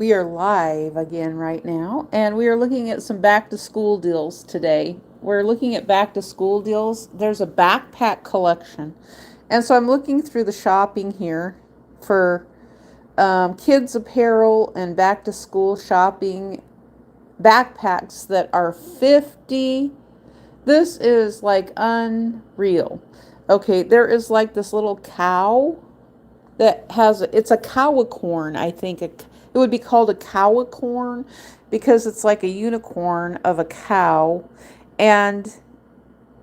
We are live again right now, and we are looking at some back to school deals today. We're looking at back to school deals. There's a backpack collection, and so I'm looking through the shopping here for kids' apparel and back to school shopping backpacks that are 50. This is like unreal. Okay, there is like this little cow that has it's a cowicorn, I think. It would be called a cowicorn because it's like a unicorn of a cow, and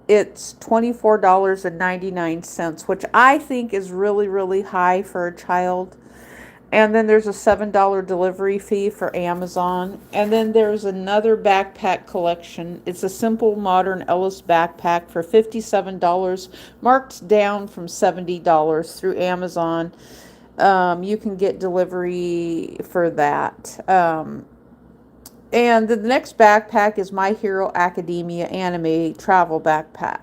it's $24.99, which I think is really, really high for a child. And then there's a $7 delivery fee for Amazon. And then there's another backpack collection. It's a simple modern Ellis backpack for $57, marked down from $70 through Amazon. You can get delivery for that. And the next backpack is My Hero Academia anime travel backpack.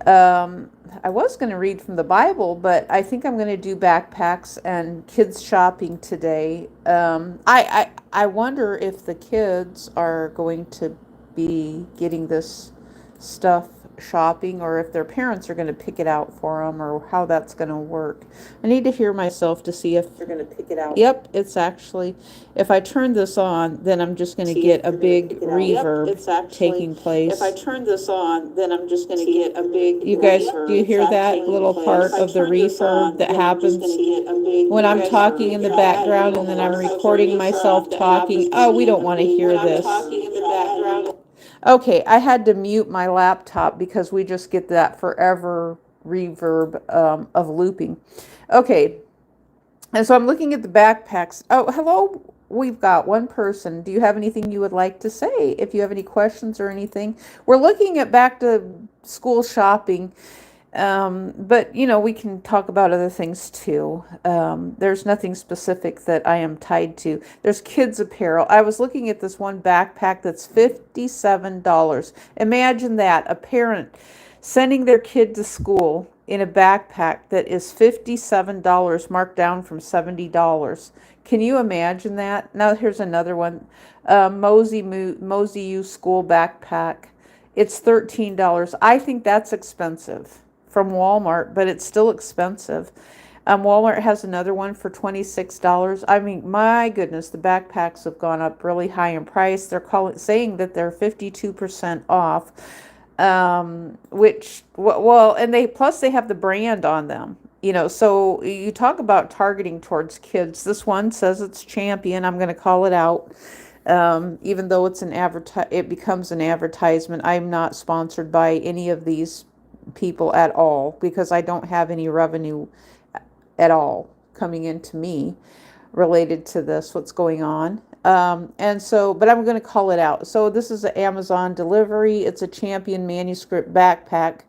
I was going to read from the Bible, but I think I'm going to do backpacks and kids shopping today. I wonder if the kids are going to be getting this stuff shopping, or if their parents are going to pick it out for them, or how that's going to work. I need to hear myself to see if they're going to pick it out. Yep, it's actually, if I turn this on, then I'm just going to get a big reverb taking place. If I turn this on, then I'm just going to get a big You guys, do you hear that little part of the reverb that happens when I'm talking in the background and then I'm recording myself talking? Oh, we don't want to hear this. Okay, I had to mute my laptop because we just get that forever reverb of looping. Okay, and so I'm looking at the backpacks. Oh, hello. We've got one person. Do you have anything you would like to say? If you have any questions or anything, we're looking at back to school shopping. But we can talk about other things too. There's nothing specific that I am tied to. There's kids apparel. I was looking at this one backpack that's $57. Imagine that, a parent sending their kid to school in a backpack that is $57, marked down from $70. Can you imagine that? Now here's another one. Mosey U school backpack. It's $13. I think that's expensive from Walmart, but it's still expensive. Walmart has another one for $26. I mean, my goodness, the backpacks have gone up really high in price. They're saying that they're 52% off, which, well, and they have the brand on them. So you talk about targeting towards kids. This one says it's Champion. I'm going to call it out. Even though it's it becomes an advertisement. I'm not sponsored by any of these people at all because I don't have any revenue at all coming into me related to this, what's going on. And so, but I'm going to call it out. So this is an Amazon delivery. It's a Champion manuscript backpack,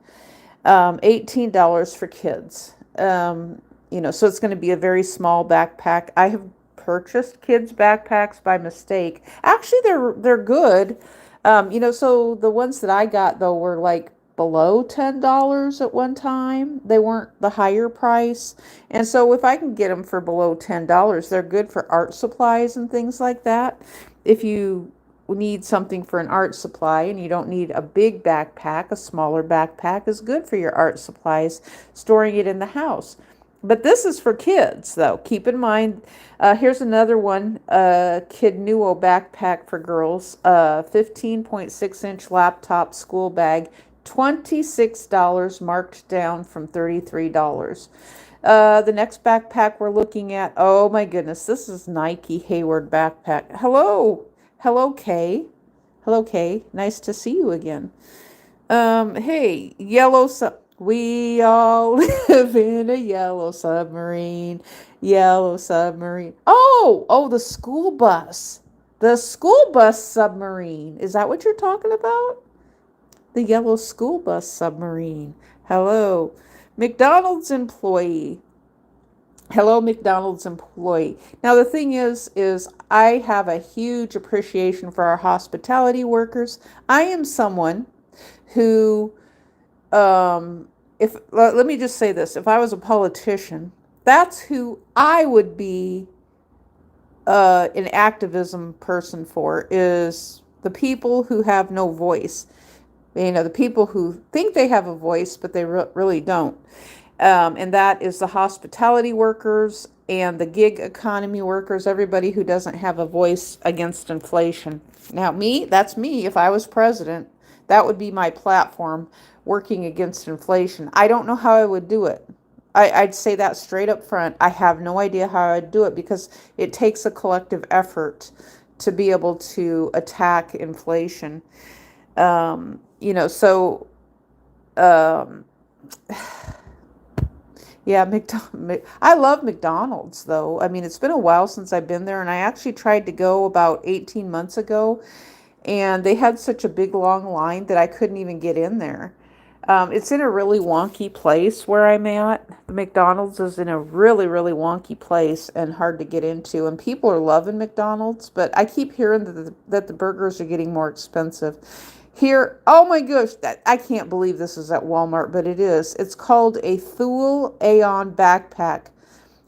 $18 for kids. So it's going to be a very small backpack. I have purchased kids backpacks by mistake. Actually, they're good. So the ones that I got though were like below $10 at one time. They weren't the higher price. And so if I can get them for below $10, they're good for art supplies and things like that. If you need something for an art supply and you don't need a big backpack, a smaller backpack is good for your art supplies, storing it in the house. But this is for kids, though. Keep in mind, here's another one, Kid Nuo backpack for girls, 15.6-inch laptop school bag, $26, marked down from $33. The next backpack we're looking at, oh my goodness, this is Nike Hayward backpack. Hello, Kay. Hello, Kay. Nice to see you again. Hey, we all live in a yellow submarine. Yellow submarine. Oh, the school bus. The school bus submarine. Is that what you're talking about? The yellow school bus submarine. Hello. McDonald's employee. Hello, McDonald's employee. Now, the thing is I have a huge appreciation for our hospitality workers. I am someone who, let me just say this. If I was a politician, that's who I would be an activism person for is the people who have no voice. The people who think they have a voice, but they really don't. And that is the hospitality workers and the gig economy workers, everybody who doesn't have a voice against inflation. Now, that's me. If I was president, that would be my platform, working against inflation. I don't know how I would do it. I'd say that straight up front. I have no idea how I'd do it because it takes a collective effort to be able to attack inflation. So um, yeah, I love McDonald's though. I mean, it's been a while since I've been there, and I actually tried to go about 18 months ago, and they had such a big long line that I couldn't even get in there. It's in a really wonky place where I'm at. The McDonald's is in a really, really wonky place and hard to get into, and people are loving McDonald's, but I keep hearing that the burgers are getting more expensive. Here, oh my gosh, I can't believe this is at Walmart, but it is. It's called a Thule Aeon backpack.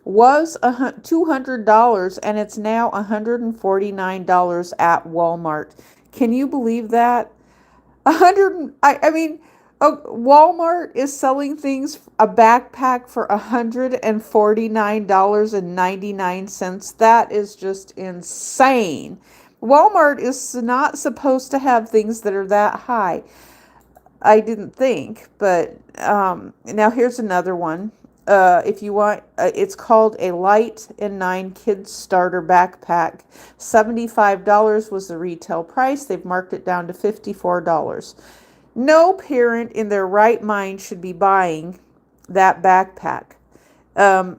Was $200 and it's now $149 at Walmart. Can you believe that? I mean, Walmart is selling a backpack for $149.99. That is just insane. Walmart is not supposed to have things that are that high. I didn't think, but now here's another one. If you want, it's called a Light and 9 Kids Starter Backpack. $75 was the retail price. They've marked it down to $54. No parent in their right mind should be buying that backpack. For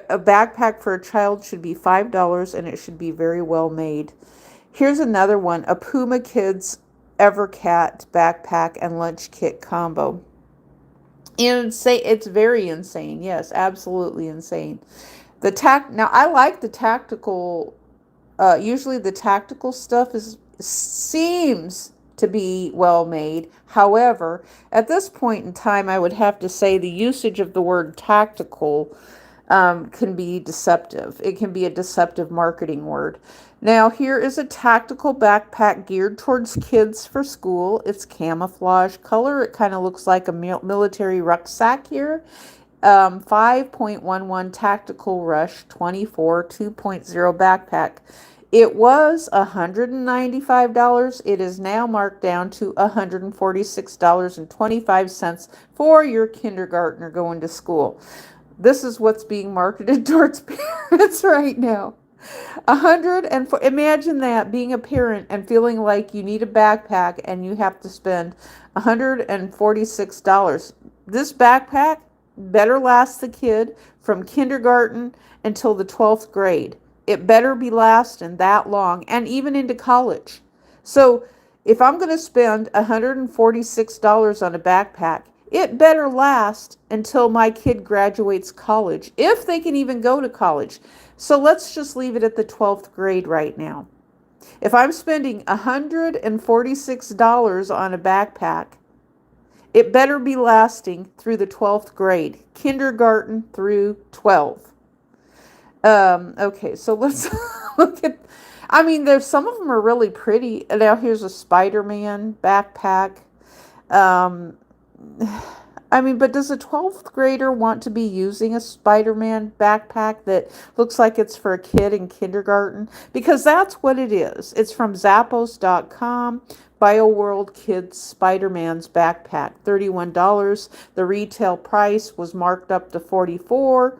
a backpack for a child should be $5, and it should be very well made. Here's another one, a Puma Kids Evercat backpack and lunch kit combo. It's very insane. Yes, absolutely insane. Now I like the tactical. Usually the tactical stuff seems to be well made. However, at this point in time, I would have to say the usage of the word tactical can be deceptive. It can be a deceptive marketing word. Now, here is a tactical backpack geared towards kids for school. It's camouflage color. It kind of looks like a military rucksack here. 5.11 Tactical Rush 24 2.0 backpack. It was $195. It is now marked down to $146.25 for your kindergartner going to school. This is what's being marketed towards parents right now. Imagine that, being a parent and feeling like you need a backpack and you have to spend $146. This backpack better last the kid from kindergarten until the 12th grade. It better be lasting that long, and even into college. So if I'm going to spend $146 on a backpack, it better last until my kid graduates college, if they can even go to college. So let's just leave it at the 12th grade right now. If I'm spending $146 on a backpack, it better be lasting through the 12th grade, kindergarten through 12. Okay, so let's look at, there's some of them are really pretty. Now here's a Spider-Man backpack. But does a 12th grader want to be using a Spider-Man backpack that looks like it's for a kid in kindergarten? Because that's what it is. It's from Zappos.com. BioWorld Kids Spider-Man's backpack, $31. The retail price was marked up to $44.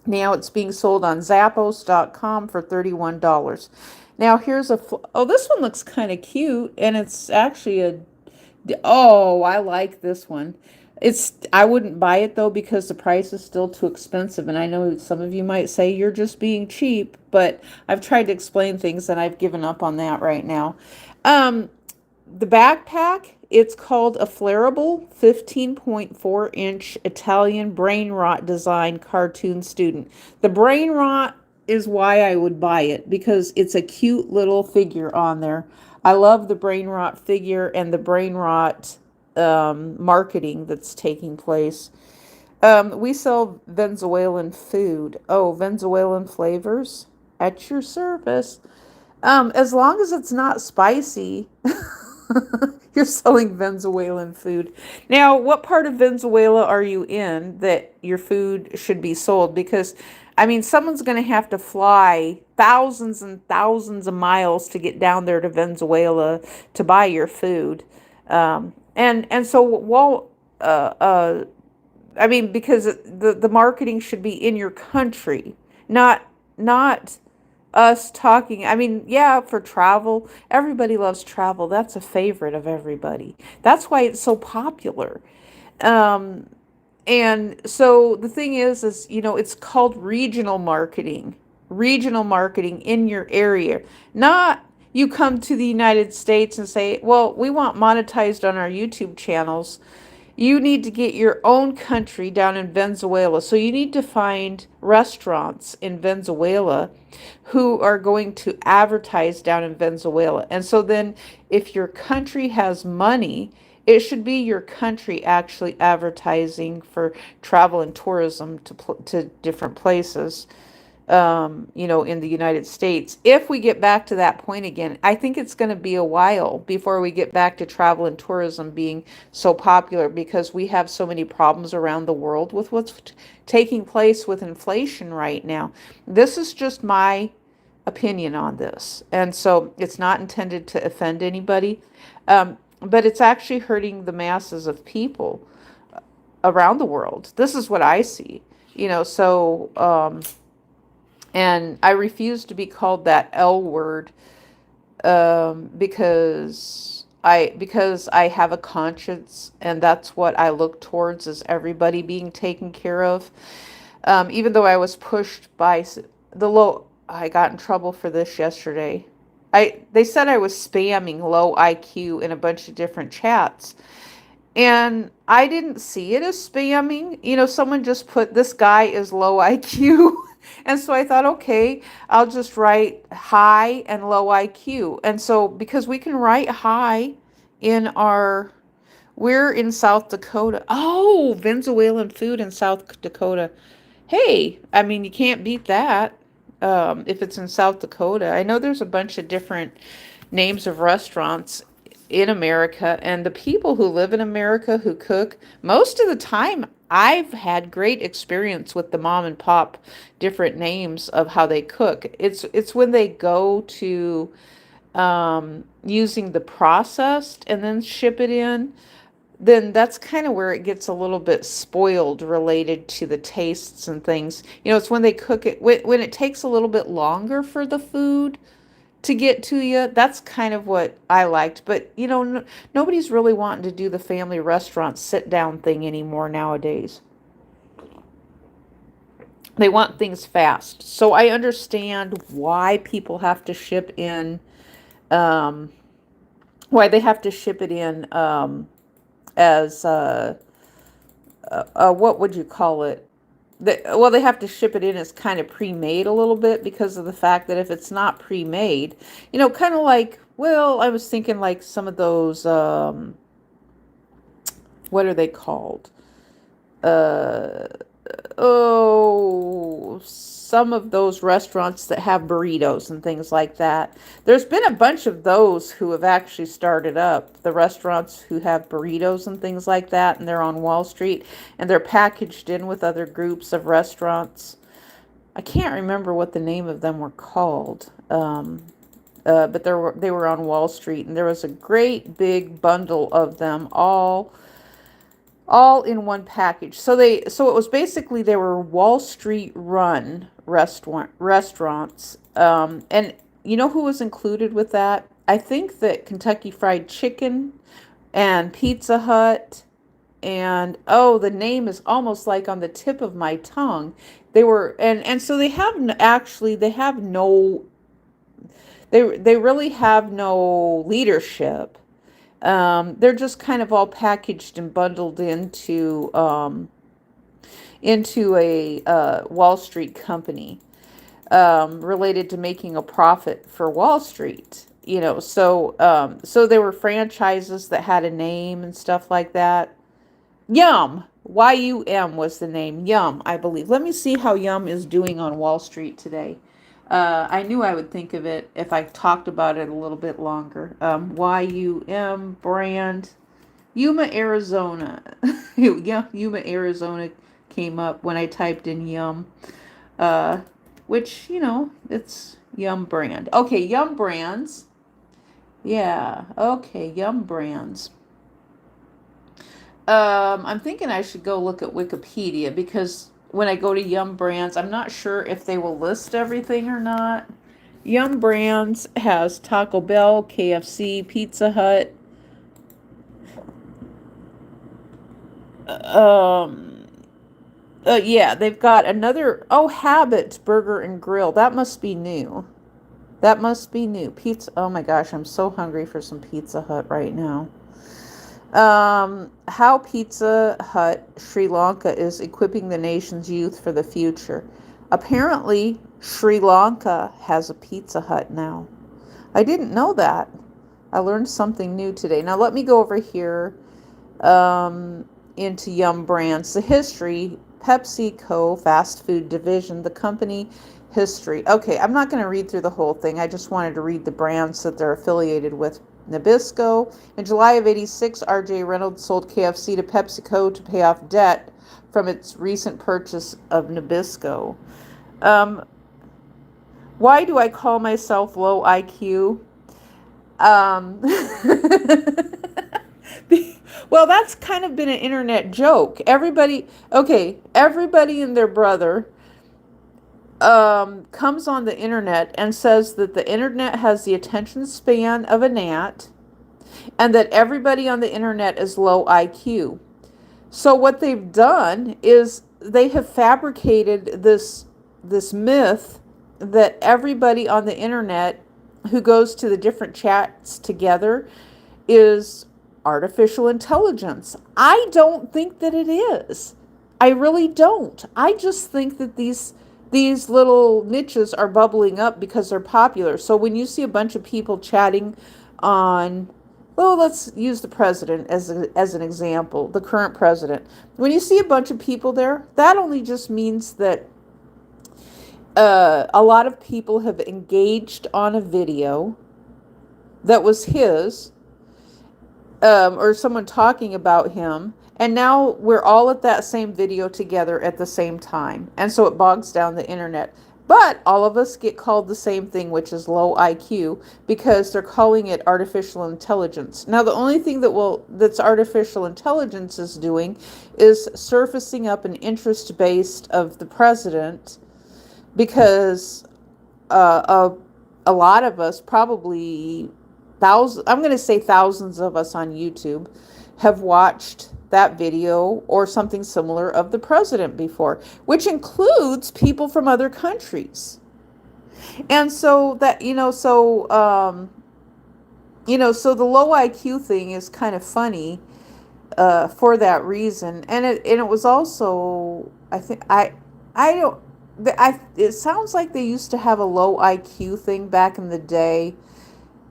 Now it's being sold on Zappos.com for $31. Now here's this one looks kind of cute, and it's actually I like this one. I wouldn't buy it though because the price is still too expensive, and I know some of you might say you're just being cheap, but I've tried to explain things and I've given up on that right now. The backpack, it's called a Flareable 15.4-inch Italian brain rot design cartoon student. The brain rot is why I would buy it, because it's a cute little figure on there. I love the brain rot figure and the brain rot marketing that's taking place. We sell Venezuelan food. Oh, Venezuelan flavors. at your service. As long as it's not spicy, you're selling Venezuelan food. Now, what part of Venezuela are you in that your food should be sold? Because, I mean, someone's going to have to fly thousands and thousands of miles to get down there to Venezuela to buy your food. And so, while, I mean, because the marketing should be in your country, not us talking. I mean, yeah, for travel, everybody loves travel. That's a favorite of everybody. That's why it's so popular. Um, and so the thing is, it's called regional marketing in your area. Not you come to the United States and say, well, we want monetized on our YouTube channels. You need to get your own country down in Venezuela. So you need to find restaurants in Venezuela who are going to advertise down in Venezuela. And so then if your country has money, it should be your country actually advertising for travel and tourism to different places, in the United States. If we get back to that point again, I think it's going to be a while before we get back to travel and tourism being so popular because we have so many problems around the world with what's taking place with inflation right now. This is just my opinion on this. And so it's not intended to offend anybody, but it's actually hurting the masses of people around the world. This is what I see, and I refuse to be called that L word, because I have a conscience, and that's what I look towards, is everybody being taken care of. Even though I was pushed by the low, I got in trouble for this yesterday. They said I was spamming low IQ in a bunch of different chats. And I didn't see it as spamming. Someone just put, this guy is low IQ. And so I thought, okay, I'll just write high and low IQ. And so, because we can write high we're in South Dakota. Oh, Venezuelan food in South Dakota. Hey, I mean, you can't beat that, if it's in South Dakota. I know there's a bunch of different names of restaurants in America, and the people who live in America who cook, most of the time I've had great experience with the mom and pop different names of how they cook. It's when they go to using the processed and then ship it in, then that's kind of where it gets a little bit spoiled related to the tastes and things. It's when they cook it, when it takes a little bit longer for the food to get to you. That's kind of what I liked. But, nobody's really wanting to do the family restaurant sit down thing anymore nowadays. They want things fast. So I understand why people have to ship in, why they have to ship it in, as, what would you call it? They have to ship it in as kind of pre-made a little bit because of the fact that if it's not pre-made, kind of like, well, I was thinking like some of those, what are they called? Some of those restaurants that have burritos and things like that. There's been a bunch of those who have actually started up, the restaurants who have burritos and things like that, and they're on Wall Street, and they're packaged in with other groups of restaurants. I can't remember what the name of them were called, but they were on Wall Street, and there was a great big bundle of them all in one package. So it was basically, they were Wall Street run restaurants. And you know who was included with that? I think that Kentucky Fried Chicken and Pizza Hut, and the name is almost like on the tip of my tongue. They were, and so they have they really have no leadership. They're just kind of all packaged and bundled into a Wall Street company, related to making a profit for Wall Street. So there were franchises that had a name and stuff like that. Yum, YUM was the name. Yum, I believe. Let me see how Yum is doing on Wall Street today. I knew I would think of it if I talked about it a little bit longer. YUM brand, Yuma, Arizona. Yeah, Yuma, Arizona came up when I typed in Yum, uh, which, it's Yum brand. Okay, Yum brands. Yeah, okay, Yum brands. I'm thinking I should go look at Wikipedia because when I go to Yum Brands, I'm not sure if they will list everything or not. Yum Brands has Taco Bell, KFC, Pizza Hut. Um, yeah, they've got another. Oh, Habit Burger and Grill. That must be new. That must be new. Pizza. Oh my gosh, I'm so hungry for some Pizza Hut right now. How Pizza Hut Sri Lanka is equipping the nation's youth for the future. Apparently, Sri Lanka has a Pizza Hut now. I didn't know that. I learned something new today. Now, let me go over here into Yum Brands. The history, PepsiCo fast food division, the company history. Okay, I'm not going to read through the whole thing. I just wanted to read the brands that they're affiliated with. Nabisco. In July of 86, R.J. Reynolds sold KFC to PepsiCo to pay off debt from its recent purchase of Nabisco. Um, why do I call myself low IQ? Um, well, that's kind of been an internet joke. Everybody and their brother comes on the internet and says that the internet has the attention span of a gnat and that everybody on the internet is low IQ. So what they've done is they have fabricated this myth that everybody on the internet who goes to the different chats together is artificial intelligence. I don't think that it is. I really don't. I just think that these little niches are bubbling up because they're popular. So when you see a bunch of people chatting on, well, let's use the president as an example, the current president. When you see a bunch of people there, that only just means that a lot of people have engaged on a video that was his, or someone talking about him, and now we're all at that same video together at the same time, and so it bogs down the internet. But all of us get called the same thing, which is low IQ, because they're calling it artificial intelligence. Now, the only thing that's artificial intelligence is doing is surfacing up an interest based of the president, because a lot of us, probably thousands, I'm going to say thousands of us on YouTube, have watched that video or something similar of the president before, which includes people from other countries. And so that, so the low IQ thing is kind of funny for that reason. And it was also, I think, I don't, it sounds like they used to have a low IQ thing back in the day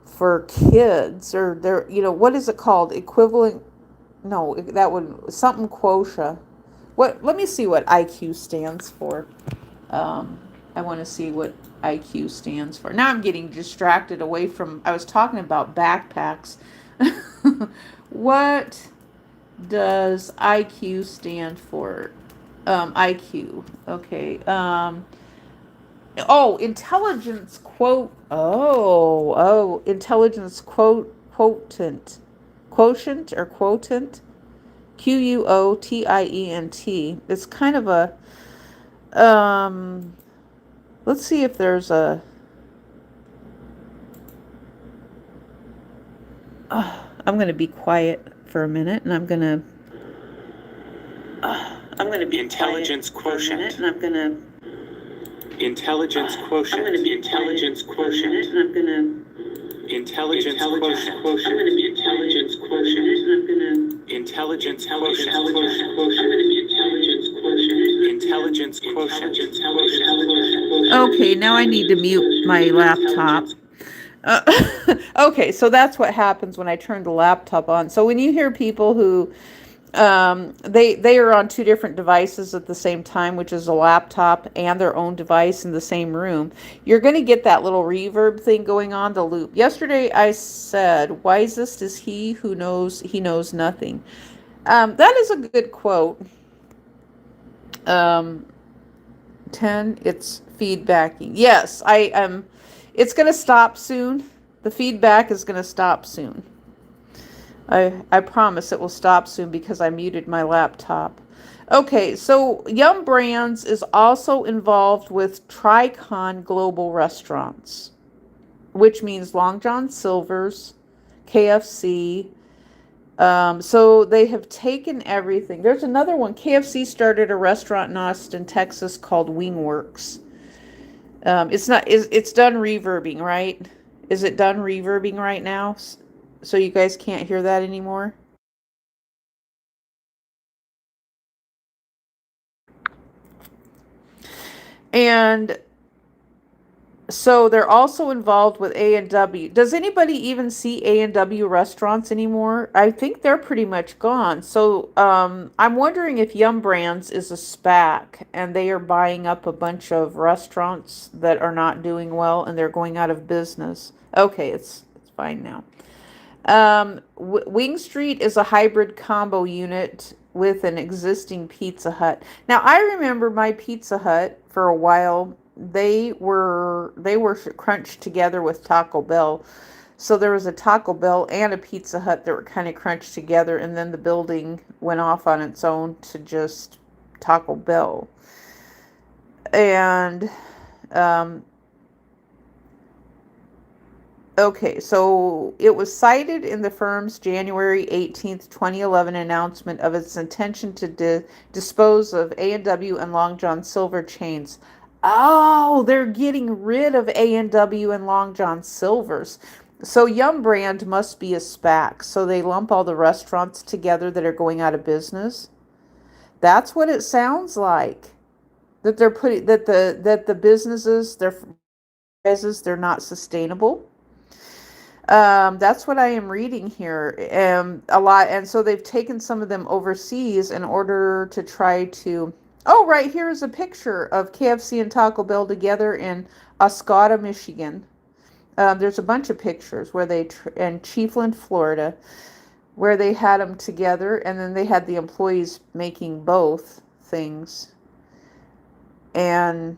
for kids, or they're, what is it called? Equivalent, no, that would, something quotient. Let me see what IQ stands for. I want to see what IQ stands for. Now I'm getting distracted away from, I was talking about backpacks. What does IQ stand for? IQ. Okay. Intelligence intelligence quotient. Quotient or quotient. QUOTIENT. It's kind of a, let's see if there's a, I'm going to be quiet for a minute, and I'm going to be intelligence quotient, and I'm going to intelligence quotient. I'm going to be intelligence quotient, and I'm going to intelligence quotient. I'm going to be intelligence quotient, and I'm going to intelligence quotient. I'm going to be intelligence quotient. Intelligence quotient. Okay, now I need to mute my laptop. Okay, so that's what happens when I turn the laptop on. So when you hear people who They are on two different devices at the same time, which is a laptop and their own device in the same room. You're going to get that little reverb thing going on, the loop. Yesterday I said, "Wisest is he knows nothing." That is a good quote. Um, 10, it's feedbacking. Yes, I am. It's going to stop soon. The feedback is going to stop soon. I promise it will stop soon because I muted my laptop. Okay, so Yum Brands is also involved with Tricon Global Restaurants, which means Long John Silver's, KFC. So they have taken everything. There's another one. KFC started a restaurant in Austin, Texas called Wingworks. It's not. It's done reverbing, right? Is it done reverbing right now? So you guys can't hear that anymore? And so they're also involved with A&W. Does anybody even see A&W restaurants anymore? I think they're pretty much gone. So I'm wondering if Yum Brands is a SPAC and they are buying up a bunch of restaurants that are not doing well and they're going out of business. Okay, it's fine now. Wing Street is a hybrid combo unit with an existing Pizza Hut. Now, I remember my Pizza Hut for a while. They were crunched together with Taco Bell. So there was a Taco Bell and a Pizza Hut that were kind of crunched together, and then the building went off on its own to just Taco Bell. And um, Okay, so it was cited in the firm's January 18th, 2011 announcement of its intention to dispose of A&W and Long John Silver chains. Oh, they're getting rid of A&W and Long John Silver's. So Yum Brand must be a SPAC. So they lump all the restaurants together that are going out of business. That's what it sounds like. That they're putting that the businesses, their franchises, they're not sustainable. That's what I am reading here. A lot, and so they've taken some of them overseas in order to try to. Oh, right here is a picture of KFC and Taco Bell together in Oscoda, Michigan. There's a bunch of pictures where in Chiefland, Florida, where they had them together, and then they had the employees making both things. And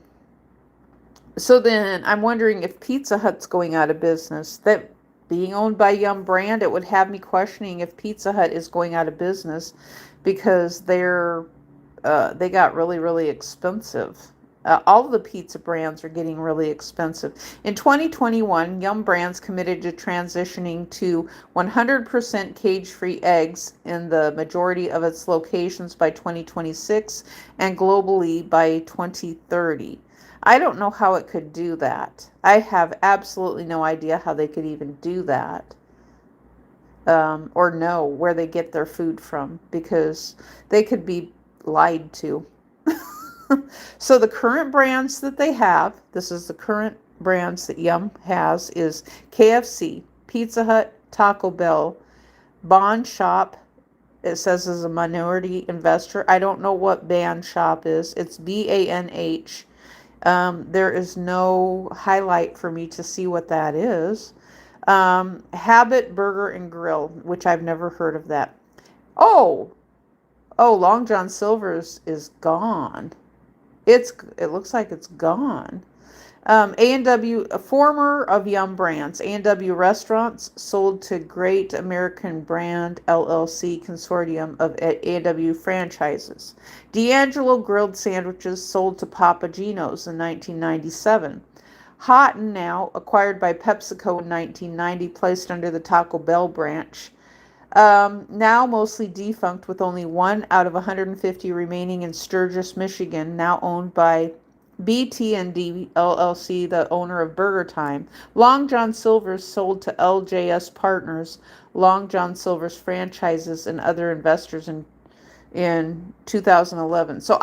so then I'm wondering if Pizza Hut's going out of business. That being owned by Yum Brand, it would have me questioning if Pizza Hut is going out of business because they got really, really expensive. All of the pizza brands are getting really expensive. In 2021, Yum Brands committed to transitioning to 100% cage-free eggs in the majority of its locations by 2026 and globally by 2030. I don't know how it could do that. I have absolutely no idea how they could even do that, or know where they get their food from, because they could be lied to. So the current brands that they have, this is the current brands that Yum has, is KFC, Pizza Hut, Taco Bell, Bond Shop. It says as a minority investor. I don't know what Band Shop is. It's BANH. There is no highlight for me to see what that is. Habit Burger and Grill, which I've never heard of that. Oh, Long John Silver's is gone. It looks like it's gone. A&W, a former of Yum Brands, A&W Restaurants sold to Great American Brand LLC consortium of A&W franchises. D'Angelo Grilled Sandwiches sold to Papa Gino's in 1997. Hot 'N Now, acquired by PepsiCo in 1990, placed under the Taco Bell branch. Now mostly defunct, with only one out of 150 remaining in Sturgis, Michigan, now owned by BT&D LLC, the owner of Burger Time. Long John Silver's sold to LJS Partners, Long John Silver's franchises, and other investors in 2011. So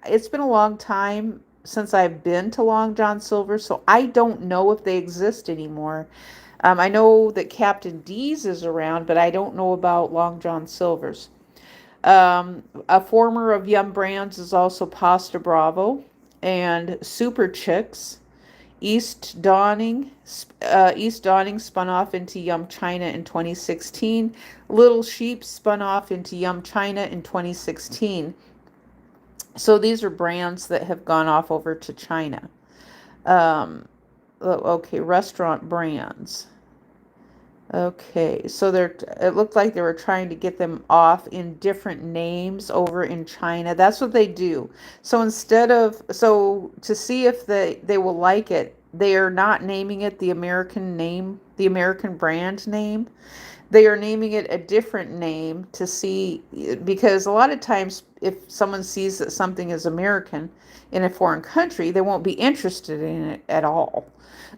it's been a long time since I've been to Long John Silver, so I don't know if they exist anymore. I know that Captain D's is around, but I don't know about Long John Silver's. A former of Yum Brands is also Pasta Bravo and Super Chicks. East Dawning spun off into Yum China in 2016. Little Sheep spun off into Yum China in 2016. So these are brands that have gone off over to China. Um, okay, restaurant brands. Okay, so it looked like they were trying to get them off in different names over in China. That's what they do. So so to see if they will like it, they are not naming it the American name, the American brand name. They are naming it a different name to see, because a lot of times if someone sees that something is American in a foreign country, they won't be interested in it at all.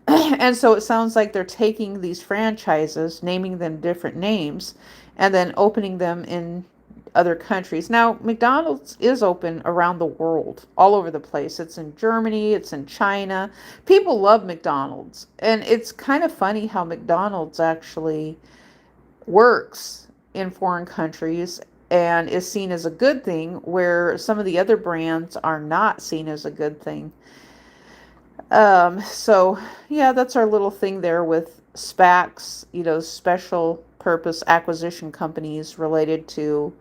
And so it sounds like they're taking these franchises, naming them different names, and then opening them in other countries. Now, McDonald's is open around the world, all over the place. It's in Germany, it's in China. People love McDonald's. And it's kind of funny how McDonald's actually works in foreign countries and is seen as a good thing, where some of the other brands are not seen as a good thing. So yeah, that's our little thing there with SPACs, special purpose acquisition companies related to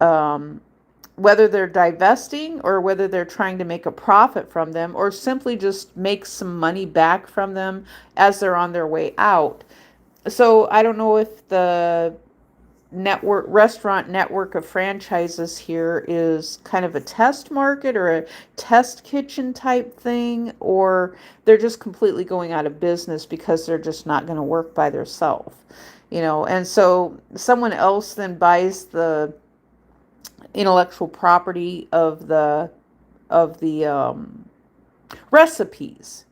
um, whether they're divesting or whether they're trying to make a profit from them or simply just make some money back from them as they're on their way out. So I don't know if the restaurant network of franchises here is kind of a test market or a test kitchen type thing, or they're just completely going out of business because they're just not going to work by themselves. And so someone else then buys the intellectual property of the recipes,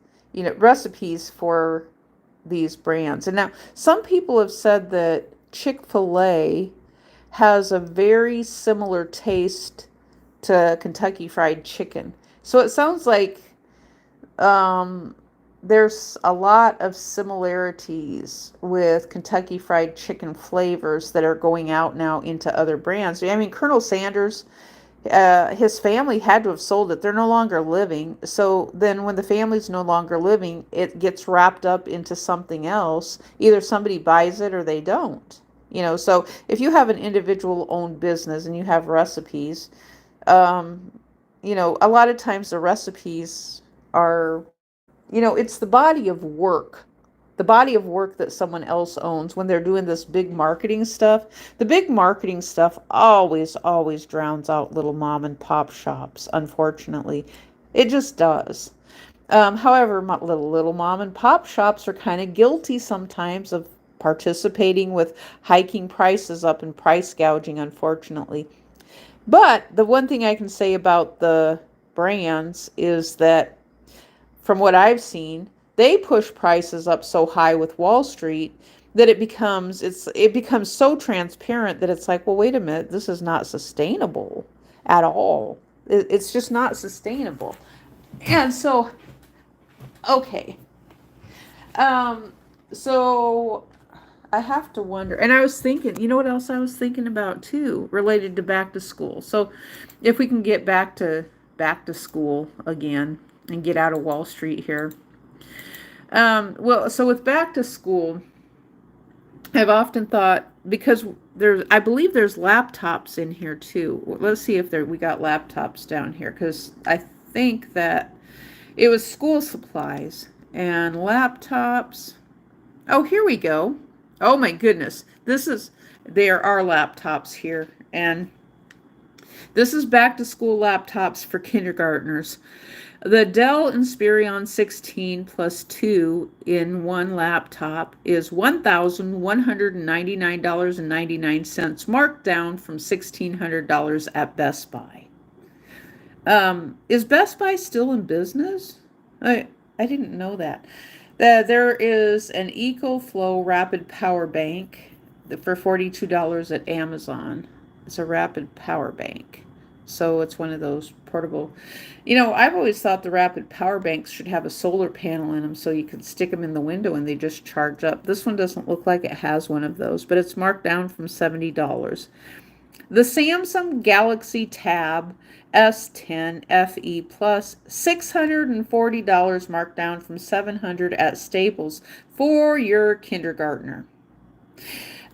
recipes for these brands. And now some people have said that Chick-fil-A has a very similar taste to Kentucky Fried Chicken. So it sounds like um, there's a lot of similarities with Kentucky Fried Chicken flavors that are going out now into other brands. I mean, Colonel Sanders, his family had to have sold it. They're no longer living. So then when the family's no longer living, it gets wrapped up into something else. Either somebody buys it or they don't. So if you have an individual owned business and you have recipes, um, a lot of times the recipes are, it's the body of work that someone else owns when they're doing this big marketing stuff. The big marketing stuff always drowns out little mom and pop shops, unfortunately. It just does. However, little mom and pop shops are kind of guilty sometimes of participating with hiking prices up and price gouging, unfortunately. But the one thing I can say about the brands is that from what I've seen, they push prices up so high with Wall Street that it becomes so transparent that it's like, well, wait a minute, this is not sustainable at all. It's just not sustainable. And so, okay. Um, so I have to wonder, and I was thinking, you know what else I was thinking about too, related to back to school. So if we can get back to school again and get out of Wall Street here. Well, so with back to school, I've often thought, because I believe there's laptops in here too. Let's see if we got laptops down here, because I think that it was school supplies and laptops. Oh, here we go. Oh my goodness. There are laptops here, and this is back to school laptops for kindergartners. The Dell Inspiron 16 plus 2 in one laptop is $1,199.99, marked down from $1,600 at Best Buy. Is Best Buy still in business? I didn't know that. There is an EcoFlow Rapid Power Bank for $42 at Amazon. It's a rapid power bank. So it's one of those portable. I've always thought the rapid power banks should have a solar panel in them so you can stick them in the window and they just charge up. This one doesn't look like it has one of those, but it's marked down from $70. The Samsung Galaxy Tab S10 FE Plus, $640 marked down from $700 at Staples for your kindergartner.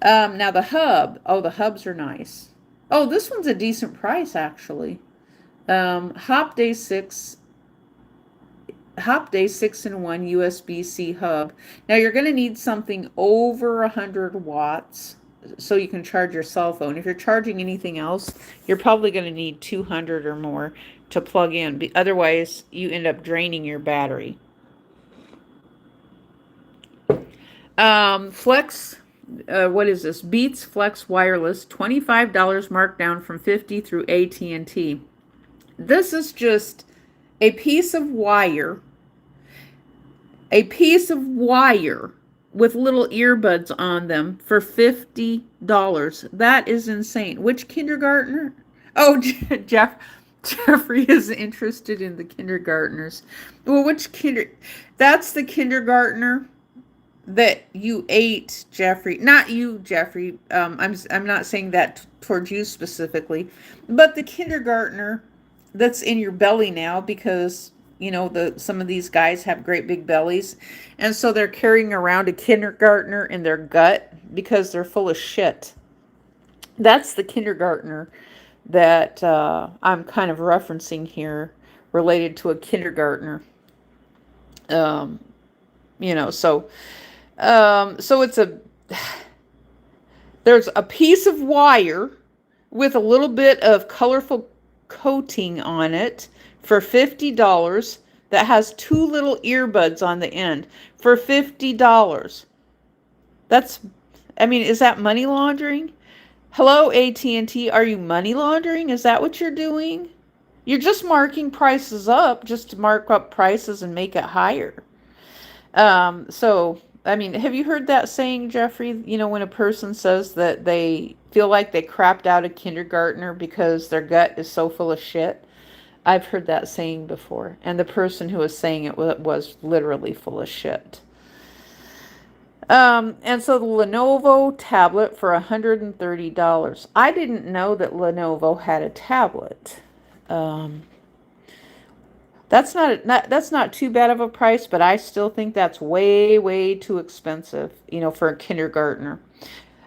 Now the hub. Oh, the hubs are nice. Oh, this one's a decent price actually. Hop Day 6 Hop Day 6-in-1 USB-C hub. Now you're going to need something over 100 watts so you can charge your cell phone. If you're charging anything else, you're probably going to need 200 or more to plug in. Otherwise, you end up draining your battery. Flex, what is this? Beats Flex Wireless, $25 marked down from $50 through AT&T. This is just a piece of wire with little earbuds on them for $50. That is insane. Which kindergartner? Oh, Jeffrey is interested in the kindergartners. Well, that's the kindergartner that you ate, Jeffrey. Not you, Jeffrey. I'm not saying that towards you specifically, but the kindergartner that's in your belly now, because some of these guys have great big bellies, and so they're carrying around a kindergartner in their gut because they're full of shit. That's the kindergartner that I'm kind of referencing here, related to a kindergartner. So it's there's a piece of wire with a little bit of colorful coating on it for $50 that has two little earbuds on the end for $50. Is that money laundering? Hello, AT&T, are you money laundering? Is that what you're doing? You're just marking prices up just to mark up prices and make it higher. Have you heard that saying, Jeffrey? When a person says that they feel like they crapped out a kindergartner because their gut is so full of shit. I've heard that saying before. And the person who was saying it was literally full of shit. And so the Lenovo tablet for $130. I didn't know that Lenovo had a tablet. That's not too bad of a price, but I still think that's way, way too expensive, for a kindergartner.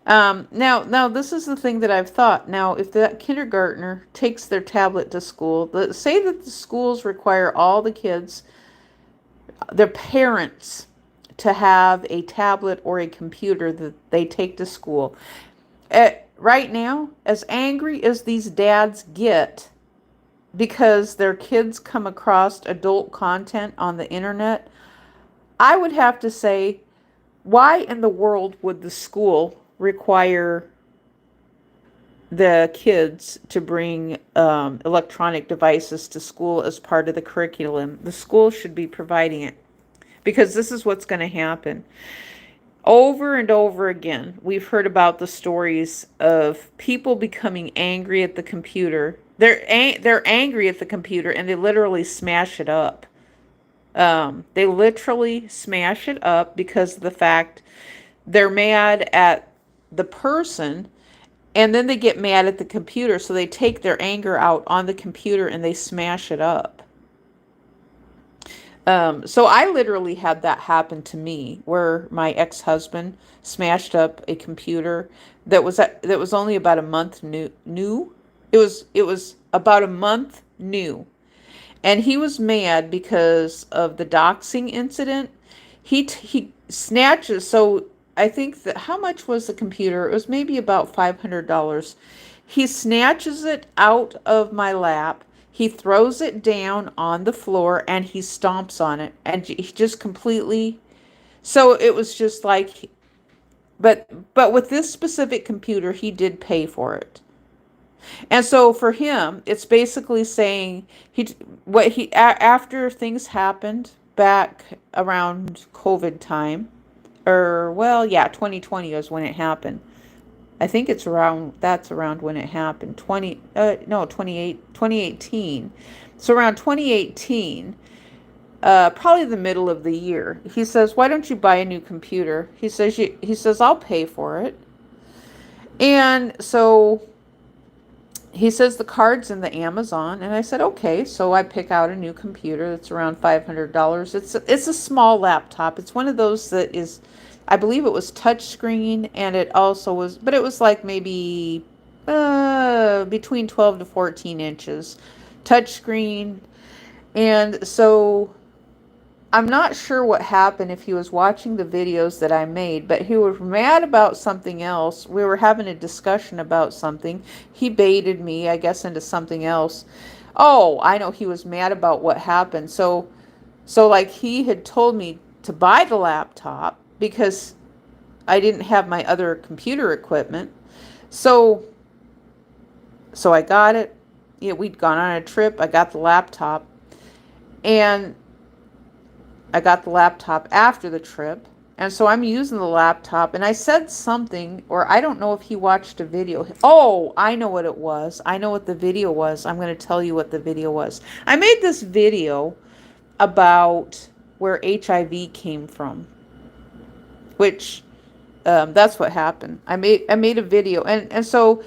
Now this is the thing that I've thought. Now, if that kindergartner takes their tablet to school, say that the schools require all the kids, their parents, to have a tablet or a computer that they take to school. Right now, as angry as these dads get because their kids come across adult content on the internet, I would have to say, why in the world would the school require the kids to bring electronic devices to school as part of the curriculum? The school should be providing it, because this is what's going to happen. Over and over again, we've heard about the stories of people becoming angry at the computer. They're angry at the computer and they literally smash it up. They literally smash it up because of the fact they're mad at the person, and then they get mad at the computer, so they take their anger out on the computer and they smash it up. So I literally had that happen to me, where my ex-husband smashed up a computer that was only about a month new. It was about a month new. And he was mad because of the doxing incident. He snatches, so I think that, how much was the computer? It was maybe about $500. He snatches it out of my lap. He throws it down on the floor and he stomps on it, and he just completely, so it was just like, but with this specific computer, he did pay for it. And so for him, it's basically saying after things happened back around COVID time, 2020 was when it happened. I think that's around when it happened. 2018. So around 2018, probably the middle of the year, he says, "Why don't you buy a new computer?" He says, "I'll pay for it." And so he says the card's in the Amazon, and I said okay. So I pick out a new computer that's around $500. It's a small laptop. It's one of those that is, I believe it was touchscreen, and it also was, but it was like maybe between 12 to 14 inches, touchscreen. And so I'm not sure what happened if he was watching the videos that I made, but he was mad about something else. We were having a discussion about something. He baited me, I guess, into something else. Oh, I know, he was mad about what happened. So like he had told me to buy the laptop because I didn't have my other computer equipment. So I got it. Yeah, we'd gone on a trip. I got the laptop. And I got the laptop after the trip. And so I'm using the laptop, and I said something, or I don't know if he watched a video. Oh, I know what it was. I know what the video was. I'm going to tell you what the video was. I made this video about where HIV came from, which that's what happened. I made a video, and so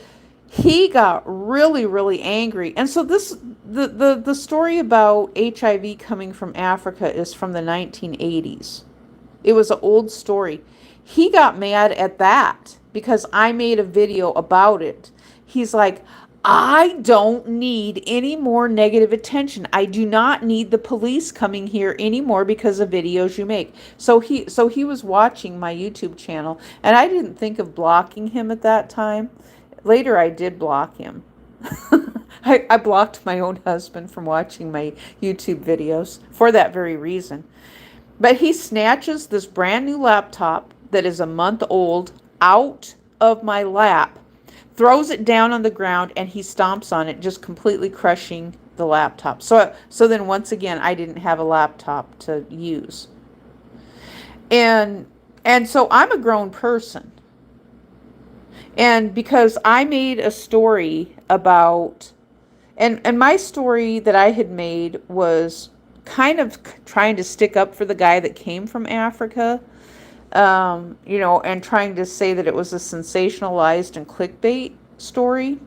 he got really, really angry. And so the story about HIV coming from Africa is from the 1980s. It was an old story. He got mad at that because I made a video about it. He's like, I don't need any more negative attention. I do not need the police coming here anymore because of videos you make. So he was watching my YouTube channel, and I didn't think of blocking him at that time. Later, I did block him. I blocked my own husband from watching my YouTube videos for that very reason. But he snatches this brand new laptop that is a month old out of my lap, throws it down on the ground, and he stomps on it, just completely crushing the laptop. So then once again, I didn't have a laptop to use. And so I'm a grown person. And because I made a story about, and my story that I had made was kind of trying to stick up for the guy that came from Africa, and trying to say that it was a sensationalized and clickbait story.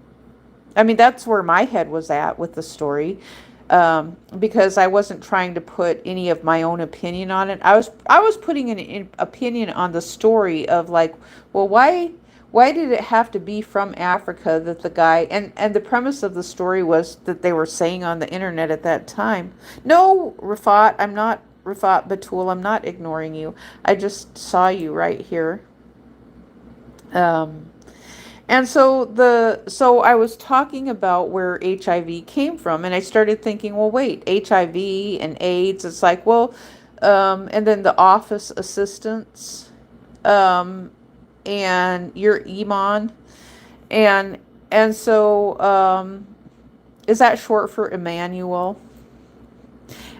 I mean, that's where my head was at with the story, because I wasn't trying to put any of my own opinion on it. I was putting an opinion on the story of like, well, why did it have to be from Africa that the guy, and the premise of the story was that they were saying on the internet at that time. No, Rafat, I'm not Rafat Batul, I'm not ignoring you. I just saw you right here. And so I was talking about where HIV came from, and I started thinking, well, wait, HIV and AIDS, it's like, well, and then the office assistants, and your Iman, and so is that short for Emmanuel?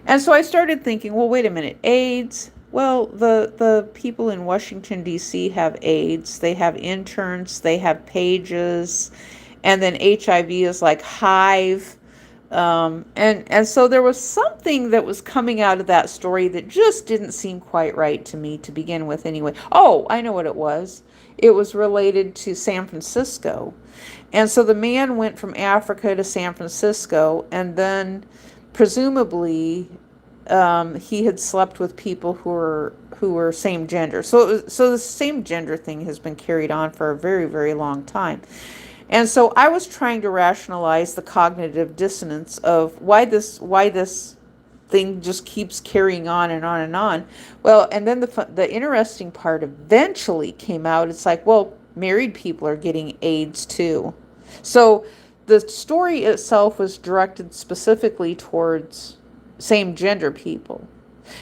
And so I started thinking, well, wait a minute, AIDS. Well, the people in Washington D.C. have AIDS. They have interns. They have pages, and then HIV is like hive. And so there was something that was coming out of that story that just didn't seem quite right to me to begin with anyway. Oh, I know what it was. It was related to San Francisco. And so the man went from Africa to San Francisco, and then presumably he had slept with people who were same gender. So the same gender thing has been carried on for a very, very long time. And so I was trying to rationalize the cognitive dissonance of why this thing just keeps carrying on and on and on. Well, and then the interesting part eventually came out. It's like, well, married people are getting AIDS too. So the story itself was directed specifically towards same gender people.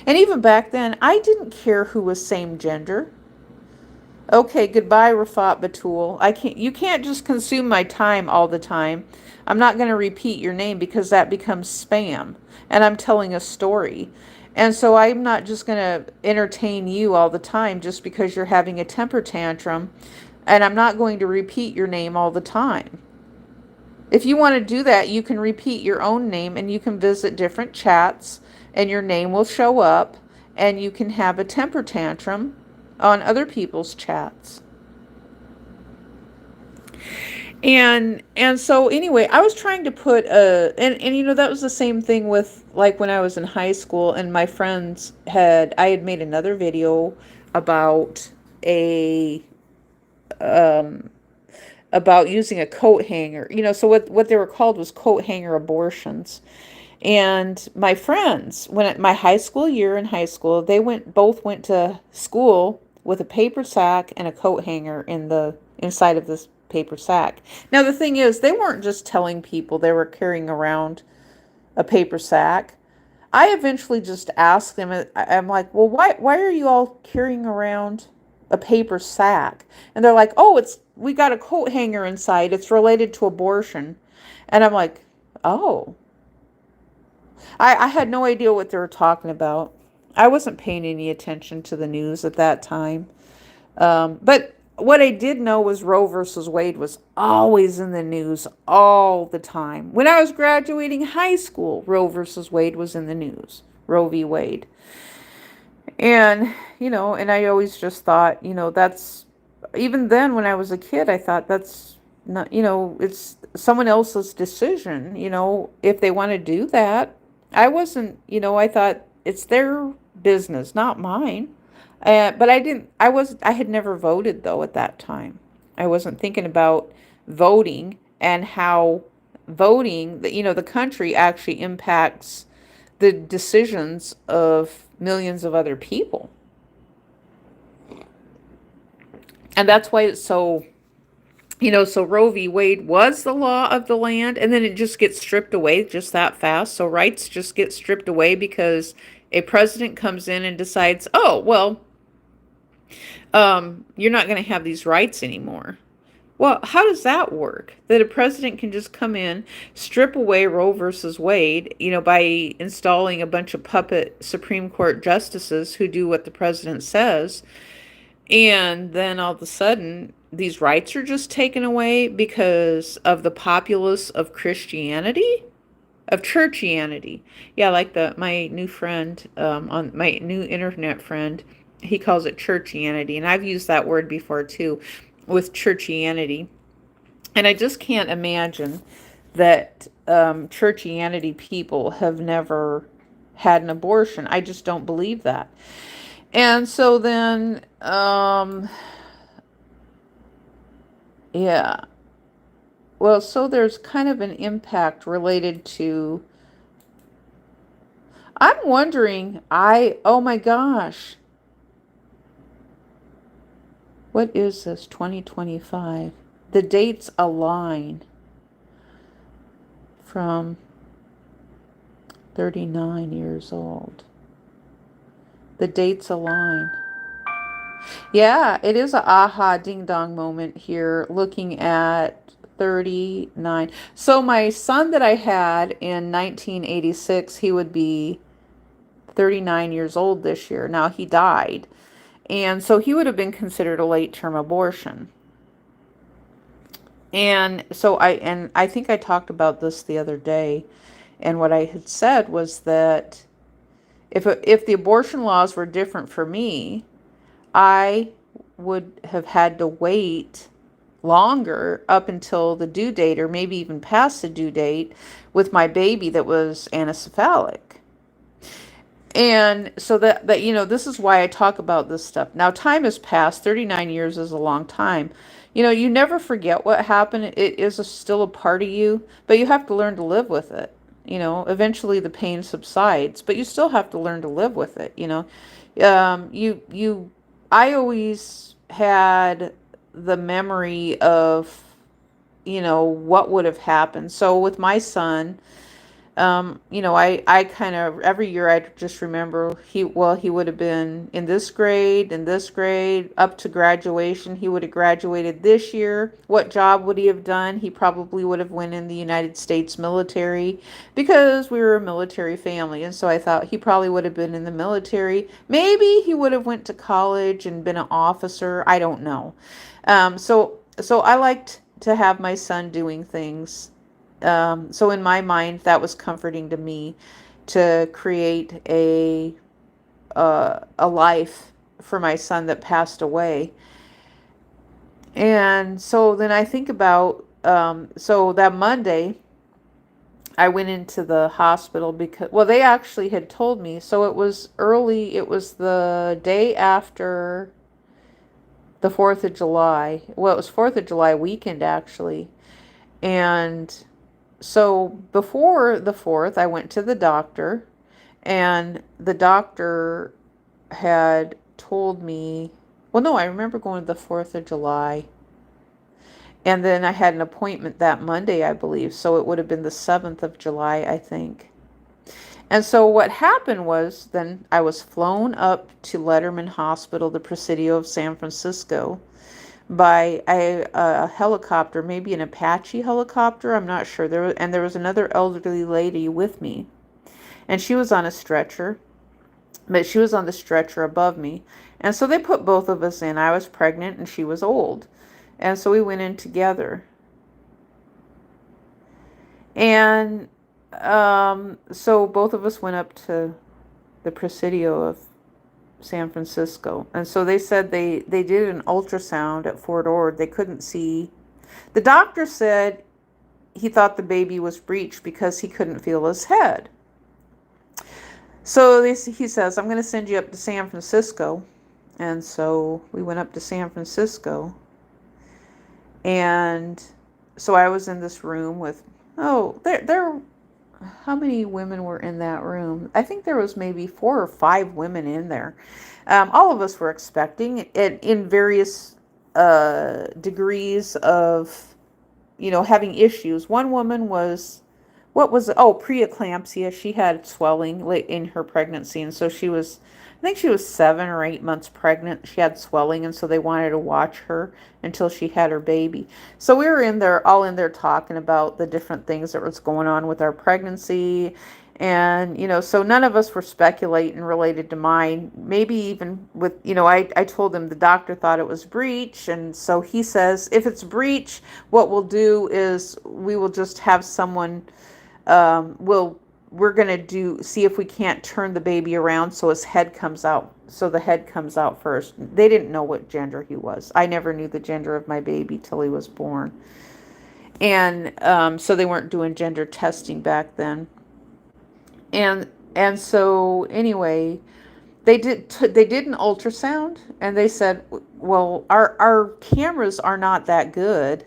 And even back then, I didn't care who was same gender. Okay, goodbye, Rafat Batul. You can't just consume my time all the time. I'm not going to repeat your name because that becomes spam, and I'm telling a story. And so I'm not just going to entertain you all the time just because you're having a temper tantrum, and I'm not going to repeat your name all the time. If you want to do that, you can repeat your own name, and you can visit different chats, and your name will show up, and you can have a temper tantrum on other people's chats. And so anyway, I was trying to put a and that was the same thing with like when I was in high school and my friends had I had made another video about a about using a coat hanger. So what they were called was coat hanger abortions. And my friends, when at my high school year in high school, they both went to school with a paper sack and a coat hanger in the inside of this paper sack. Now the thing is, they weren't just telling people they were carrying around a paper sack. I eventually just asked them, I'm like, well, why are you all carrying around a paper sack? And they're like, oh, we got a coat hanger inside. It's related to abortion. And I'm like, oh. I had no idea what they were talking about. I wasn't paying any attention to the news at that time. But what I did know was Roe versus Wade was always in the news all the time. When I was graduating high school, Roe versus Wade was in the news. Roe v. Wade. And I always just thought, that's, even then when I was a kid, I thought that's not, it's someone else's decision, if they want to do that. I wasn't, I thought it's their business, not mine. But I had never voted though at that time. I wasn't thinking about voting and how voting, the country actually impacts the decisions of millions of other people. And that's why it's so, so Roe v. Wade was the law of the land, and then it just gets stripped away just that fast. So rights just get stripped away because a president comes in and decides, oh, well, you're not going to have these rights anymore. Well, how does that work? That a president can just come in, strip away Roe versus Wade, by installing a bunch of puppet Supreme Court justices who do what the president says, and then all of a sudden these rights are just taken away because of the populace of Christianity, of churchianity. Yeah, like my new friend, on my new internet friend, he calls it churchianity, and I've used that word before too, with churchianity. And I just can't imagine that churchianity people have never had an abortion. I just don't believe that. And so then, yeah. Well, so there's kind of an impact related to, I'm wondering, oh my gosh, what is this, 2025? The dates align from 39 years old. The dates align. Yeah, it is a aha ding dong moment here looking at 39. So my son that I had in 1986, he would be 39 years old this year. Now he died. And so he would have been considered a late term abortion. And so I think I talked about this the other day, and what I had said was that if the abortion laws were different for me, I would have had to wait longer up until the due date, or maybe even past the due date, with my baby that was anencephalic. And so that this is why I talk about this stuff. Now, time has passed. 39 years is a long time. You never forget what happened. It is still a part of you, but you have to learn to live with it. Eventually the pain subsides, but you still have to learn to live with it. I always had the memory of, what would have happened. So with my son, I kind of, every year I just remember he would have been in this grade, up to graduation. He would have graduated this year. What job would he have done? He probably would have went in the United States military, because we were a military family. And so I thought he probably would have been in the military. Maybe he would have went to college and been an officer. I don't know. So I liked to have my son doing things. So in my mind, that was comforting to me, to create a life for my son that passed away. And so then I think about, So that Monday, I went into the hospital because, well, they actually had told me. So it was early, it was the day after the 4th of July. Well, it was 4th of July weekend, actually. And so before the 4th, I went to the doctor, and the doctor had told me, well, no, I remember going to the 4th of July. And then I had an appointment that Monday, I believe. So it would have been the 7th of July, I think. And so what happened was then I was flown up to Letterman Hospital, the Presidio of San Francisco, by a helicopter, maybe an Apache helicopter. I'm not sure. There was another elderly lady with me, and she was on a stretcher, but she was on the stretcher above me. And so they put both of us in. I was pregnant and she was old. And so we went in together. And so both of us went up to the Presidio of San Francisco. And so they said they did an ultrasound at Fort Ord. They couldn't see. The doctor said he thought the baby was breech because he couldn't feel his head. So he says, I'm going to send you up to San Francisco. And so we went up to San Francisco. And so I was in this room with, how many women were in that room? I think there was maybe 4 or 5 women in there. All of us were expecting it in various degrees of, having issues. One woman was, preeclampsia. She had swelling late in her pregnancy. And so I think she was 7 or 8 months pregnant. She had swelling. And so they wanted to watch her until she had her baby. So we were all in there talking about the different things that was going on with our pregnancy. And, so none of us were speculating related to mine. Maybe even with, I told him the doctor thought it was breech. And so he says, if it's breech, what we'll do is we will just have someone, we're going to see if we can't turn the baby around so his head comes out. So the head comes out first. They didn't know what gender he was. I never knew the gender of my baby till he was born. And so they weren't doing gender testing back then. And so anyway, they did an ultrasound, and they said, well, our cameras are not that good.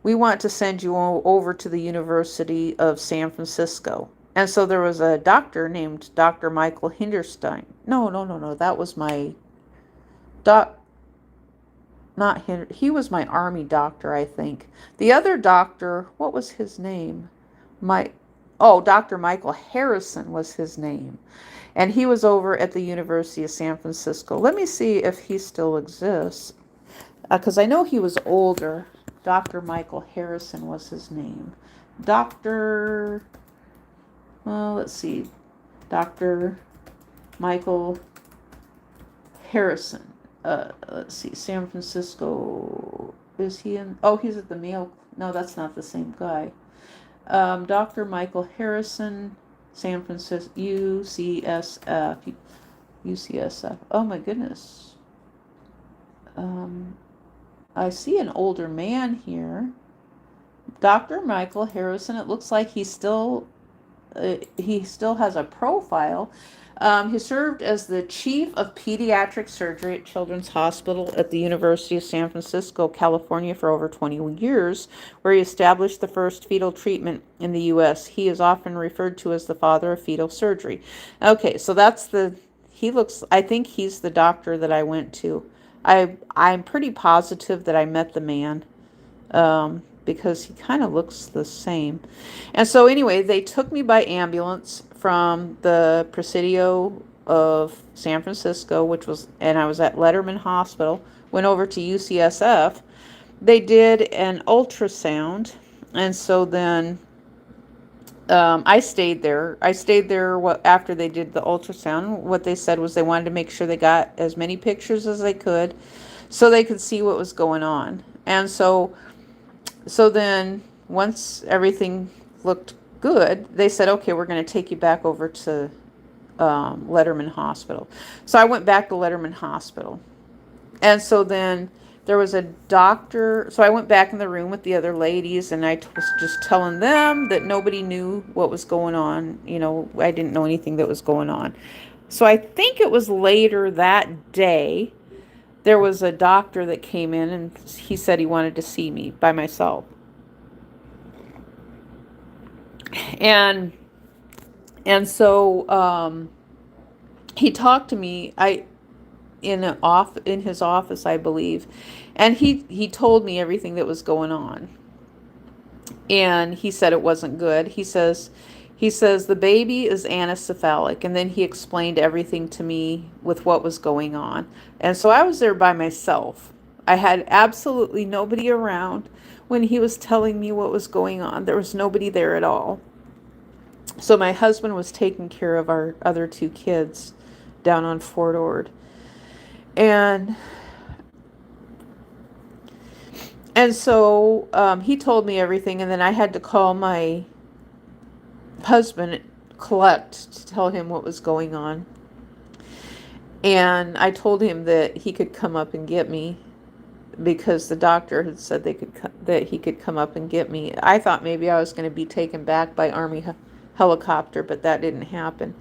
We want to send you over to the University of San Francisco. And so there was a doctor named Dr. Michael Hinderstein. No. That was my not Hinder. He was my Army doctor, I think. The other doctor, what was his name? Dr. Michael Harrison was his name. And he was over at the University of San Francisco. Let me see if he still exists. Because I know he was older. Dr. Michael Harrison was his name. Let's see. Dr. Michael Harrison. Let's see. San Francisco. Is he in? Oh, he's at the Mayo. No, that's not the same guy. Dr. Michael Harrison, San Francisco, UCSF. Oh my goodness. I see an older man here. Dr. Michael Harrison, it looks like he still has a profile. He served as the chief of pediatric surgery at Children's Hospital at the University of San Francisco, California for over 20 years, where he established the first fetal treatment in the U.S. He is often referred to as the father of fetal surgery. Okay, so I think he's the doctor that I went to. I'm pretty positive that I met the man, because he kind of looks the same. And so anyway, they took me by ambulance from the Presidio of San Francisco, and I was at Letterman Hospital, went over to UCSF. They did an ultrasound, and so then I stayed there. After they did the ultrasound. What they said was they wanted to make sure they got as many pictures as they could so they could see what was going on. And so then once everything looked good, they said, okay, we're going to take you back over to Letterman Hospital. So I went back to Letterman Hospital. And so then there was a doctor. So I went back in the room with the other ladies, and was just telling them that nobody knew what was going on. I didn't know anything that was going on. So I think it was later that day, there was a doctor that came in, and he said he wanted to see me by myself. And so he talked to me. In his office, I believe, and he told me everything that was going on. And he said it wasn't good. He says the baby is anencephalic, and then he explained everything to me with what was going on. And so I was there by myself. I had absolutely nobody around when he was telling me what was going on. There was nobody there at all. So my husband was taking care of our other two kids down on Fort Ord. And so he told me everything, and then I had to call my husband, collect, to tell him what was going on. And I told him that he could come up and get me, because the doctor had said that he could come up and get me. I thought maybe I was going to be taken back by Army helicopter, but that didn't happen.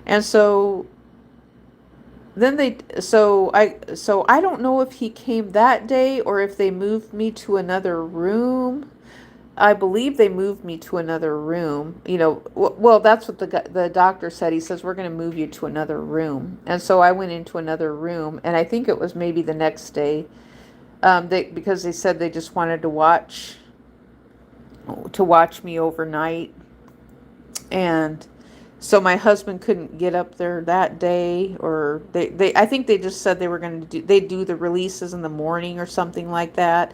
And so then I don't know if he came that day or if they moved me to another room. I believe they moved me to another room. Well, that's what the doctor said. He says, we're going to move you to another room. And so I went into another room, and I think it was maybe the next day, because they said they just wanted to watch me overnight. And so my husband couldn't get up there that day, or I think they just said they do the releases in the morning or something like that.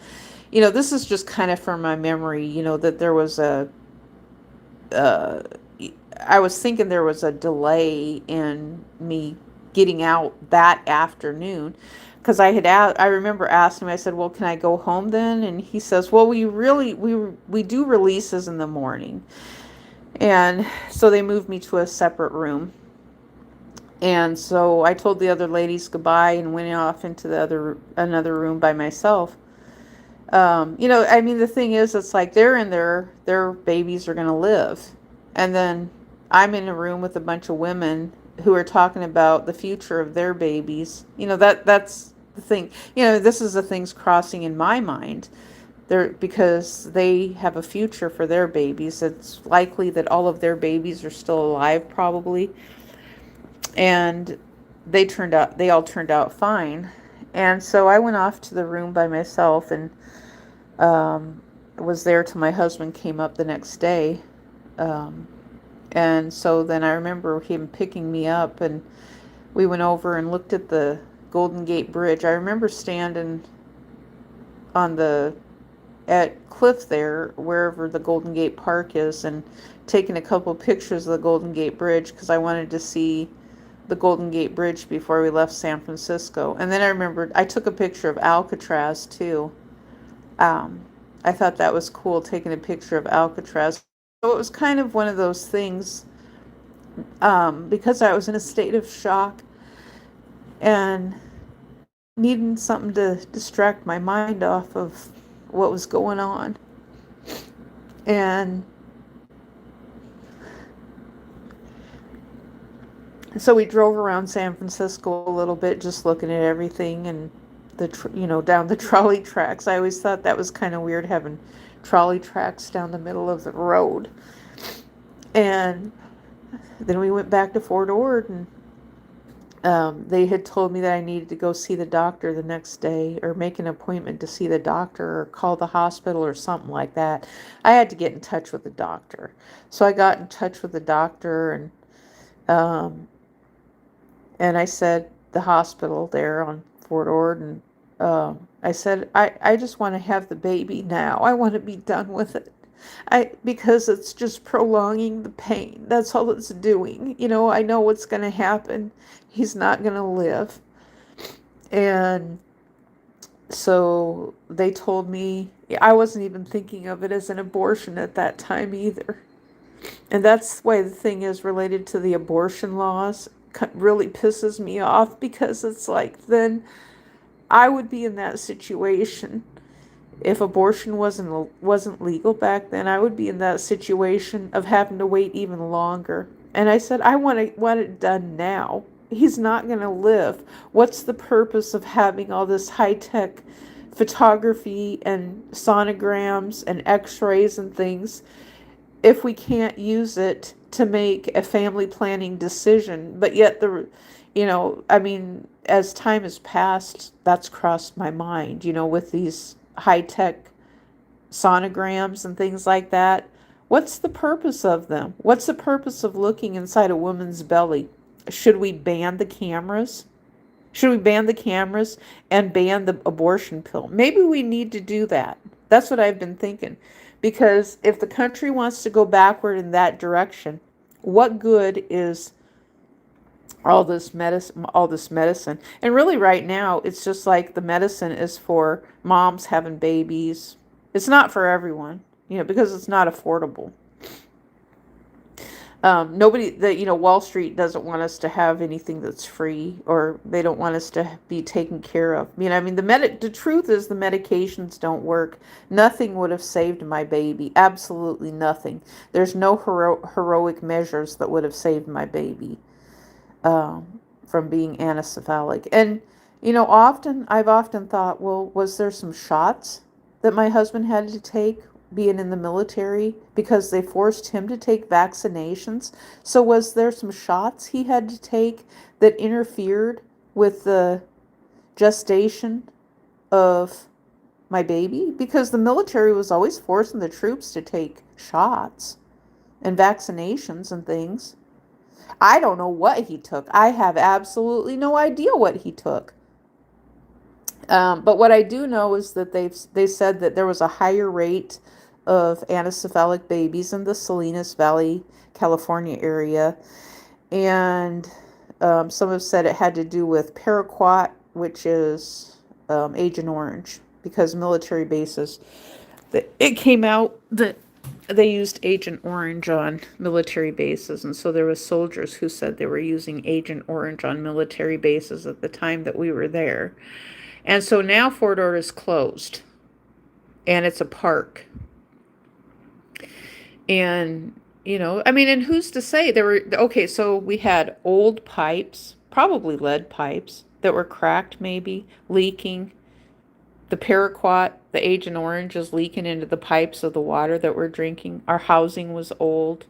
This is just kind of from my memory, that there was I was thinking there was a delay in me getting out that afternoon, because I remember asking him, I said, well, can I go home then? And he says, well, we do releases in the morning. And so they moved me to a separate room. And so I told the other ladies goodbye and went off into another room by myself. The thing is, it's like they're in their babies are going to live. And then I'm in a room with a bunch of women who are talking about the future of their babies. That's the thing. This is the things crossing in my mind. Because they have a future for their babies. It's likely that all of their babies are still alive, probably. And they all turned out fine. And so I went off to the room by myself, and was there till my husband came up the next day. And so then I remember him picking me up, and we went over and looked at the Golden Gate Bridge. I remember standing at Cliff there, wherever the Golden Gate Park is, and taking a couple pictures of the Golden Gate Bridge, because I wanted to see the Golden Gate Bridge before we left San Francisco. And then I remembered I took a picture of Alcatraz too. I thought that was cool, taking a picture of Alcatraz. So it was kind of one of those things, because I was in a state of shock and needing something to distract my mind off of what was going on. And so we drove around San Francisco a little bit, just looking at everything, and down the trolley tracks. I always thought that was kind of weird, having trolley tracks down the middle of the road. And then we went back to Fort Ord, and they had told me that I needed to go see the doctor the next day, or make an appointment to see the doctor, or call the hospital or something like that. I had to get in touch with the doctor. So I got in touch with the doctor, and I said, the hospital there on Fort Ord, and I said, I just want to have the baby now. I want to be done with it. Because it's just prolonging the pain. That's all it's doing. I know what's going to happen. He's not going to live. And so they told me, I wasn't even thinking of it as an abortion at that time either. And that's why the thing is related to the abortion laws really pisses me off, because it's like, then I would be in that situation. If abortion wasn't legal back then, I would be in that situation of having to wait even longer. And I said, I want it done now. He's not going to live. What's the purpose of having all this high-tech photography and sonograms and x-rays and things if we can't use it to make a family planning decision? But yet I mean, as time has passed, that's crossed my mind, with these high-tech sonograms and things like that. What's the purpose of them? What's the purpose of looking inside a woman's belly? Should we ban the cameras? Should we ban the cameras and ban the abortion pill? Maybe we need to do that. That's what I've been thinking. Because if the country wants to go backward in that direction, what good is all this medicine? And really right now, it's just like the medicine is for moms having babies. It's not for everyone, because it's not affordable. Wall Street doesn't want us to have anything that's free, or they don't want us to be taken care of. The truth is the medications don't work. Nothing would have saved my baby. Absolutely nothing. There's no heroic measures that would have saved my baby from being anencephalic. And, I've often thought, well, was there some shots that my husband had to take being in the military because they forced him to take vaccinations? So was there some shots he had to take that interfered with the gestation of my baby? Because the military was always forcing the troops to take shots and vaccinations and things. I don't know what he took. I have absolutely no idea what he took. But what I do know is that they said that there was a higher rate of anencephalic babies in the Salinas Valley, California area. And some have said it had to do with paraquat, which is Agent Orange, because military bases, it came out that they used Agent Orange on military bases. And so there was soldiers who said they were using Agent Orange on military bases at the time that we were there. And so now Fort Ord is closed, and it's a park. And, and who's to say so we had old pipes, probably lead pipes, that were cracked, maybe, leaking. The paraquat, the Agent Orange, is leaking into the pipes of the water that we're drinking. Our housing was old,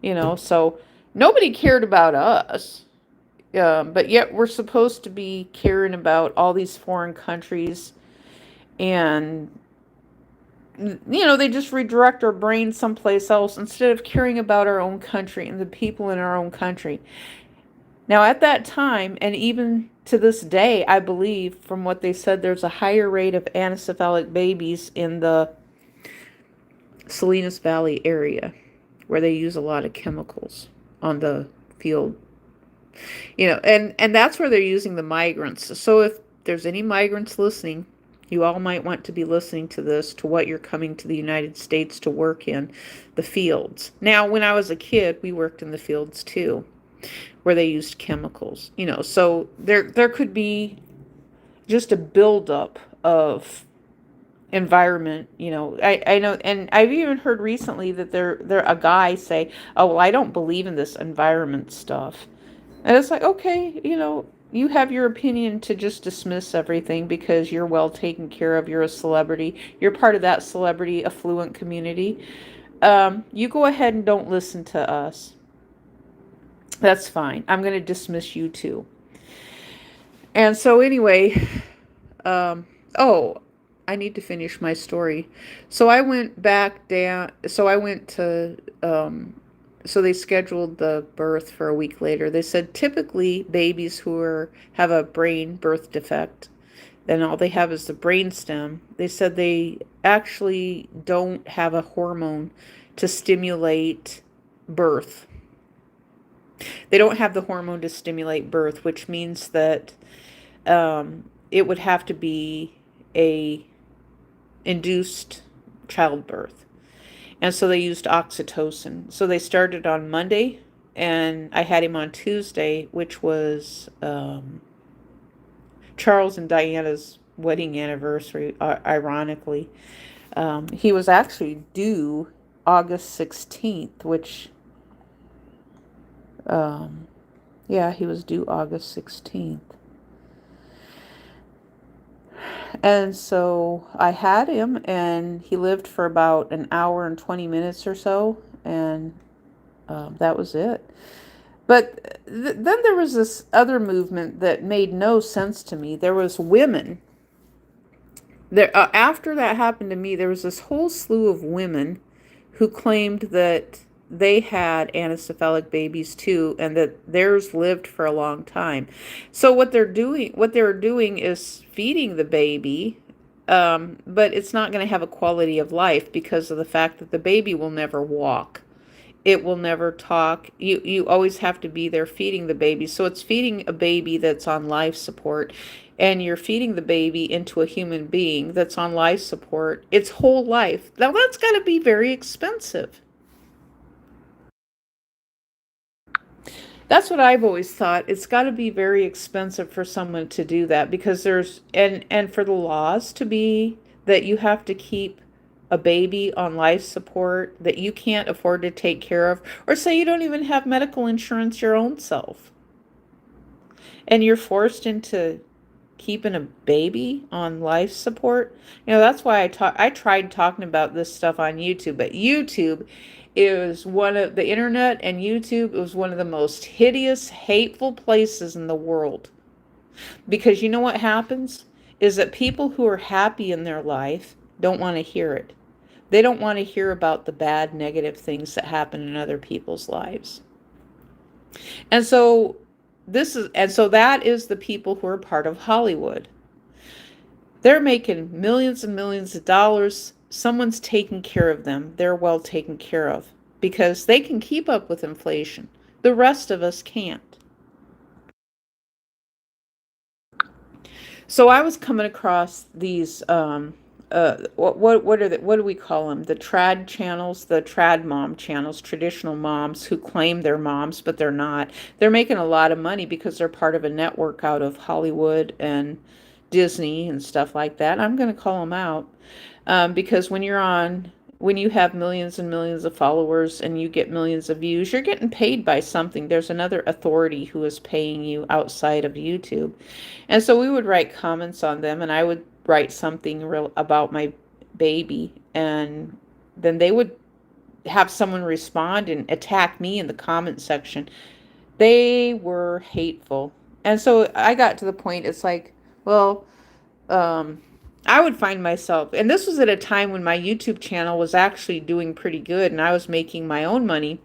so nobody cared about us. But yet we're supposed to be caring about all these foreign countries, and they just redirect our brains someplace else instead of caring about our own country and the people in our own country. Now, at that time, and even to this day, I believe from what they said, there's a higher rate of anencephalic babies in the Salinas Valley area, where they use a lot of chemicals on the field. And that's where they're using the migrants. So if there's any migrants listening, you all might want to be listening to this, to what you're coming to the United States to work in, the fields. Now, when I was a kid, we worked in the fields too, where they used chemicals. So there could be just a buildup of environment. I know, and I've even heard recently that there a guy say, "Oh, well, I don't believe in this environment stuff." And it's like, okay, you have your opinion to just dismiss everything because you're well taken care of. You're a celebrity. You're part of that celebrity affluent community. You go ahead and don't listen to us. That's fine. I'm going to dismiss you too. And so anyway, I need to finish my story. So I went back down. So I went to, so they scheduled the birth for a week later. They said typically babies who have a brain birth defect, then all they have is the brain stem. They said they actually don't have a hormone to stimulate birth. They don't have the hormone to stimulate birth, which means that it would have to be a induced childbirth. And so they used oxytocin. So they started on Monday, and I had him on Tuesday, which was Charles and Diana's wedding anniversary, ironically. He was actually due August 16th, which, yeah, he was due August 16th. And so I had him, and he lived for about an hour and 20 minutes or so, and that was it. But then there was this other movement that made no sense to me. There was women there after that happened to me. There was this whole slew of women who claimed that they had anencephalic babies too, and that theirs lived for a long time. So what they were doing is feeding the baby, but it's not going to have a quality of life because of the fact that the baby will never walk. It will never talk. You always have to be there feeding the baby. So it's feeding a baby that's on life support, and you're feeding the baby into a human being that's on life support its whole life. Now that's got to be very expensive. That's what I've always thought. It's got to be very expensive for someone to do that, because there's and for the laws to be that you have to keep a baby on life support that you can't afford to take care of, or say you don't even have medical insurance your own self, and you're forced into keeping a baby on life support. That's why I tried talking about this stuff on YouTube, but YouTube is one of the internet, and YouTube was one of the most hideous, hateful places in the world. Because you know what happens is that people who are happy in their life don't want to hear it. They don't want to hear about the bad, negative things that happen in other people's lives. And so that is the people who are part of Hollywood. They're making millions and millions of dollars. Someone's taking care of them. They're well taken care of because they can keep up with inflation. The rest of us can't. So I was coming across these what do we call them? The trad channels, the trad mom channels, traditional moms who claim they're moms, but they're not. They're making a lot of money because they're part of a network out of Hollywood and Disney and stuff like that. I'm going to call them out because when you have millions and millions of followers and you get millions of views, you're getting paid by something. There's another authority who is paying you outside of YouTube. And so we would write comments on them, and I would write something real about my baby, and then they would have someone respond and attack me in the comment section. They were hateful. And so I got to the point, it's like, well, I would find myself, and this was at a time when my YouTube channel was actually doing pretty good and I was making my own money,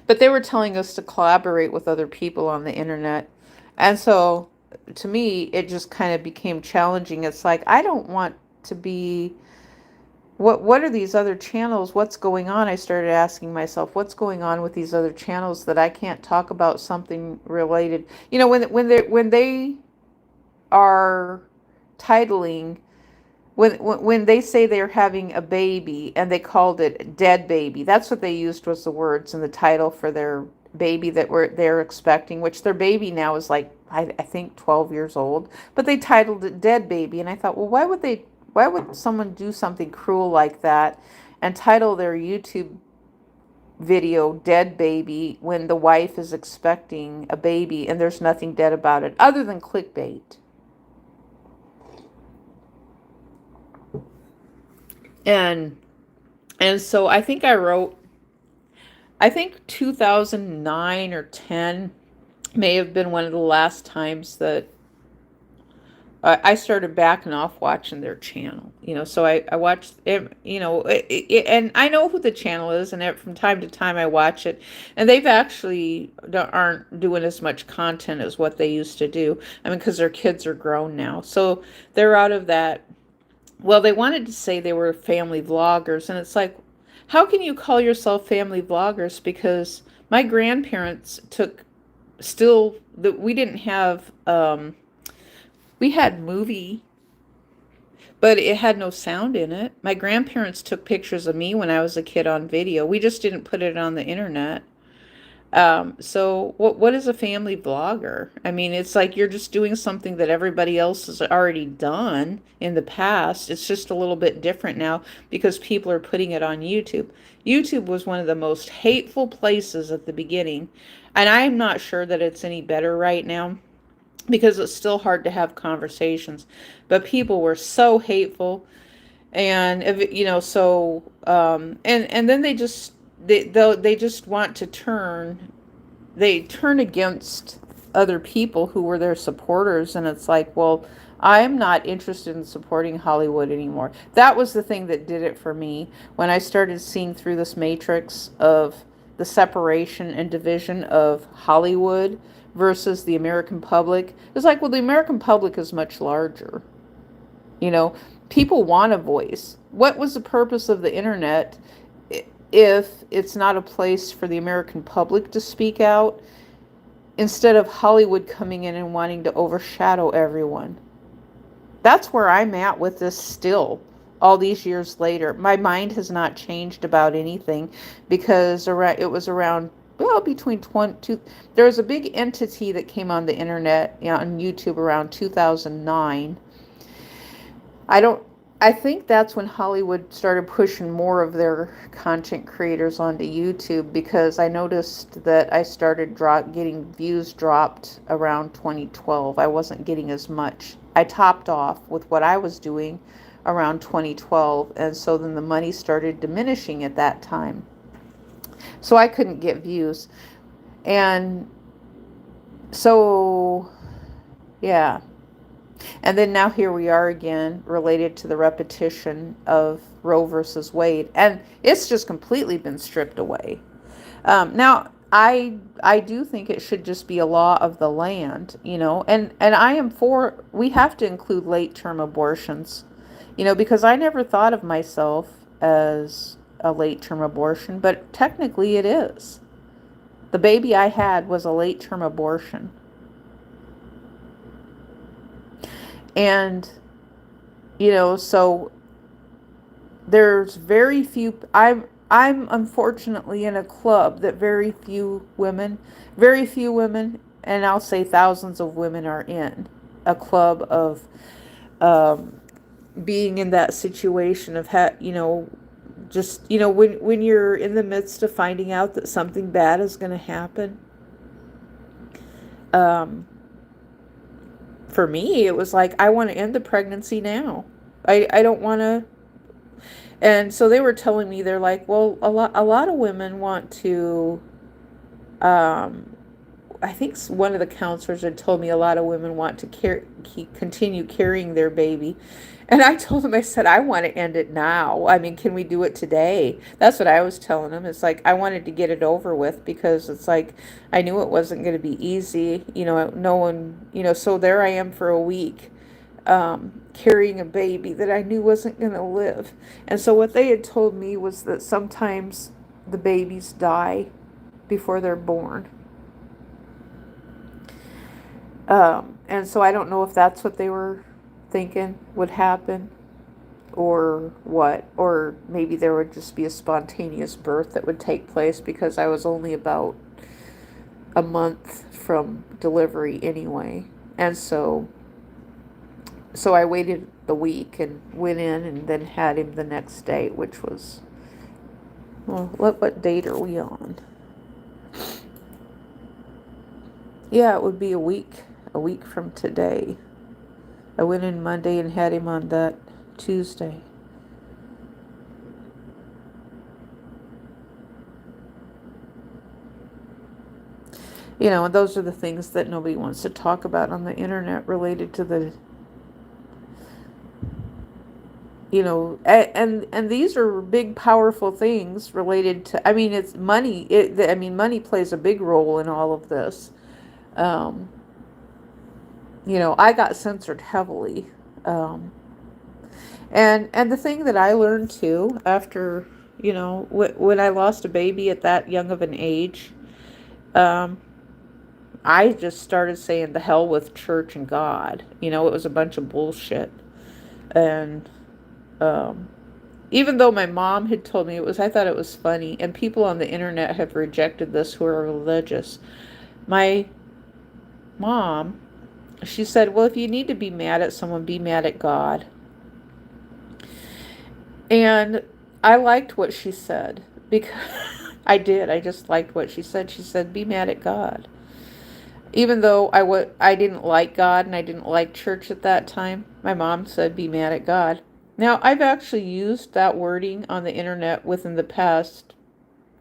but they were telling us to collaborate with other people on the internet. And so to me, it just kind of became challenging. It's like, I don't want to be, what are these other channels? What's going on? I started asking myself, what's going on with these other channels that I can't talk about something related? When they are titling, when they say they're having a baby and they called it dead baby, that's what they used was the words in the title for their baby that they're expecting, which their baby now is like, I think 12 years old, but they titled it dead baby. And I thought, well, why would someone do something cruel like that and title their YouTube video dead baby when the wife is expecting a baby and there's nothing dead about it other than clickbait? And so I think 2009 or 10 may have been one of the last times that I started backing off watching their channel. So I watched it, and I know who the channel is, and from time to time I watch it, and they've actually aren't doing as much content as what they used to do. I mean, because their kids are grown now, so they're out of that. Well, they wanted to say they were family vloggers, and it's like, how can you call yourself family vloggers? Because my grandparents we didn't have, we had movie, but it had no sound in it. My grandparents took pictures of me when I was a kid on video. We just didn't put it on the internet. So what is a family vlogger? I mean, it's like you're just doing something that everybody else has already done in the past. It's just a little bit different now because people are putting it on YouTube. YouTube was one of the most hateful places at the beginning, and I'm not sure that it's any better right now because it's still hard to have conversations. But people were so hateful, and if, and then they just want to they turn against other people who were their supporters, and it's like, well, I'm not interested in supporting Hollywood anymore. That was the thing that did it for me when I started seeing through this matrix of the separation and division of Hollywood versus the American public. It's like, well, the American public is much larger. You know, people want a voice. What was the purpose of the internet if it's not a place for the American public to speak out, instead of Hollywood coming in and wanting to overshadow everyone? That's where I'm at with this still, all these years later. My mind has not changed about anything because it was around, well, between 20, there was a big entity that came on the internet, on YouTube around 2009. I don't I think that's when Hollywood started pushing more of their content creators onto YouTube, because I noticed that I started getting views dropped around 2012. I wasn't getting as much. I topped off with what I was doing around 2012, and so then the money started diminishing at that time. So I couldn't get views. And so, yeah. And then now here we are again, related to the repetition of Roe versus Wade, and it's just completely been stripped away. Now, I do think it should just be a law of the land, and I am for, we have to include late term abortions, because I never thought of myself as a late term abortion, but technically it is. The baby I had was a late term abortion. And, so there's very few, I'm unfortunately in a club that very few women, and I'll say thousands of women are in a club of, being in that situation of, just, when you're in the midst of finding out that something bad is going to happen. For me, it was like, I want to end the pregnancy now. I don't want to. And so they were telling me, they're like, well, a lot of women want to, I think one of the counselors had told me a lot of women want to continue carrying their baby. And I told them, I said, I want to end it now. I mean, can we do it today? That's what I was telling them. It's like, I wanted to get it over with, because it's like, I knew it wasn't going to be easy. No one, so there I am for a week, carrying a baby that I knew wasn't going to live. And so what they had told me was that sometimes the babies die before they're born. And so I don't know if that's what they were thinking would happen, or what, or maybe there would just be a spontaneous birth that would take place, because I was only about a month from delivery anyway. And so I waited the week and went in and then had him the next day, which was, well, what date are we on? Yeah, it would be a week from today. I went in Monday and had him on that Tuesday. And those are the things that nobody wants to talk about on the internet, related to the, and these are big, powerful things related to, I mean, it's money. Money plays a big role in all of this. I got censored heavily. And the thing that I learned too, after, when I lost a baby at that young of an age, I just started saying the hell with church and God. It was a bunch of bullshit. And, Even though my mom had told me it was, I thought it was funny. And people on the internet have rejected this who are religious. My mom, she said, well, if you need to be mad at someone, be mad at God. And I liked what she said because I did. I just liked what she said. She said, be mad at God. Even though I didn't like God and I didn't like church at that time, my mom said, be mad at God. Now, I've actually used that wording on the internet within the past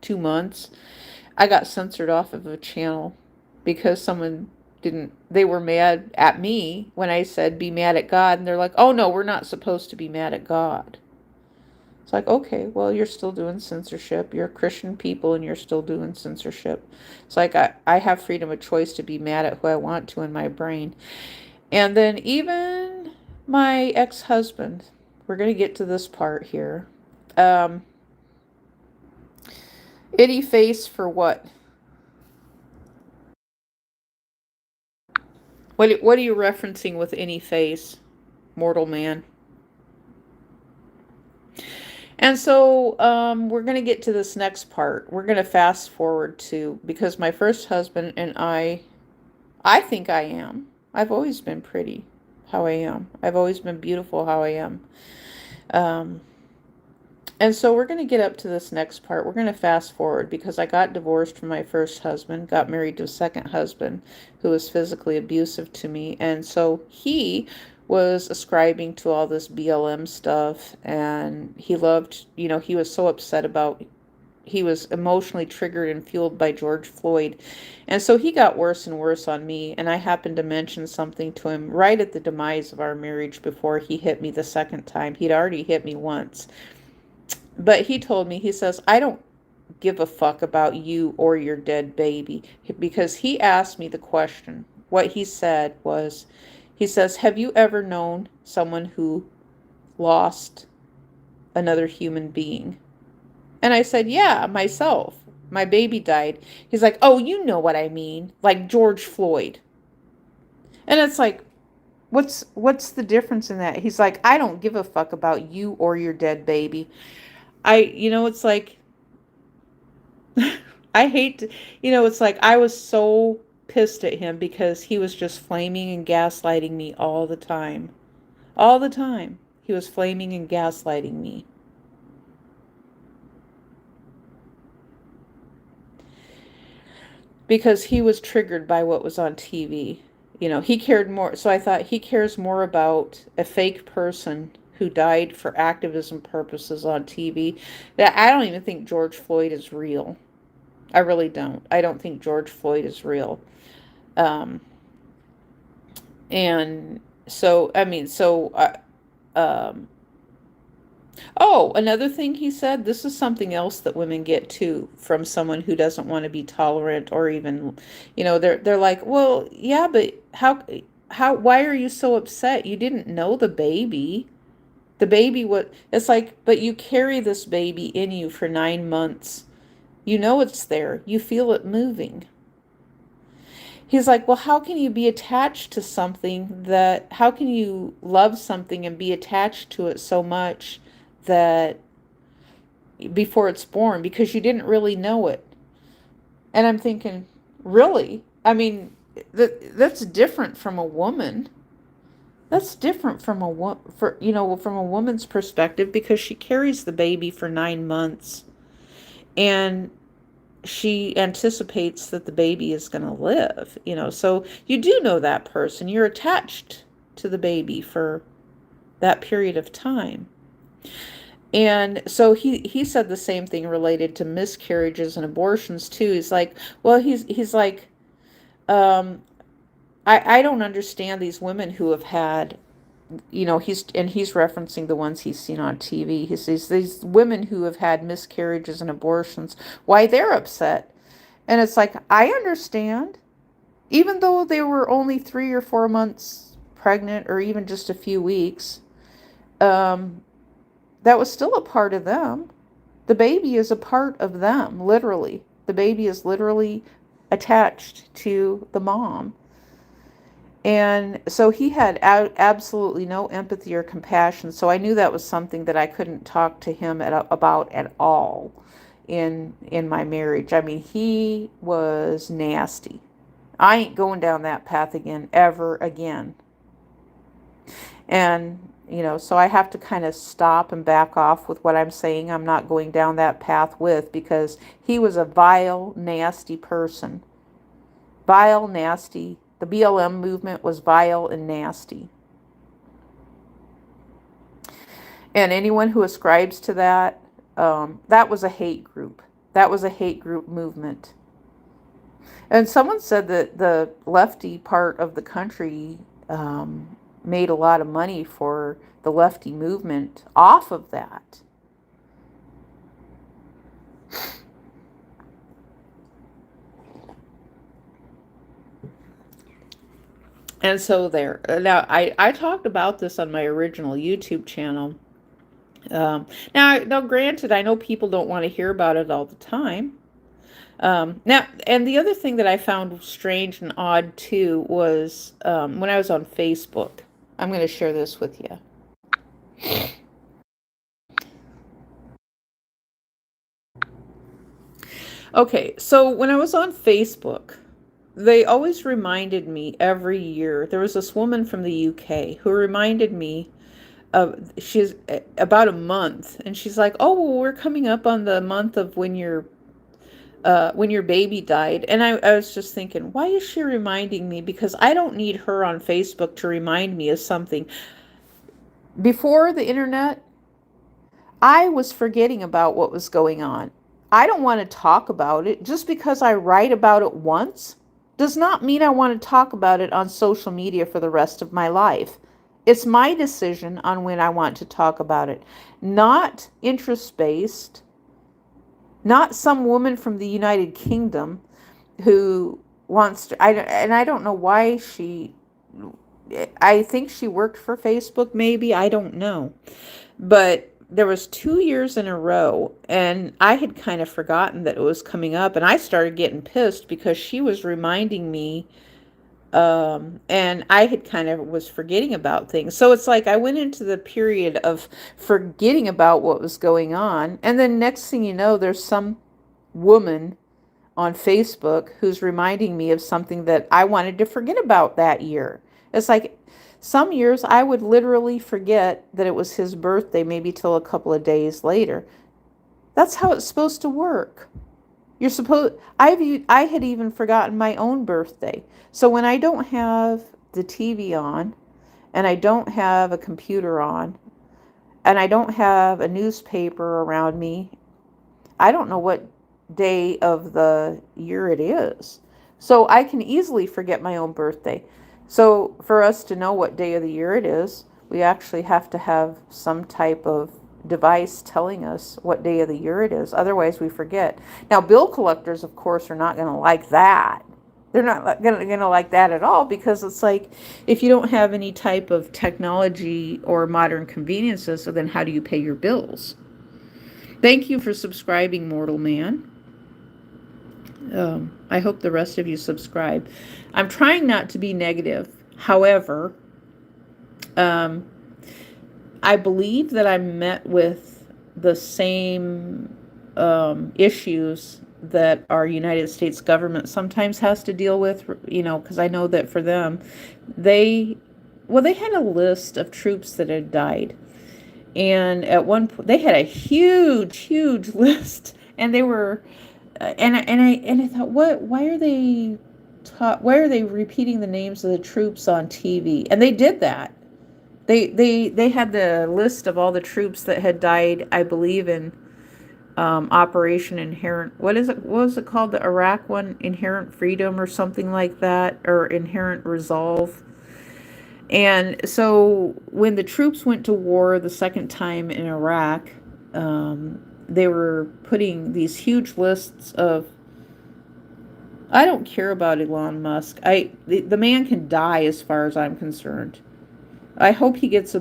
2 months. I got censored off of a channel because someone didn't, they were mad at me when I said, be mad at God. And they're like, oh no, we're not supposed to be mad at God. It's like, okay, well, you're still doing censorship. You're Christian people and you're still doing censorship. It's like I have freedom of choice to be mad at who I want to in my brain. And then even my ex-husband, we're going to get to this part here. Itty face for what? What are you referencing with any face, mortal man? And so we're going to get to this next part. We're going to fast forward to, because my first husband and I think I am. I've always been pretty how I am. I've always been beautiful how I am. Um, and so we're going to get up to this next part. We're going to fast forward because I got divorced from my first husband, got married to a second husband who was physically abusive to me. And so he was ascribing to all this BLM stuff, and he loved, he was so upset about, he was emotionally triggered and fueled by George Floyd. And so he got worse and worse on me. And I happened to mention something to him right at the demise of our marriage before he hit me the second time. He'd already hit me once. But he told me, he says, I don't give a fuck about you or your dead baby. Because he asked me the question. What he said was, he says, have you ever known someone who lost another human being? And I said, yeah, myself. My baby died. He's like, oh, you know what I mean. Like George Floyd. And it's like, what's the difference in that? He's like, I don't give a fuck about you or your dead baby. It's like, I hate to, it's like I was so pissed at him because he was just flaming and gaslighting me all the time. All the time. He was flaming and gaslighting me. Because he was triggered by what was on TV. He cared more. So I thought he cares more about a fake person who died for activism purposes on TV. That I don't even think George Floyd is real. I really don't. I don't think George Floyd is real. Um, and so, I mean, so, um, oh, another thing he said, this is something else that women get too from someone who doesn't want to be tolerant or even, they're like, well, yeah, but why are you so upset? You didn't know the baby. The baby, it's like, but you carry this baby in you for 9 months. You know it's there. You feel it moving. He's like, well, how can you be attached to something how can you love something and be attached to it so much that before it's born, because you didn't really know it. And I'm thinking, really? I mean, that's different from a woman. That's different from from a woman's perspective, because she carries the baby for 9 months and she anticipates that the baby is going to live, so you do know that person. You're attached to the baby for that period of time. And so he said the same thing related to miscarriages and abortions too. He's like, well, he's like, um, I don't understand these women who have had, he's referencing the ones he's seen on TV. He says these women who have had miscarriages and abortions, why they're upset. And it's like, I understand, even though they were only 3 or 4 months pregnant, or even just a few weeks, that was still a part of them. The baby is a part of them, literally. The baby is literally attached to the mom. And so he had absolutely no empathy or compassion. So I knew that was something that I couldn't talk to him about at all in my marriage. I mean, he was nasty. I ain't going down that path again, ever again. And, so I have to kind of stop and back off with what I'm saying. I'm not going down that path with, because he was a vile, nasty person. Vile, nasty. The BLM movement was vile and nasty. And anyone who ascribes to that, that was a hate group. That was a hate group movement. And someone said that the lefty part of the country made a lot of money for the lefty movement off of that. And so there. Now, I talked about this on my original YouTube channel. Now, granted, I know people don't want to hear about it all the time. Now, and the other thing that I found strange and odd too was when I was on Facebook. I'm going to share this with you. Okay, so when I was on Facebook, they always reminded me every year. There was this woman from the UK who reminded me of, she's about a month, and she's like, "Oh, well, we're coming up on the month of when your baby died." And I was just thinking, why is she reminding me? Because I don't need her on Facebook to remind me of something. Before the internet, I was forgetting about what was going on. I don't want to talk about it. Just because I write about it once does not mean I want to talk about it on social media for the rest of my life. It's my decision on when I want to talk about it, not interest-based, not some woman from the United Kingdom who wants to, and I don't know why I think she worked for Facebook, maybe, I don't know. But there was 2 years in a row, and I had kind of forgotten that it was coming up, and I started getting pissed because she was reminding me, and I had kind of was forgetting about things. So it's like I went into the period of forgetting about what was going on, and then next thing you know, there's some woman on Facebook who's reminding me of something that I wanted to forget about that year. It's like some years I would literally forget that it was his birthday, maybe till a couple of days later. That's how it's supposed to work. I had even forgotten my own birthday. So when I don't have the TV on, and I don't have a computer on, and I don't have a newspaper around me, I don't know what day of the year it is. So I can easily forget my own birthday. So for us to know what day of the year it is, we actually have to have some type of device telling us what day of the year it is. Otherwise we forget. Now, bill collectors, of course, are not going to like that. They're not going to like that at all, because it's like, if you don't have any type of technology or modern conveniences, so then how do you pay your bills? Thank you for subscribing, mortal man. I hope the rest of you subscribe. I'm trying not to be negative. However, I believe that I met with the same issues that our United States government sometimes has to deal with, because I know that for them, they had a list of troops that had died. And at one point, they had a huge list, and they were, and I thought, why are they repeating the names of the troops on TV? And they did that. They had the list of all the troops that had died, I believe, in Operation Inherent. What was it called? The Iraq one, Inherent Freedom or something like that, or Inherent Resolve. And so when the troops went to war the second time in Iraq, they were putting these huge lists of, I don't care about Elon Musk. The man can die as far as I'm concerned. I hope he gets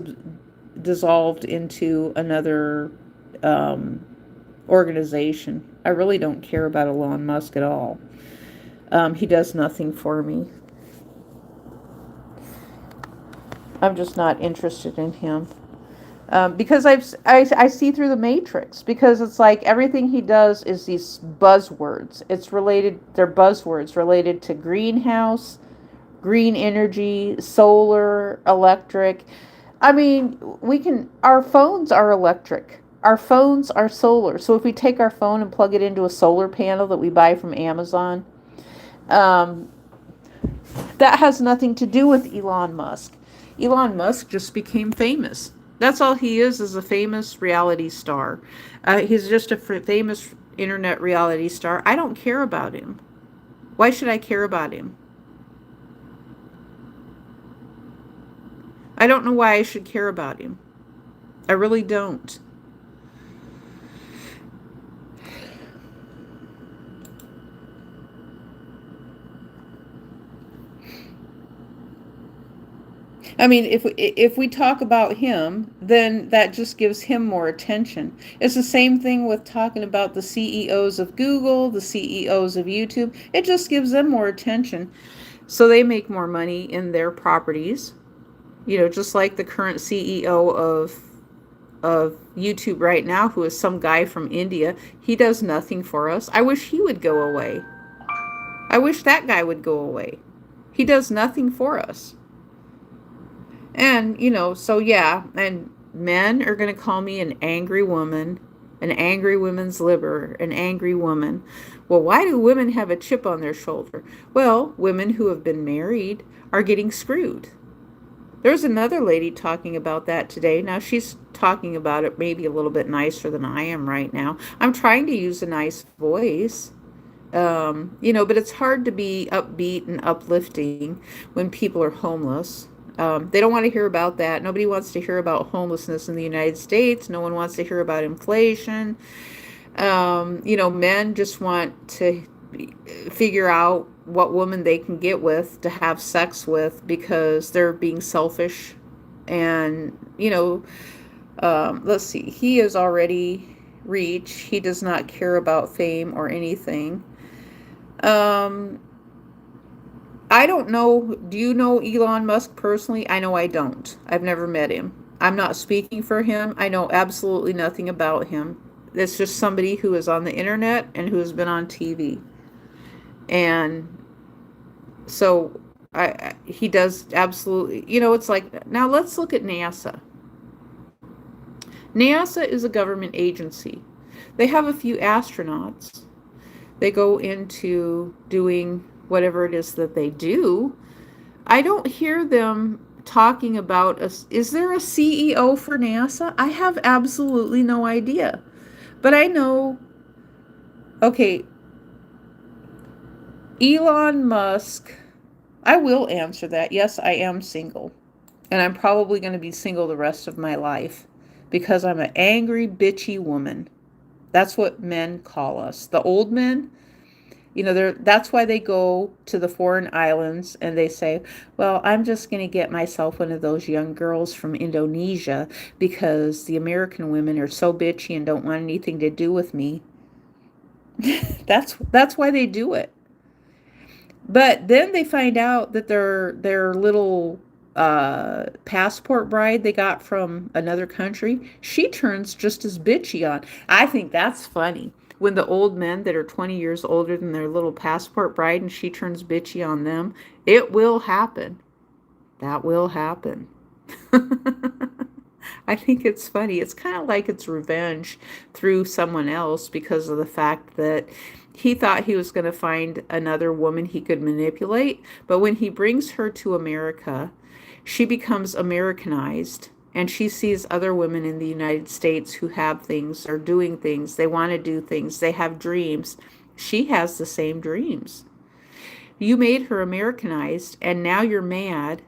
dissolved into another organization. I really don't care about Elon Musk at all. He does nothing for me. I'm just not interested in him. Because I see through the matrix, because it's like everything he does is these buzzwords. It's related, they're buzzwords related to greenhouse, green energy, solar, electric. I mean, our phones are electric. Our phones are solar. So if we take our phone and plug it into a solar panel that we buy from Amazon, um, that has nothing to do with Elon Musk. Elon Musk just became famous. That's all he is a famous reality star. He's just a famous internet reality star. I don't care about him. Why should I care about him? I don't know why I should care about him. I really don't. I mean, if we talk about him, then that just gives him more attention. It's the same thing with talking about the CEOs of Google, the CEOs of YouTube. It just gives them more attention, so they make more money in their properties. Just like the current CEO of YouTube right now, who is some guy from India. He does nothing for us. I wish he would go away. I wish that guy would go away. He does nothing for us. And, so yeah, and men are going to call me an angry woman, an angry woman's liver, an angry woman. Well, why do women have a chip on their shoulder? Well, women who have been married are getting screwed. There's another lady talking about that today. Now, she's talking about it maybe a little bit nicer than I am right now. I'm trying to use a nice voice. But it's hard to be upbeat and uplifting when people are homeless. They don't want to hear about that. Nobody wants to hear about homelessness in the United States. No one wants to hear about inflation. Men just want to figure out what woman they can get with to have sex with because they're being selfish. And, let's see, he is already rich. He does not care about fame or anything. I don't know. Do you know Elon Musk personally? I know I don't. I've never met him. I'm not speaking for him. I know absolutely nothing about him. It's just somebody who is on the internet and who has been on TV. And so he does absolutely, it's like, now let's look at NASA. NASA is a government agency. They have a few astronauts. They go into doing whatever it is that they do. I don't hear them talking about is there a CEO for NASA? I have absolutely no idea. But I know, okay, Elon Musk, I will answer that. Yes, I am single. And I'm probably going to be single the rest of my life because I'm an angry, bitchy woman. That's what men call us. The old men, that's why they go to the foreign islands and they say, well, I'm just going to get myself one of those young girls from Indonesia because the American women are so bitchy and don't want anything to do with me. That's why they do it. But then they find out that their little passport bride they got from another country, she turns just as bitchy on. I think that's funny. When the old men that are 20 years older than their little passport bride and she turns bitchy on them, it will happen. That will happen. I think it's funny. It's kind of like it's revenge through someone else because of the fact that he thought he was going to find another woman he could manipulate. But when he brings her to America, she becomes Americanized and she sees other women in the United States who have things, are doing things, they want to do things, they have dreams. She has the same dreams. You made her Americanized and now you're mad.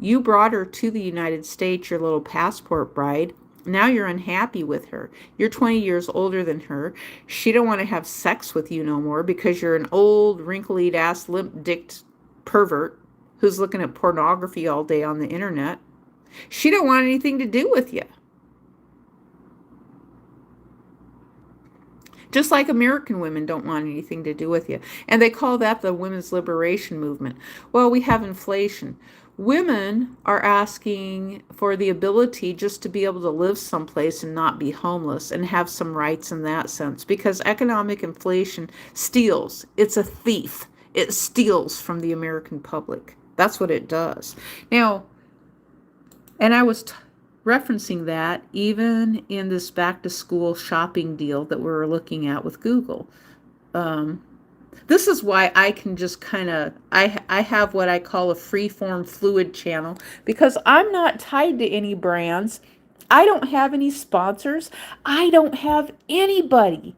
You brought her to the United States, your little passport bride. Now you're unhappy with her. You're 20 years older than her. She don't want to have sex with you no more because you're an old, wrinkled ass, limp-dicked pervert who's looking at pornography all day on the internet. She don't want anything to do with you. Just like American women don't want anything to do with you. And they call that the women's liberation movement. Well, we have inflation. Women are asking for the ability just to be able to live someplace and not be homeless and have some rights in that sense, because economic inflation steals. It's a thief. It steals from the American public. That's what it does. Now, and I was referencing that even in this back to school shopping deal that we're looking at with Google. Um, this is why I can just kind of I have what I call a free form fluid channel, because I'm not tied to any brands. I don't have any sponsors. I don't have anybody.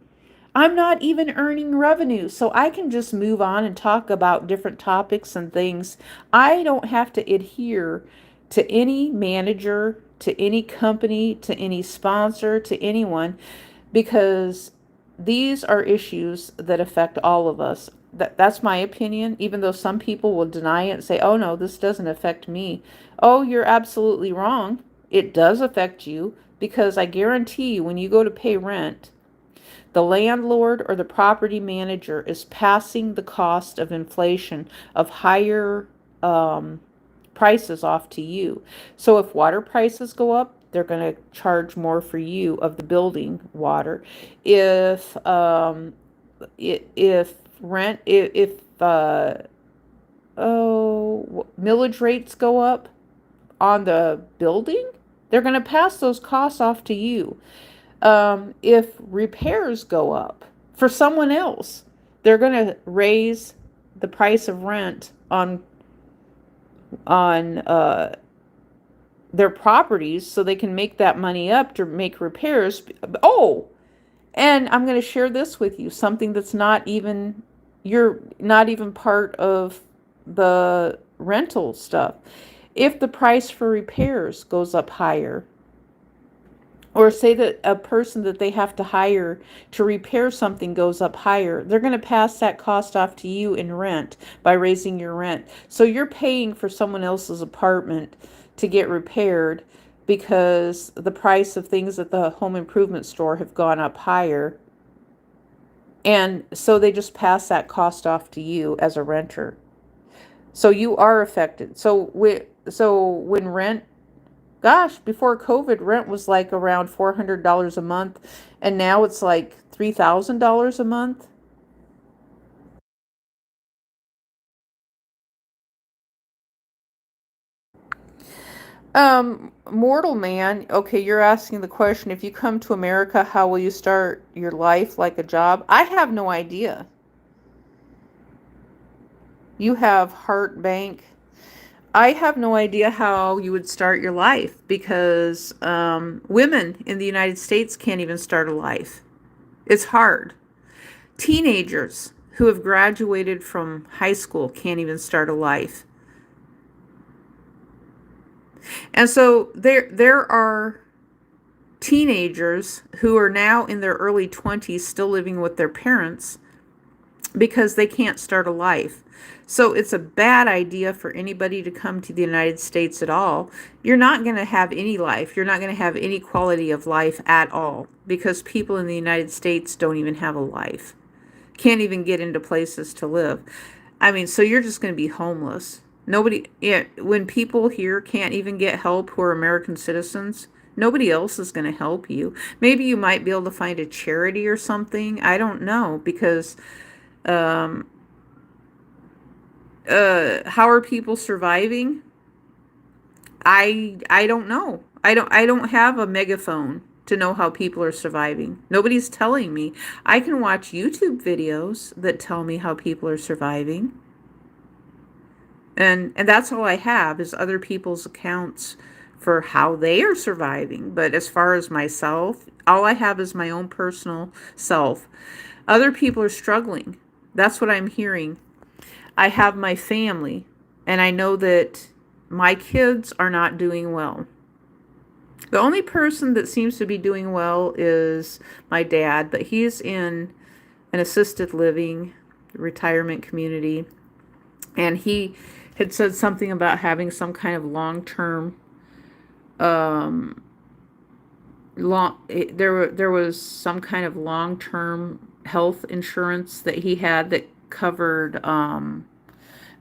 I'm not even earning revenue, so I can just move on and talk about different topics and things. I don't have to adhere to any manager, to any company, to any sponsor, to anyone, because these are issues that affect all of us. That's my opinion, even though some people will deny it and say, oh no, this doesn't affect me. Oh, you're absolutely wrong. It does affect you, because I guarantee you when you go to pay rent, the landlord or the property manager is passing the cost of inflation of higher prices off to you. So if water prices go up, they're going to charge more for you of the building water. If if rent if millage rates go up on the building, they're going to pass those costs off to you. If repairs go up for someone else, they're going to raise the price of rent on their properties so they can make that money up to make repairs. Oh, and I'm going to share this with you, something that's not even you're not even part of the rental stuff. If the price for repairs goes up higher, or say that a person that they have to hire to repair something goes up higher, they're going to pass that cost off to you in rent by raising your rent. So you're paying for someone else's apartment to get repaired because the price of things at the home improvement store have gone up higher. And so they just pass that cost off to you as a renter. So you are affected. So when rent, gosh, before COVID, rent was like around $400 a month, and now it's like $3,000 a month. Mortal man, okay, you're asking the question, if you come to America, how will you start your life like a job? I have no idea. You have Heart Bank. I have no idea how you would start your life, because women in the United States can't even start a life. It's hard. Teenagers who have graduated from high school can't even start a life. And so there are teenagers who are now in their early 20s still living with their parents because they can't start a life. So it's a bad idea for anybody to come to the United States at all. You're not going to have any life. You're not going to have any quality of life at all, because people in the United States don't even have a life. Can't even get into places to live. I mean, so you're just going to be homeless. Nobody, yeah, when people here can't even get help who are American citizens, nobody else is going to help you. Maybe you might be able to find a charity or something. I don't know, because um, how are people surviving? I don't know. I don't have a megaphone to know how people are surviving. Nobody's telling me. I can watch YouTube videos that tell me how people are surviving. And that's all I have, is other people's accounts for how they are surviving. But as far as myself, all I have is my own personal self. Other people are struggling. That's what I'm hearing. I have my family, and I know that my kids are not doing well. The only person that seems to be doing well is my dad, but he's in an assisted living retirement community, and he had said something about having some kind of long-term um there was some kind of long-term health insurance that he had that covered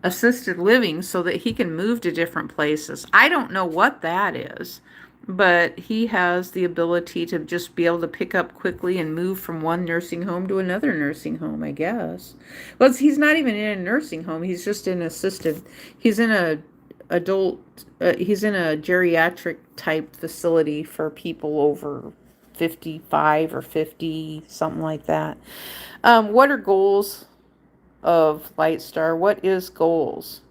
assisted living so that he can move to different places. I don't know what that is, but he has the ability to just be able to pick up quickly and move from one nursing home to another nursing home, I guess. Well, he's not even in a nursing home. He's just in assisted. He's in a adult. He's in a geriatric type facility for people over 55 or 50, something like that. What are goals of Lightstar? What is goals?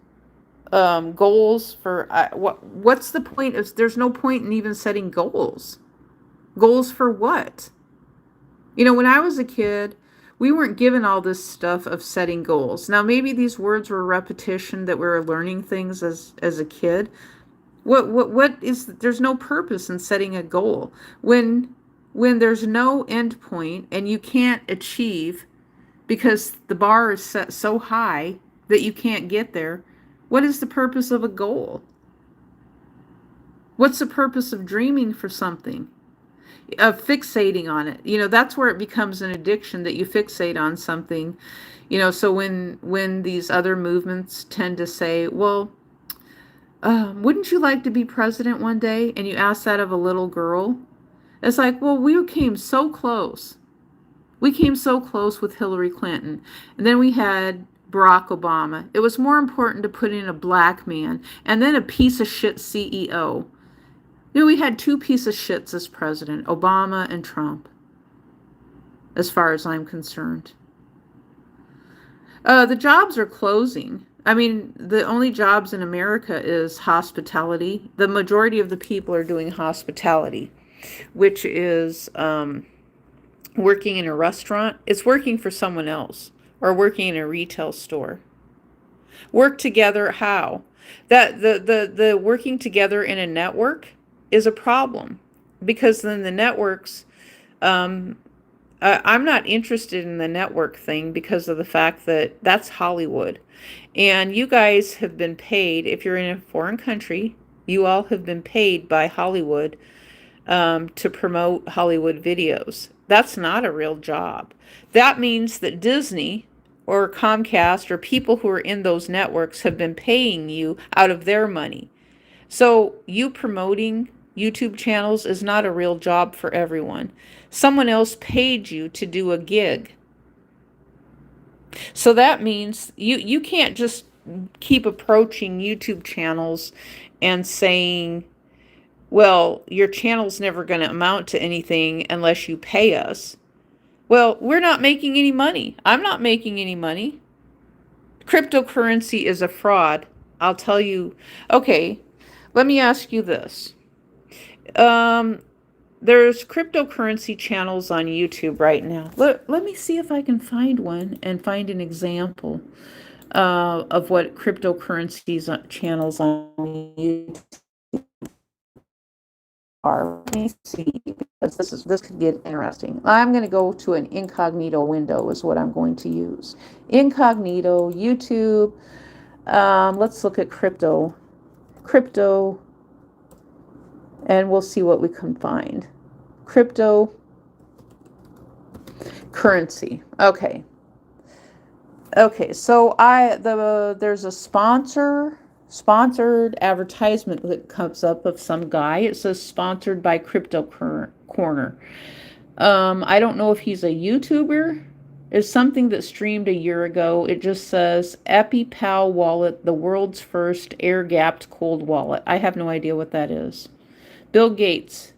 Goals for what's the point of, there's no point in even setting goals. Goals for what? When I was a kid, we weren't given all this stuff of setting goals. Now maybe these words were repetition, that we were learning things as a kid. What is, there's no purpose in setting a goal when there's no end point and you can't achieve because the bar is set so high that you can't get there. What is the purpose of a goal? What's the purpose of dreaming for something? Of fixating on it? That's where it becomes an addiction, that you fixate on something. So when these other movements tend to say, well, wouldn't you like to be president one day? And you ask that of a little girl. It's like, well, we came so close. We came so close with Hillary Clinton. And then we had Barack Obama. It was more important to put in a black man and then a piece of shit CEO. We had two pieces of shits as president, Obama and Trump, as far as I'm concerned. The jobs are closing. I mean, the only jobs in America is hospitality. The majority of the people are doing hospitality, which is working in a restaurant. It's working for someone else, or working in a retail store. Work together, how? That the working together in a network is a problem, because then the networks, I'm not interested in the network thing because of the fact that that's Hollywood. And you guys have been paid, if you're in a foreign country, you all have been paid by Hollywood to promote Hollywood videos. That's not a real job. That means that Disney or Comcast or people who are in those networks have been paying you out of their money. So you promoting YouTube channels is not a real job for everyone. Someone else paid you to do a gig. So that means you can't just keep approaching YouTube channels and saying, well, your channel's never going to amount to anything unless you pay us. Well, we're not making any money. I'm not making any money. Cryptocurrency is a fraud. I'll tell you. Okay, let me ask you this. There's cryptocurrency channels on YouTube right now. Let me see if I can find one and find an example of what cryptocurrencies channels on YouTube are. Let me see, because this could get interesting. I'm going to go to an incognito window is what I'm going to use. Incognito, YouTube. Let's look at crypto, and we'll see what we can find. Crypto currency. Okay. So there's a sponsored advertisement that comes up of some guy. It says sponsored by Crypto Corner. I don't know if he's a YouTuber. It's something that streamed a year ago. It just says EpiPal wallet, the world's first air-gapped cold wallet. I have no idea what that is. Bill Gates.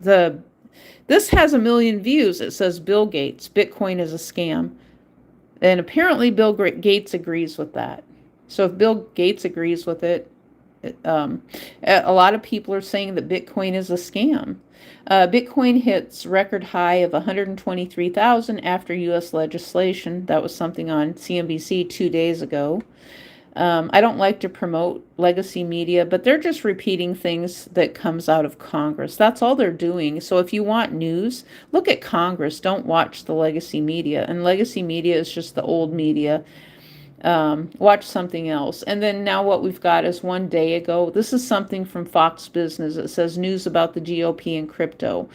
This has 1 million views. It says Bill Gates, Bitcoin is a scam. And apparently Bill Gates agrees with that. So if Bill Gates agrees with it, a lot of people are saying that Bitcoin is a scam. Bitcoin hits record high of 123,000 after U.S. legislation. That was something on CNBC 2 days ago. I don't like to promote legacy media, but they're just repeating things that comes out of Congress. That's all they're doing. So if you want news, look at Congress. Don't watch the legacy media. And legacy media is just the old media. Watch something else. And then now what we've got is 1 day ago. This is something from Fox Business. It says news about the GOP and crypto.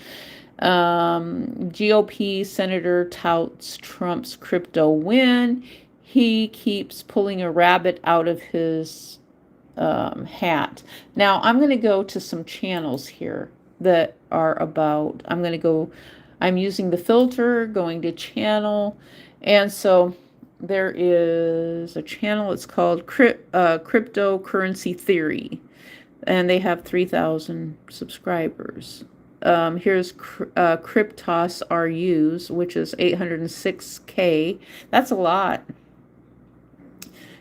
GOP Senator touts Trump's crypto win. he keeps pulling a rabbit out of his hat. Now I'm going to go to some channels here that are about, I'm using the filter, going to channel, and so there is a channel, it's called Cryptocurrency Theory, and they have 3,000 subscribers. Here's Cryptos RUs, which is 806K. That's a lot.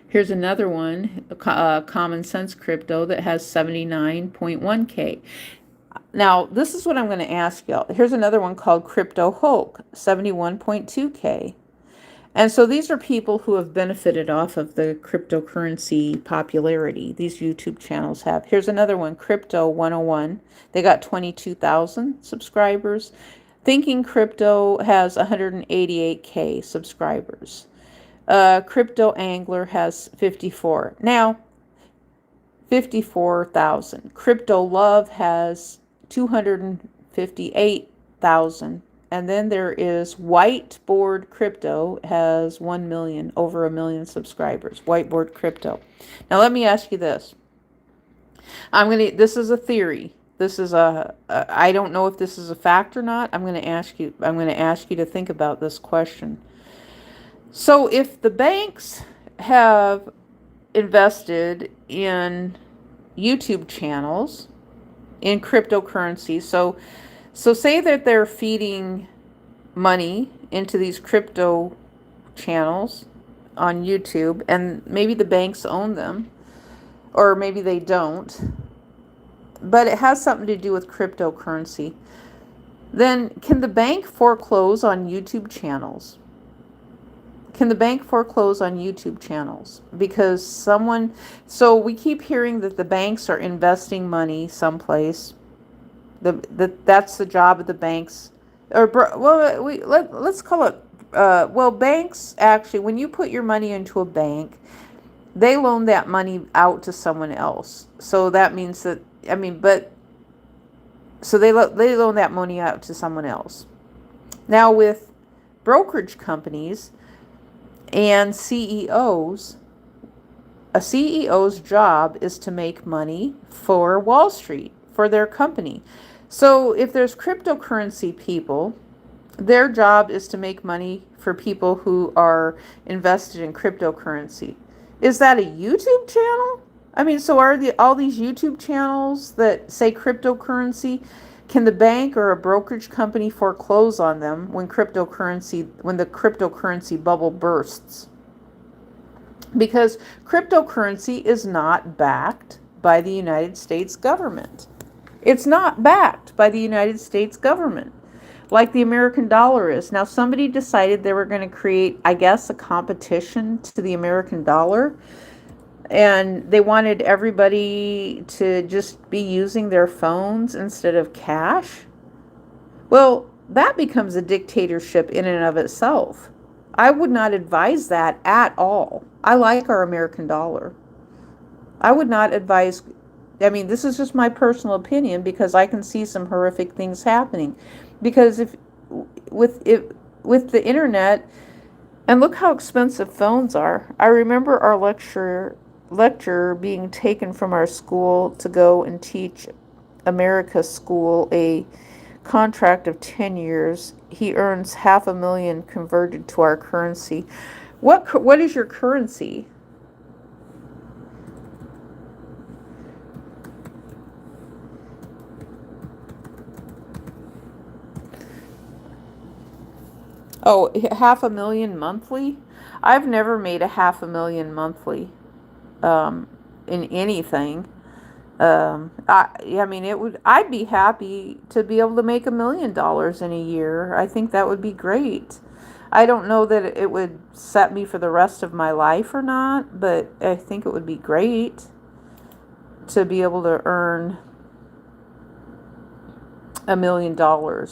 Here's another one, Common Sense Crypto, that has 79.1K. Now, this is what I'm going to ask y'all. Here's another one called Crypto Hulk, 71.2K. And so these are people who have benefited off of the cryptocurrency popularity. These YouTube channels have. Here's another one, Crypto 101. They got 22,000 subscribers. Thinking Crypto has 188K subscribers. Crypto Angler has 54. Now, 54,000. Crypto Love has 258,000. And then there is Whiteboard Crypto, has 1 million, over 1 million subscribers. Whiteboard Crypto. Now let me ask you this. This is a theory. This is I don't know if this is a fact or not. I'm going to ask you to think about this question. So if the banks have invested in YouTube channels, in cryptocurrency, so say that they're feeding money into these crypto channels on YouTube, and maybe the banks own them, or maybe they don't, but it has something to do with cryptocurrency. Then can the bank foreclose on YouTube channels? Can the bank foreclose on YouTube channels? Because so we keep hearing that the banks are investing money someplace. That's the job of the banks. Let's call it, banks, actually, when you put your money into a bank, they loan that money out to someone else. So that means that, so they loan that money out to someone else. Now with brokerage companies and CEOs, a CEO's job is to make money for Wall Street, for their company. So if there's cryptocurrency people, their job is to make money for people who are invested in cryptocurrency. Is that a YouTube channel? So are all these YouTube channels that say cryptocurrency, can the bank or a brokerage company foreclose on them when the cryptocurrency bubble bursts? Because cryptocurrency is not backed by the United States government. It's not backed by the United States government like the American dollar is. Now, somebody decided they were going to create, I guess, a competition to the American dollar, and they wanted everybody to just be using their phones instead of cash. Well, that becomes a dictatorship in and of itself. I would not advise that at all. I like our American dollar. I would not advise, this is just my personal opinion, because I can see some horrific things happening. Because with the internet, and look how expensive phones are. I remember our lecturer being taken from our school to go and teach America's school a contract of 10 years. He earns $500,000 converted to our currency. What is your currency? Oh, $500,000 monthly? I've never made $500,000 monthly in anything. I'd be happy to be able to make $1 million in a year. I think that would be great. I don't know that it would set me for the rest of my life or not, but I think it would be great to be able to earn $1 million, or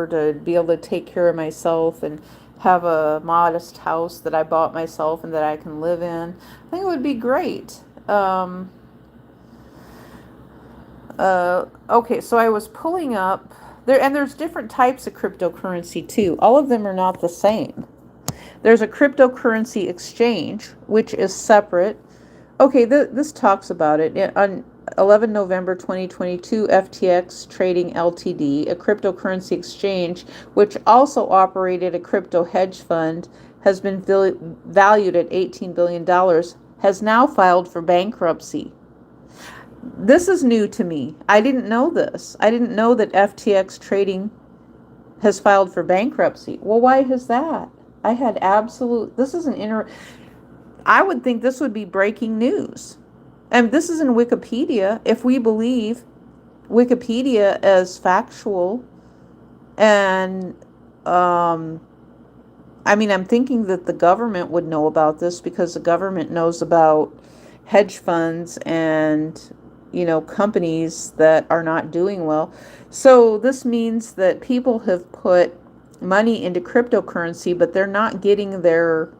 to be able to take care of myself and have a modest house that I bought myself and that I can live in. I think it would be great. Okay, so I was pulling up there, and there's different types of cryptocurrency too. All of them are not the same. There's a cryptocurrency exchange, which is separate. Okay, this talks about it. On 11 November 2022, FTX Trading Ltd., a cryptocurrency exchange, which also operated a crypto hedge fund, has been valued at $18 billion, has now filed for bankruptcy. This is new to me. I didn't know this. I didn't know that FTX Trading has filed for bankruptcy. Well, why is that? I had this is I would think this would be breaking news. And this is in Wikipedia. If we believe Wikipedia as factual, and I'm thinking that the government would know about this, because the government knows about hedge funds and, companies that are not doing well. So this means that people have put money into cryptocurrency, but they're not getting their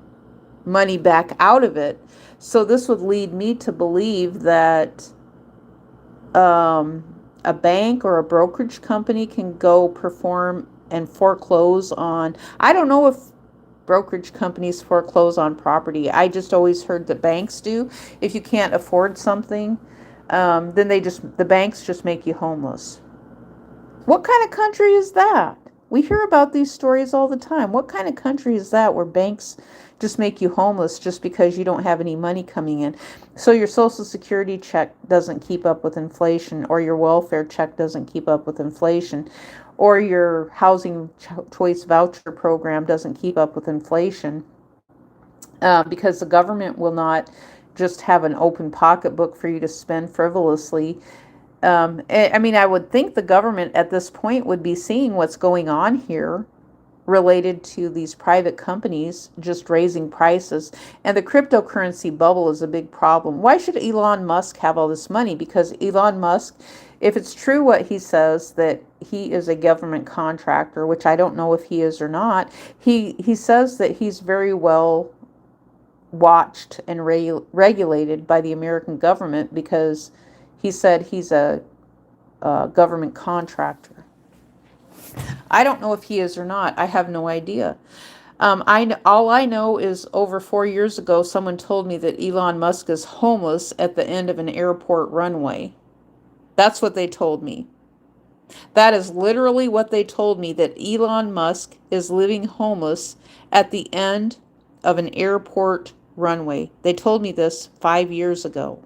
money back out of it. So this would lead me to believe that a bank or a brokerage company can go perform and foreclose on. I don't know if brokerage companies foreclose on property. I just always heard that banks do. If you can't afford something, then the banks just make you homeless. What kind of country is that? We hear about these stories all the time. What kind of country is that, where banks just make you homeless just because you don't have any money coming in? So your Social Security check doesn't keep up with inflation, or your welfare check doesn't keep up with inflation, or your housing choice voucher program doesn't keep up with inflation, because the government will not just have an open pocketbook for you to spend frivolously. I would think the government at this point would be seeing what's going on here related to these private companies just raising prices. And the cryptocurrency bubble is a big problem. Why should Elon Musk have all this money? Because Elon Musk, if it's true what he says, that he is a government contractor, which I don't know if he is or not, he says that he's very well watched and regulated by the American government, because he said he's a government contractor. I don't know if he is or not. I have no idea. All I know is over 4 years ago, someone told me that Elon Musk is homeless at the end of an airport runway. That's what they told me. That is literally what they told me, that Elon Musk is living homeless at the end of an airport runway. They told me this 5 years ago.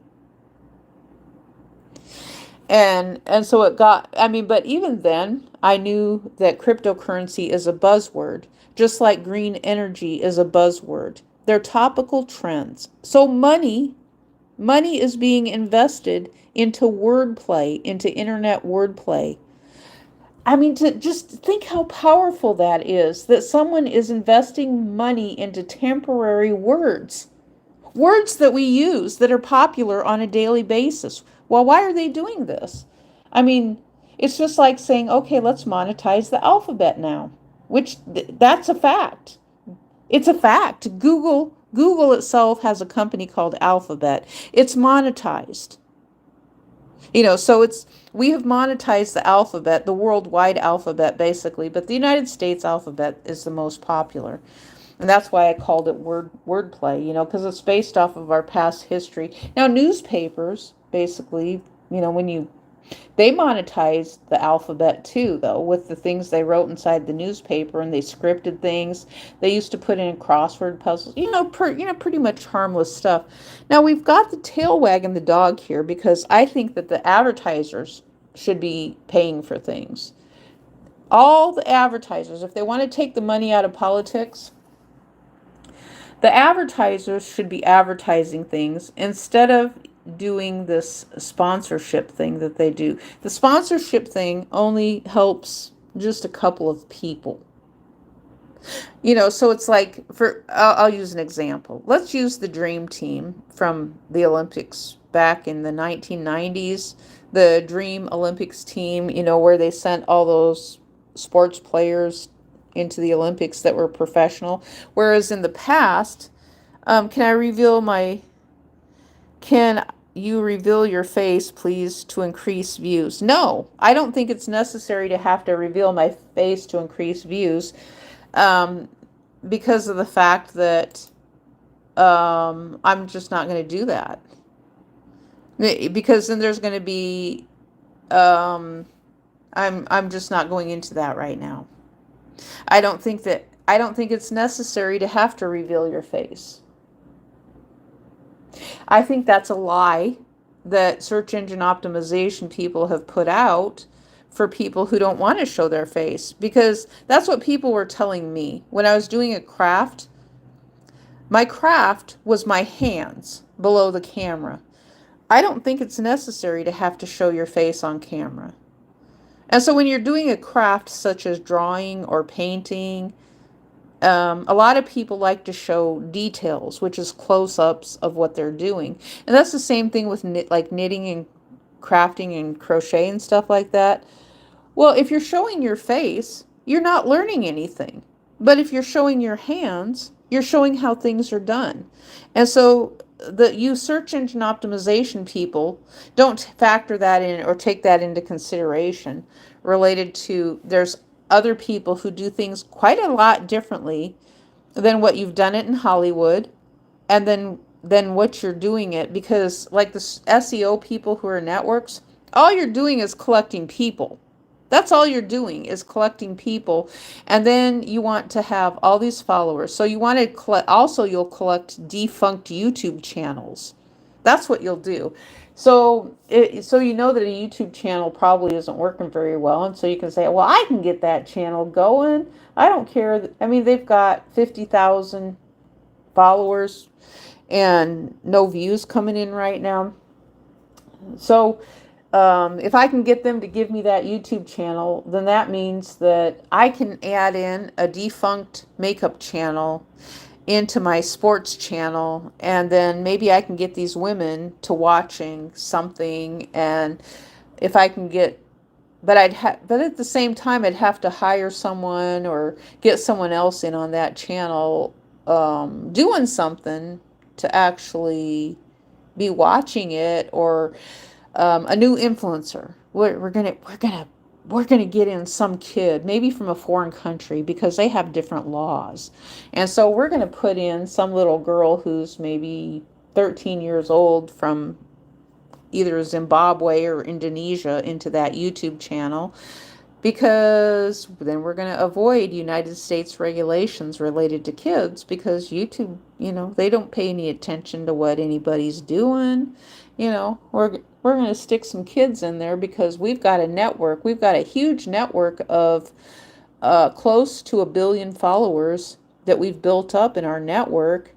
And so it got, but even then, I knew that cryptocurrency is a buzzword, just like green energy is a buzzword. They're topical trends. So money is being invested into wordplay, into internet wordplay. To just think how powerful that is, that someone is investing money into temporary words that we use that are popular on a daily basis. Well, why are they doing this? It's just like saying, okay, let's monetize the alphabet now, which that's a fact. It's a fact. Google itself has a company called Alphabet. It's monetized. So we have monetized the alphabet, the worldwide alphabet, basically, but the United States alphabet is the most popular. And that's why I called it wordplay, because it's based off of our past history. Now, newspapers, basically, they monetized the alphabet too, though, with the things they wrote inside the newspaper, and they scripted things. They used to put in crossword puzzles, pretty much harmless stuff. Now, we've got the tail wagging the dog here, because I think that the advertisers should be paying for things. All the advertisers, if they want to take the money out of politics, the advertisers should be advertising things instead of doing this sponsorship thing that they do. The sponsorship thing only helps just a couple of people. So it's like, I'll use an example. Let's use the Dream Team from the Olympics back in the 1990s. The Dream Olympics team, where they sent all those sports players into the Olympics that were professional. Whereas in the past, can you reveal your face, please, to increase views? No, I don't think it's necessary to have to reveal my face to increase views. because of the fact that I'm just not going to do that. Because then there's going to be um, I'm just not going into that right now. I don't think it's necessary to have to reveal your face. I think that's a lie that search engine optimization people have put out for people who don't want to show their face, because that's what people were telling me when I was doing a craft. My craft was my hands below the camera. I don't think it's necessary to have to show your face on camera. And so when you're doing a craft such as drawing or painting, a lot of people like to show details, which is close-ups of what they're doing. And that's the same thing with like knitting and crafting and crochet and stuff like that. Well, if you're showing your face, you're not learning anything. But if you're showing your hands, you're showing how things are done. And so you search engine optimization people don't factor that in or take that into consideration related to there's other people who do things quite a lot differently than what you've done it in Hollywood, and then what you're doing it, because like the SEO people who are networks, all you're doing is collecting people. That's all you're doing is collecting people. And then you want to have all these followers. So you want to collect, also you'll collect defunct YouTube channels. That's what you'll do. So you know that a YouTube channel probably isn't working very well. And so you can say, well, I can get that channel going. I don't care. I mean, they've got 50,000 followers and no views coming in right now. So if I can get them to give me that YouTube channel, then that means that I can add in a defunct makeup channel into my sports channel, and then maybe I can get these women to watching something. And if I can get, but but at the same time, I'd have to hire someone or get someone else in on that channel, doing something to actually be watching it, or a new influencer. We're gonna get in some kid, maybe from a foreign country, because they have different laws, and so we're gonna put in some little girl who's maybe 13 years old from either Zimbabwe or Indonesia into that YouTube channel, because then we're going to avoid United States regulations related to kids, because YouTube, they don't pay any attention to what anybody's doing. We're going to stick some kids in there because we've got a network. We've got a huge network of close to 1 billion followers that we've built up in our network.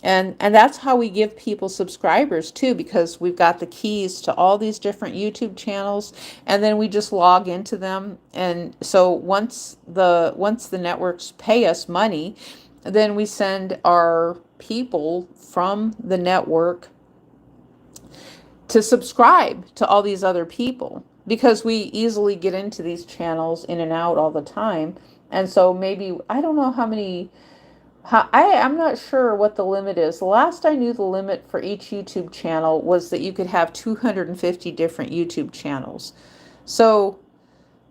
And that's how we give people subscribers too, because we've got the keys to all these different YouTube channels, and then we just log into them. And so once the networks pay us money, then we send our people from the network to subscribe to all these other people, because we easily get into these channels in and out all the time. And so maybe, I don't know how many, I'm not sure what the limit is. The last I knew, the limit for each YouTube channel was that you could have 250 different YouTube channels. So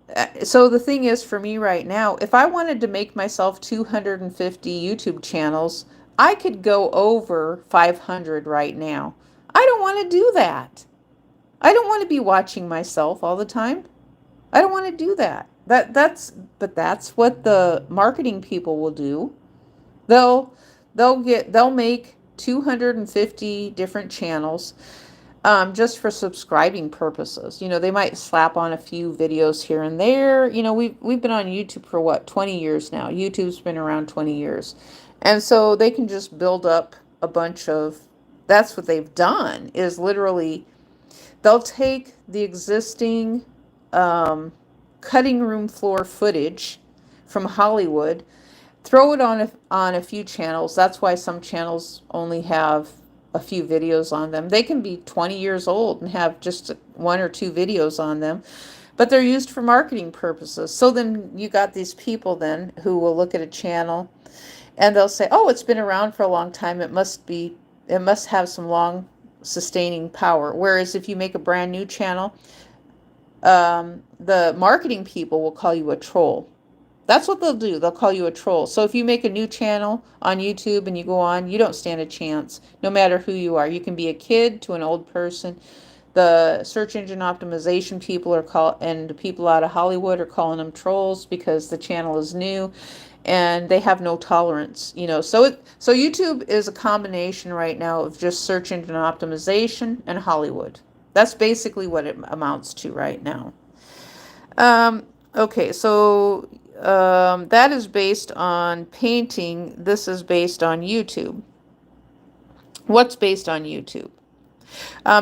the thing is, for me right now, if I wanted to make myself 250 YouTube channels, I could go over 500 right now. I don't want to do that. I don't want to be watching myself all the time. I don't want to do that. But that's what the marketing people will do. They'll make 250 different channels, just for subscribing purposes. They might slap on a few videos here and there. We've been on YouTube for what, 20 years now. YouTube's been around 20 years. And so they can just build up a bunch of, that's what they've done, is literally they'll take the existing cutting room floor footage from Hollywood, throw it on a few channels. That's why some channels only have a few videos on them. They can be 20 years old and have just 1 or 2 videos on them, but they're used for marketing purposes. So then you got these people then who will look at a channel and they'll say, oh, it's been around for a long time. It must have some long sustaining power. Whereas if you make a brand new channel, the marketing people will call you a troll. That's what they'll do. They'll call you a troll. So if you make a new channel on YouTube and you go on, you don't stand a chance, no matter who you are. You can be a kid to an old person. The search engine optimization people and people out of Hollywood are calling them trolls because the channel is new and they have no tolerance, So YouTube is a combination right now of just search engine optimization and Hollywood. That's basically what it amounts to right now. Okay, so that is based on painting. This is based on YouTube. What's based on YouTube?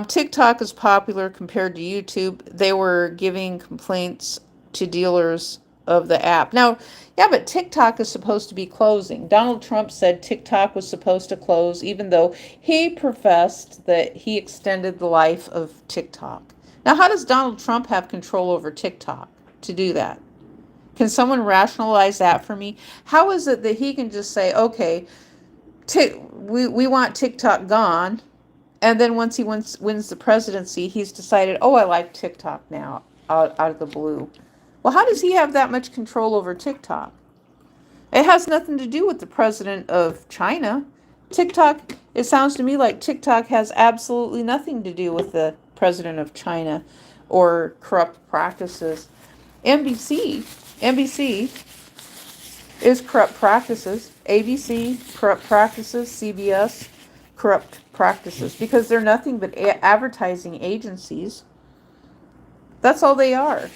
TikTok is popular compared to YouTube. They were giving complaints to dealers of the app. Now, yeah, but TikTok is supposed to be closing. Donald Trump said TikTok was supposed to close, even though he professed that he extended the life of TikTok. Now, how does Donald Trump have control over TikTok to do that? Can someone rationalize that for me? How is it that he can just say, okay, we want TikTok gone, and then once he wins the presidency, he's decided, oh, I like TikTok now, out of the blue. Well, how does he have that much control over TikTok? It has nothing to do with the president of China. TikTok, it sounds to me like TikTok has absolutely nothing to do with the president of China or corrupt practices. NBC is corrupt practices. ABC, corrupt practices. CBS, corrupt practices, because they're nothing but advertising agencies. That's all they are.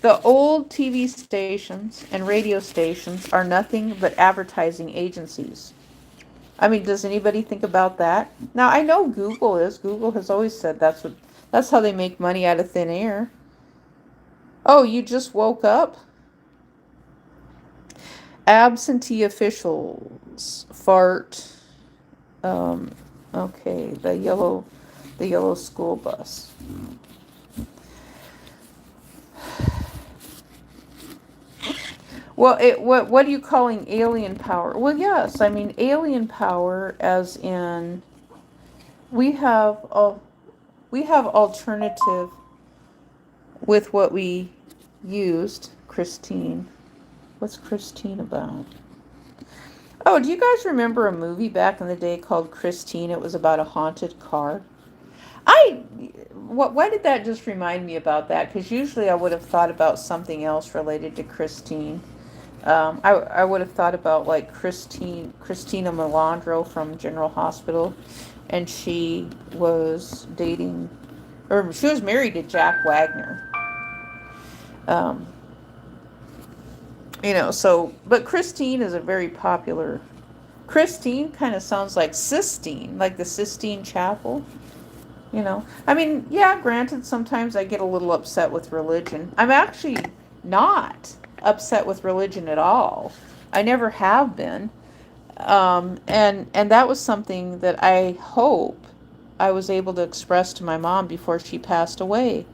The old TV stations and radio stations are nothing but advertising agencies. I mean, does anybody think about that? Now, I know Google is. Google has always said that's how they make money out of thin air. Oh, you just woke up? Absentee officials fart. Okay, the yellow school bus. Well, what are you calling alien power? Well, yes, I mean alien power, as in we have alternative with what we used. Christine, what's Christine about? Oh, do you guys remember a movie back in the day called Christine? It was about a haunted car. Why did that just remind me about that? Because usually I would have thought about something else related to Christine. I would have thought about like Christina Melandro from General Hospital, and she was dating, or she was married to Jack Wagner. But Christine is a very popular. Christine kind of sounds like Sistine, like the Sistine Chapel. I mean, yeah, granted, sometimes I get a little upset with religion. I'm actually not upset with religion at all. I never have been. And that was something that I hope I was able to express to my mom before she passed away.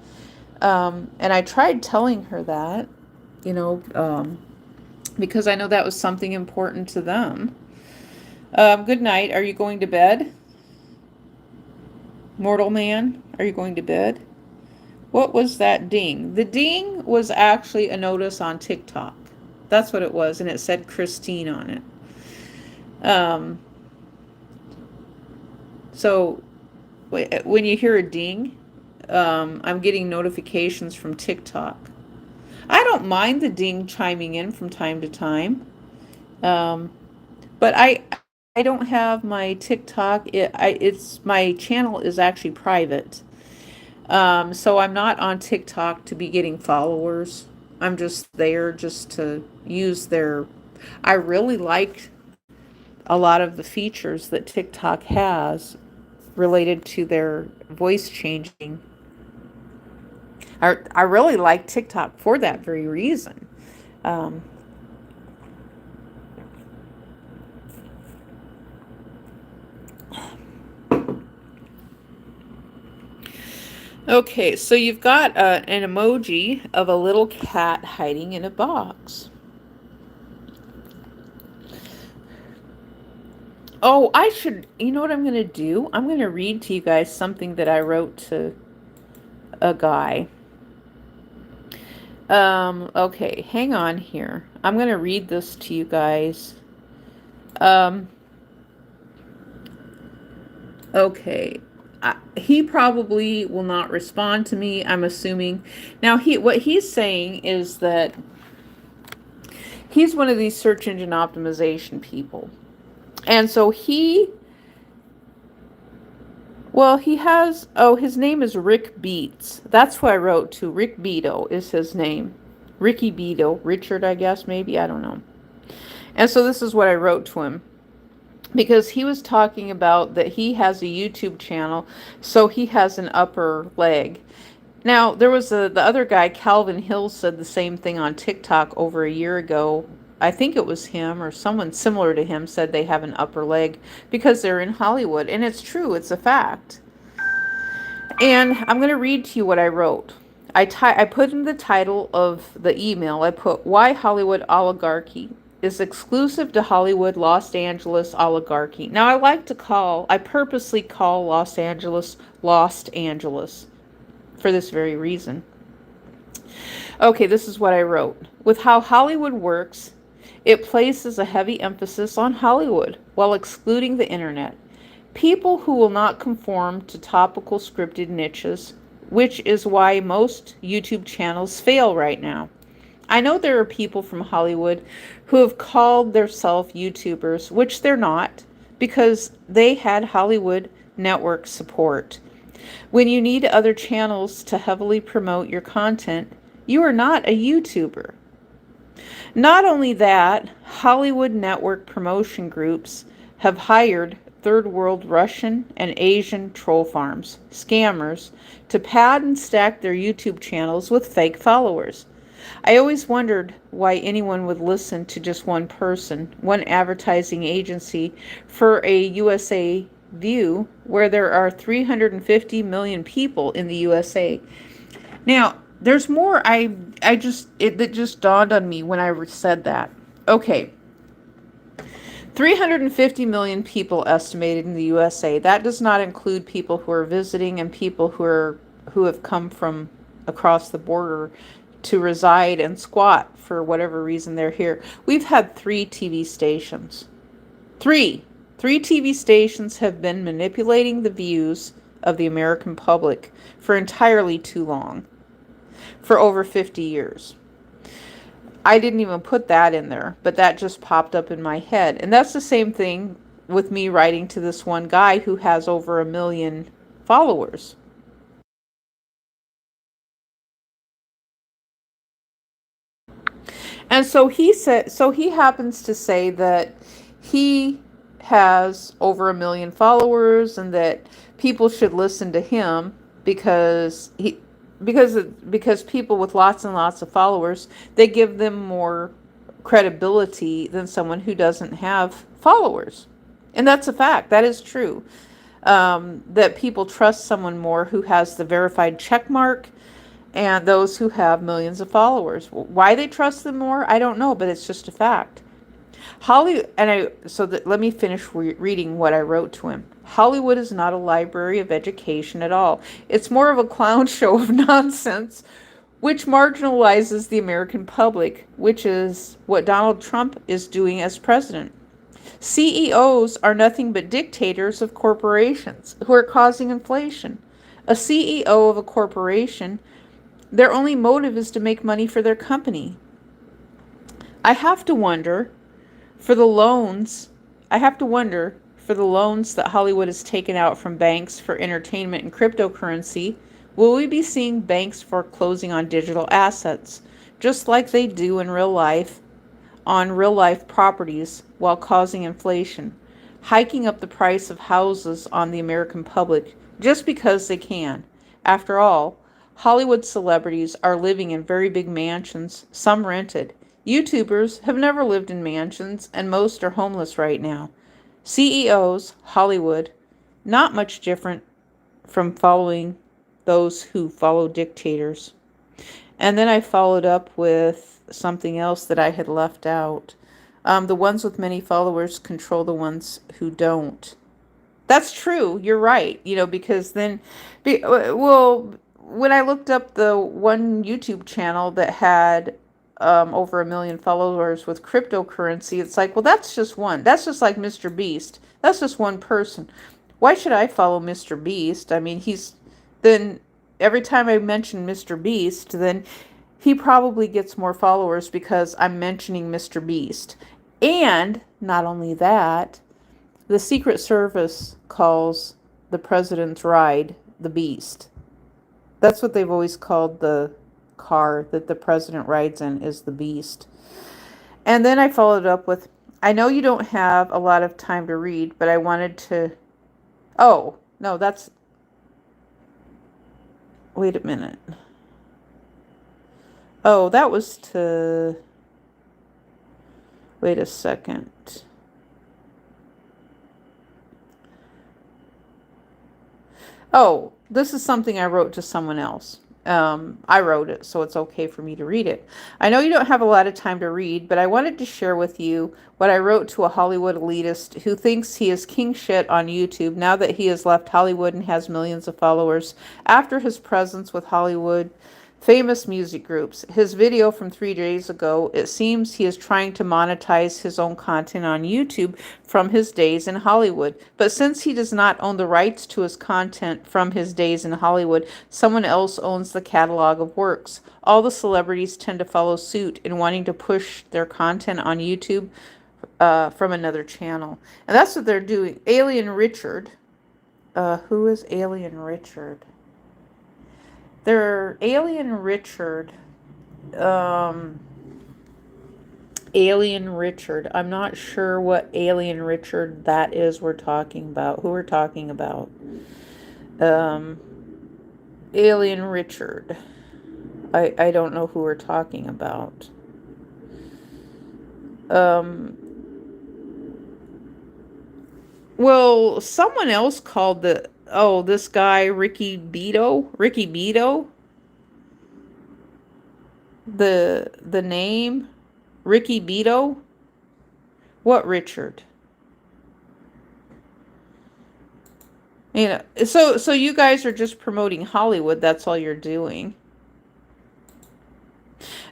And I tried telling her that, because I know that was something important to them. Good night. Are you going to bed? Mortal man, are you going to bed? What was that ding? The ding was actually a notice on TikTok. That's what it was, and it said Christine on it. So when you hear a ding, I'm getting notifications from TikTok. I don't mind the ding chiming in from time to time, but I don't have my TikTok. It's my channel is actually private, so I'm not on TikTok to be getting followers. I'm just there just to use their. I really like a lot of the features that TikTok has related to their voice changing. I really like TikTok for that very reason. Okay, so you've got an emoji of a little cat hiding in a box. Oh, you know what I'm going to do? I'm going to read to you guys something that I wrote to a guy. Okay, hang on here. I'm going to read this to you guys. Um, okay. He probably will not respond to me, I'm assuming. Now, what he's saying is that he's one of these search engine optimization people. And so he has, his name is Rick Beats. That's who I wrote to. Rick Beato is his name. Ricky Beato. Richard, I guess, maybe. I don't know. And so this is what I wrote to him. Because he was talking about that he has a YouTube channel, so he has an upper leg. Now, there was the other guy, Calvin Hill, said the same thing on TikTok over a year ago. I think it was him or someone similar to him said they have an upper leg because they're in Hollywood. And it's true, it's a fact. And I'm going to read to you what I wrote. I put in the title of the email, I put, "Why Hollywood Oligarchy is exclusive to Hollywood Los Angeles oligarchy." Now, I purposely call Los Angeles Lost Angeles for this very reason. Okay, this is what I wrote. With how Hollywood works, it places a heavy emphasis on Hollywood while excluding the internet. People who will not conform to topical scripted niches, which is why most YouTube channels fail right now. I know there are people from Hollywood who have called themselves YouTubers, which they're not, because they had Hollywood network support. When you need other channels to heavily promote your content, you are not a YouTuber. Not only that, Hollywood network promotion groups have hired third world Russian and Asian troll farms, scammers, to pad and stack their YouTube channels with fake followers. I always wondered why anyone would listen to just one person, one advertising agency, for a USA view where there are 350 million people in the USA. Now, there's more. It just dawned on me when I said that. Okay. 350 million people estimated in the USA. That does not include people who are visiting and people who have come from across the border to reside and squat for whatever reason they're here. We've had 3 TV stations. 3 TV stations have been manipulating the views of the American public for entirely too long. For over 50 years. I didn't even put that in there, but that just popped up in my head. And that's the same thing with me writing to this one guy who has over 1 million followers. And so he happens to say that he has over 1 million followers and that people should listen to him because people with lots and lots of followers, they give them more credibility than someone who doesn't have followers. And that's a fact. That is true. That people trust someone more who has the verified check mark and those who have millions of followers. Why they trust them more, I don't know, but it's just a fact. Let me finish reading what I wrote to him. Hollywood is not a library of education at all. It's more of a clown show of nonsense, which marginalizes the American public, which is what Donald Trump is doing as president. CEOs are nothing but dictators of corporations who are causing inflation. A CEO of a corporation, their only motive is to make money for their company. I have to wonder for the loans that Hollywood has taken out from banks for entertainment and cryptocurrency. Will we be seeing banks foreclosing on digital assets, just like they do in real life, on real life properties, while causing inflation, hiking up the price of houses on the American public just because they can? After all, Hollywood celebrities are living in very big mansions, some rented. YouTubers have never lived in mansions, and most are homeless right now. CEOs, Hollywood, not much different from following those who follow dictators. And then I followed up with something else that I had left out. The ones with many followers control the ones who don't. That's true. You're right. Because then, well, when I looked up the one YouTube channel that had over 1 million followers with cryptocurrency, it's like, well, that's just one. That's just like Mr. Beast. That's just one person. Why should I follow Mr. Beast? I mean, then every time I mention Mr. Beast, then he probably gets more followers because I'm mentioning Mr. Beast. And not only that, the Secret Service calls the president's ride the Beast. That's what they've always called the car that the president rides in, is the Beast. And then I followed up with, I know you don't have a lot of time to read, but I wanted to, oh, no, wait a minute. Oh, that was to, wait a second. Oh, this is something I wrote to someone else. I wrote it, so it's okay for me to read it. I know you don't have a lot of time to read, but I wanted to share with you what I wrote to a Hollywood elitist who thinks he is king shit on YouTube now that he has left Hollywood and has millions of followers after his presence with Hollywood famous music groups. His video from 3 days ago, it seems he is trying to monetize his own content on YouTube from his days in Hollywood. But since he does not own the rights to his content from his days in Hollywood, someone else owns the catalog of works. All the celebrities tend to follow suit in wanting to push their content on YouTube from another channel. And that's what they're doing. Alien Richard. Who is Alien Richard? Alien Richard. Alien Richard. I'm not sure what Alien Richard that is we're talking about. Who we're talking about. Alien Richard. I don't know who we're talking about. Well, someone else called this guy Ricky Beto. The name Ricky Beto. What Richard? You know, so you guys are just promoting Hollywood. That's all you're doing.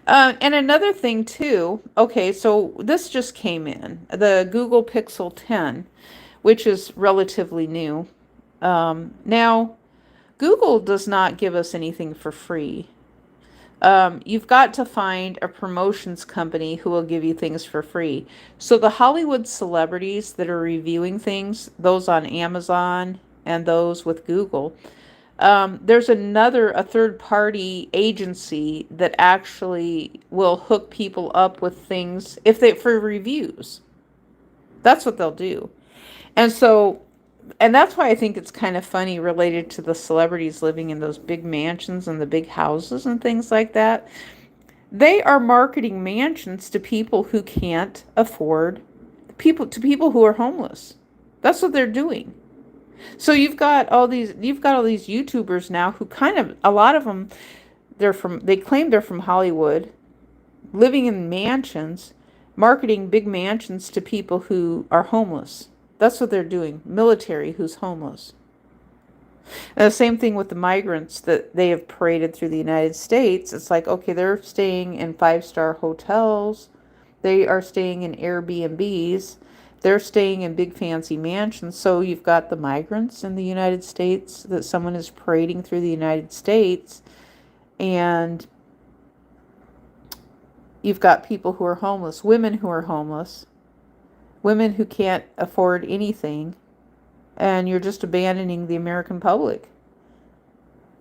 And another thing too. Okay, so this just came in, the Google Pixel 10, which is relatively new. Now, Google does not give us anything for free. You've got to find a promotions company who will give you things for free. So the Hollywood celebrities that are reviewing things, those on Amazon and those with Google, there's a third-party agency that actually will hook people up with things for reviews. That's what they'll do. And that's why I think it's kind of funny related to the celebrities living in those big mansions and the big houses and things like that. They are marketing mansions to people who can't afford, to people who are homeless. That's what they're doing. So you've got all these YouTubers now who a lot of them, they claim they're from Hollywood, living in mansions, marketing big mansions to people who are homeless. That's what they're doing. Military who's homeless. And the same thing with the migrants that they have paraded through the United States. It's like, okay, they're staying in 5-star hotels. They are staying in Airbnbs. They're staying in big fancy mansions. So you've got the migrants in the United States that someone is parading through the United States. And you've got people who are homeless, women who are homeless, women who can't afford anything, and you're just abandoning the American public.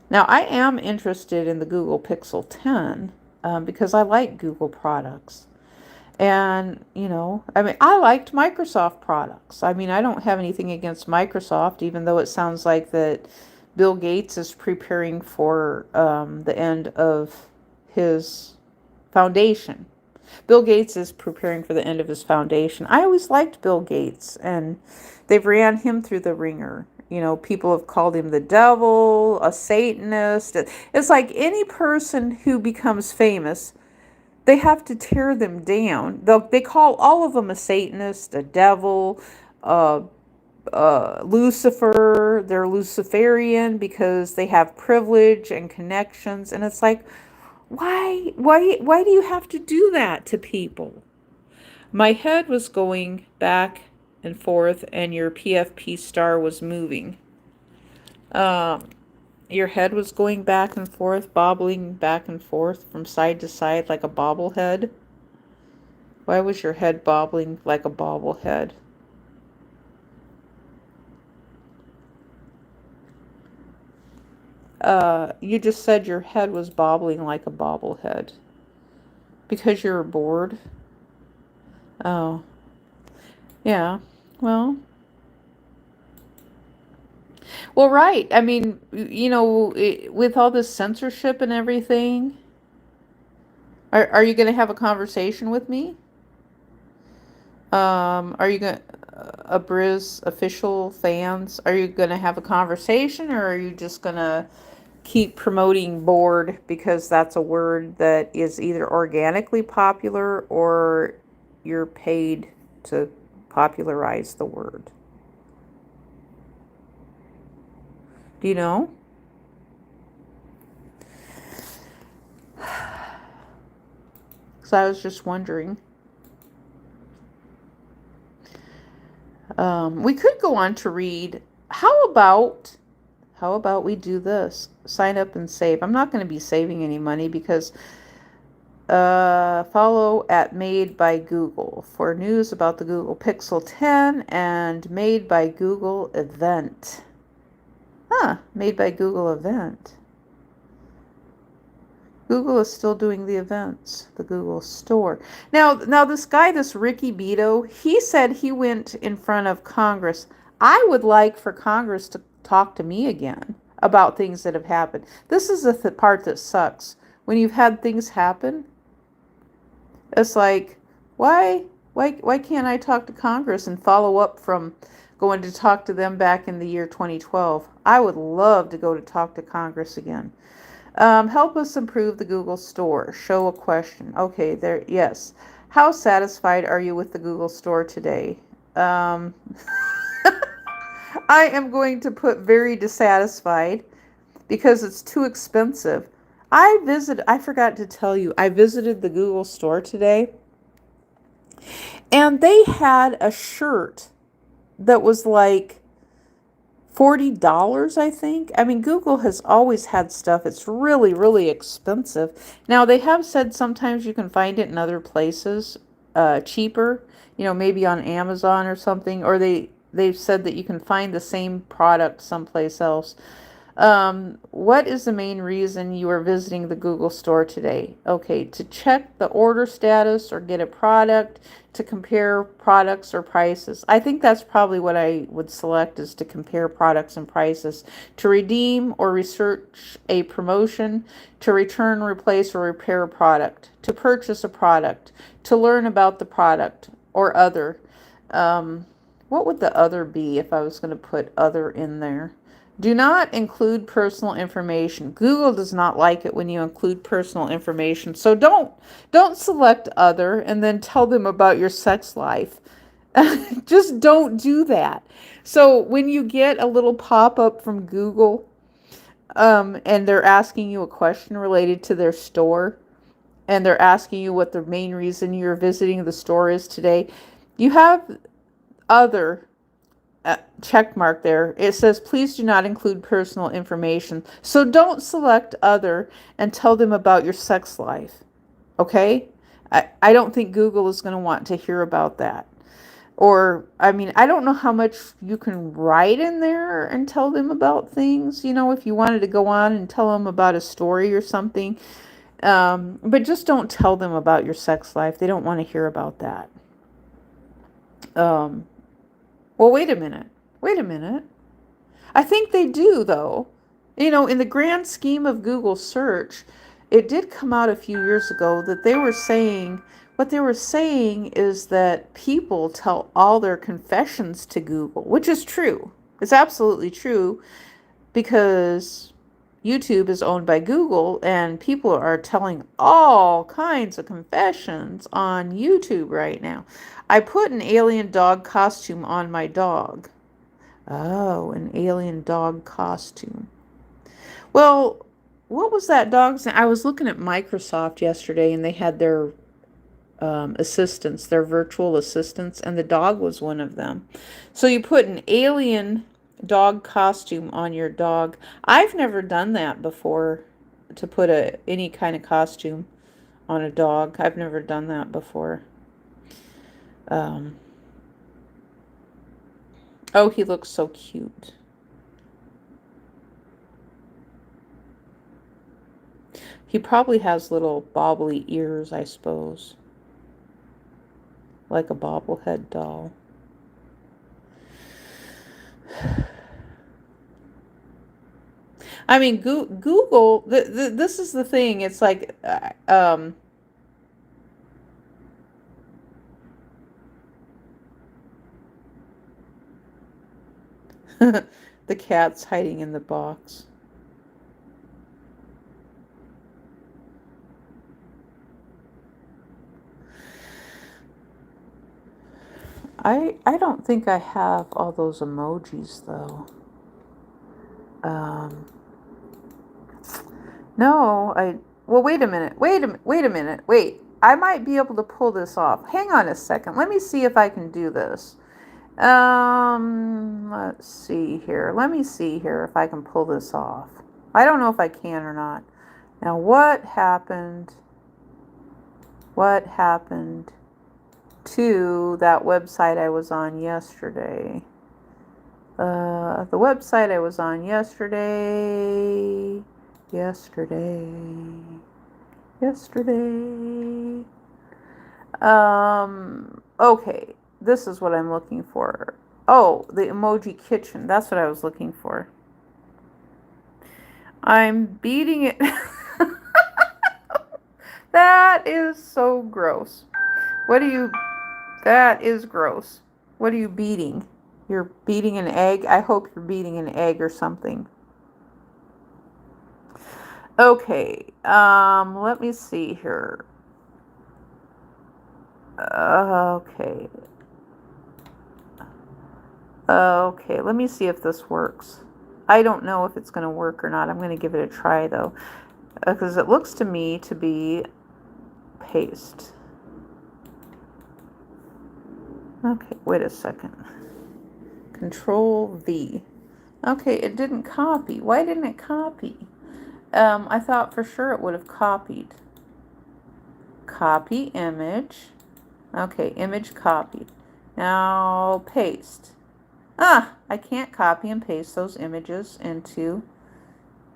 Now, I am interested in the Google Pixel 10 because I like Google products. And, I liked Microsoft products. I mean, I don't have anything against Microsoft, even though it sounds like that Bill Gates is preparing for the end of his foundation. Bill Gates is preparing for the end of his foundation. I always liked Bill Gates, and they've ran him through the ringer. People have called him the devil, a Satanist. It's like any person who becomes famous, they have to tear them down. They call all of them a Satanist, a devil, Lucifer, they're Luciferian because they have privilege and connections. And it's like, why do you have to do that to people? My head was going back and forth, and your PFP star was moving. Um, your head was going back and forth, bobbling back and forth from side to side like a bobblehead. Why was your head bobbling like a bobblehead? You just said your head was bobbling like a bobblehead. Because you're bored? Oh, yeah. Well, well, right. I mean, with all this censorship and everything, are you going to have a conversation with me? Are you going to, Briz official fans, are you going to have a conversation, or are you just going to keep promoting bored because that's a word that is either organically popular or you're paid to popularize the word? Do you know? Because I was just wondering. We could go on to read. How about we do this? Sign up and save. I'm not going to be saving any money because follow at Made by Google for news about the Google Pixel 10 and Made by Google event. Made by Google event. Google is still doing the events, the Google store. Now this guy, this Ricky Beto, he said he went in front of Congress. I would like for Congress to talk to me again about things that have happened. This is the part that sucks. When you've had things happen, it's like, why can't I talk to Congress and follow up from going to talk to them back in the year 2012? I would love to go to talk to Congress again. Help us improve the Google store. Show a question. Okay, there, yes. How satisfied are you with the Google store today? I am going to put very dissatisfied because it's too expensive. I forgot to tell you, I visited the Google store today and they had a shirt that was like $40, I think. I mean, Google has always had stuff. It's really, really expensive. Now, they have said sometimes you can find it in other places cheaper, maybe on Amazon or something, or they've said that you can find the same product someplace else. What is the main reason you are visiting the Google store today? Okay, to check the order status or get a product, to compare products or prices. I think that's probably what I would select, is to compare products and prices, to redeem or research a promotion, to return, replace, or repair a product, to purchase a product, to learn about the product, or other. What would the other be if I was going to put other in there? Do not include personal information. Google does not like it when you include personal information. So don't select other and then tell them about your sex life. Just don't do that. So when you get a little pop-up from Google, and they're asking you a question related to their store, and they're asking you what the main reason you're visiting the store is today, you have other check mark there. It says, please do not include personal information. So don't select other and tell them about your sex life. Okay? I don't think Google is going to want to hear about that. Or, I mean, I don't know how much you can write in there and tell them about things. If you wanted to go on and tell them about a story or something. But just don't tell them about your sex life. They don't want to hear about that. Well, wait a minute. I think they do, though. In the grand scheme of Google search, it did come out a few years ago that what they were saying is that people tell all their confessions to Google, which is true. It's absolutely true, because YouTube is owned by Google and people are telling all kinds of confessions on YouTube right now. I put an alien dog costume on my dog. Oh, an alien dog costume. Well, what was that dog's name? I was looking at Microsoft yesterday and they had their assistants, their virtual assistants, and the dog was one of them. So you put an alien dog costume on your dog. I've never done that before, to put any kind of costume on a dog. I've never done that before. Um, oh, he looks so cute. He probably has little bobbly ears, I suppose, like a bobblehead doll. I mean, Google, this is the thing. It's like, the cat's hiding in the box. I don't think I have all those emojis though. Um, no, well, wait a minute. Wait. I might be able to pull this off. Hang on a second. Let me see if I can do this. Let's see here. Let me see here if I can pull this off. I don't know if I can or not. Now, what happened? What happened to that website I was on yesterday? The website I was on yesterday. Okay, this is what I'm looking for. Oh, the emoji kitchen. That's what I was looking for. I'm beating it. That is so gross. That is gross. What are you beating? You're beating an egg? I hope you're beating an egg or something. Okay, let me see here. Okay. Okay, let me see if this works. I don't know if it's going to work or not. I'm going to give it a try, though, because it looks to me to be paste. Okay, wait a second. Control V. Okay, it didn't copy. Why didn't it copy? I thought for sure it would have copied. Copy image. Okay, image copied. Now paste. I can't copy and paste those images into.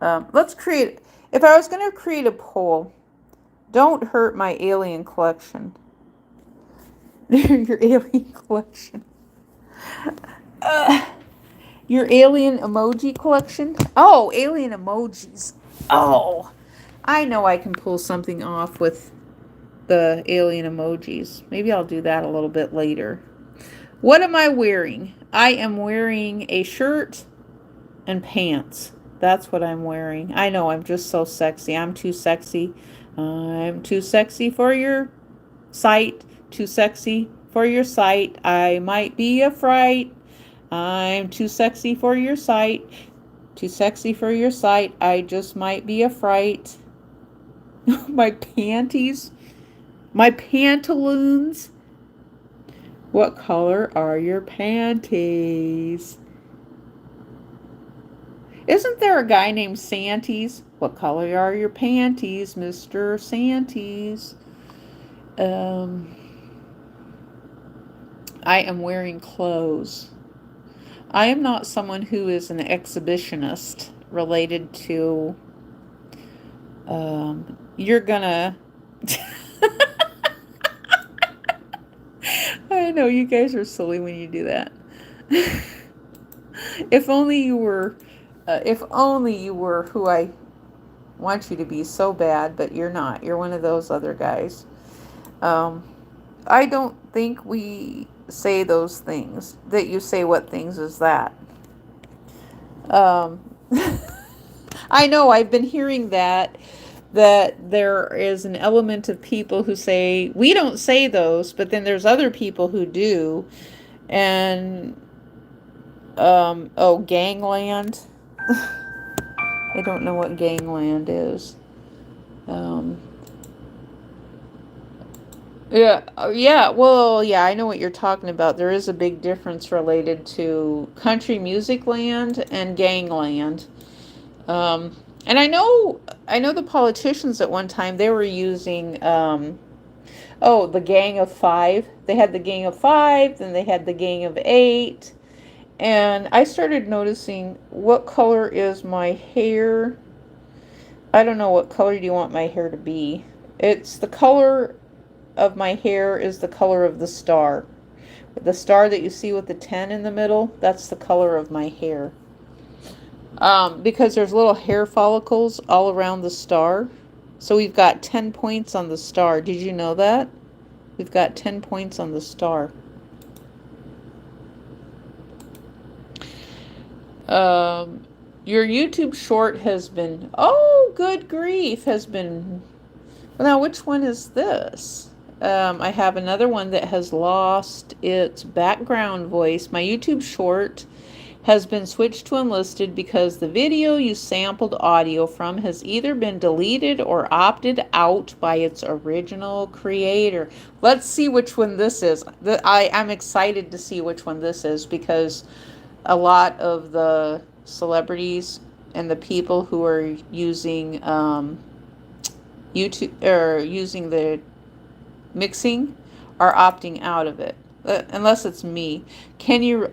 Let's create. If I was going to create a poll, don't hurt my alien collection. Your alien collection. Your alien emoji collection. Oh, alien emojis. Oh, I know I can pull something off with the alien emojis. Maybe I'll do that a little bit later. What am I wearing? I am wearing a shirt and pants. That's what I'm wearing. I know, I'm just so sexy. I'm too sexy. I'm too sexy for your sight. Too sexy for your sight. I might be a fright. I'm too sexy for your sight. Too sexy for your sight. I just might be a fright. My panties. My pantaloons. What color are your panties? Isn't there a guy named Santies? What color are your panties, Mr. Santies? I am wearing clothes. I am not someone who is an exhibitionist related to, you're gonna, I know you guys are silly when you do that. If only you were who I want you to be so bad, but you're not. You're one of those other guys. I don't think we say those things. That you say, what things is that? I know, I've been hearing that there is an element of people who say, we don't say those, but then there's other people who do. And Oh, Gangland. I don't know what Gangland is. Um, yeah, yeah, well, yeah, I know what you're talking about. There is a big difference related to country music land and gangland. And I know the politicians at one time they were using, oh, the Gang of Five. They had the Gang of Five, then they had the Gang of Eight, and I started noticing what color is my hair. I don't know, what color do you want my hair to be? It's the color of my hair is the color of the star. The star that you see with the 10 in the middle, that's the color of my hair. Because there's little hair follicles all around the star. So we've got 10 points on the star. Did you know that? We've got 10 points on the star. Your YouTube short has been, oh, good grief, has been, well, now which one is this? I have another one that has lost its background voice. My YouTube short has been switched to unlisted because the video you sampled audio from has either been deleted or opted out by its original creator. Let's see which one this is. I'm excited to see which one this is because a lot of the celebrities and the people who are using YouTube or using the mixing are opting out of it. Unless it's me. Can you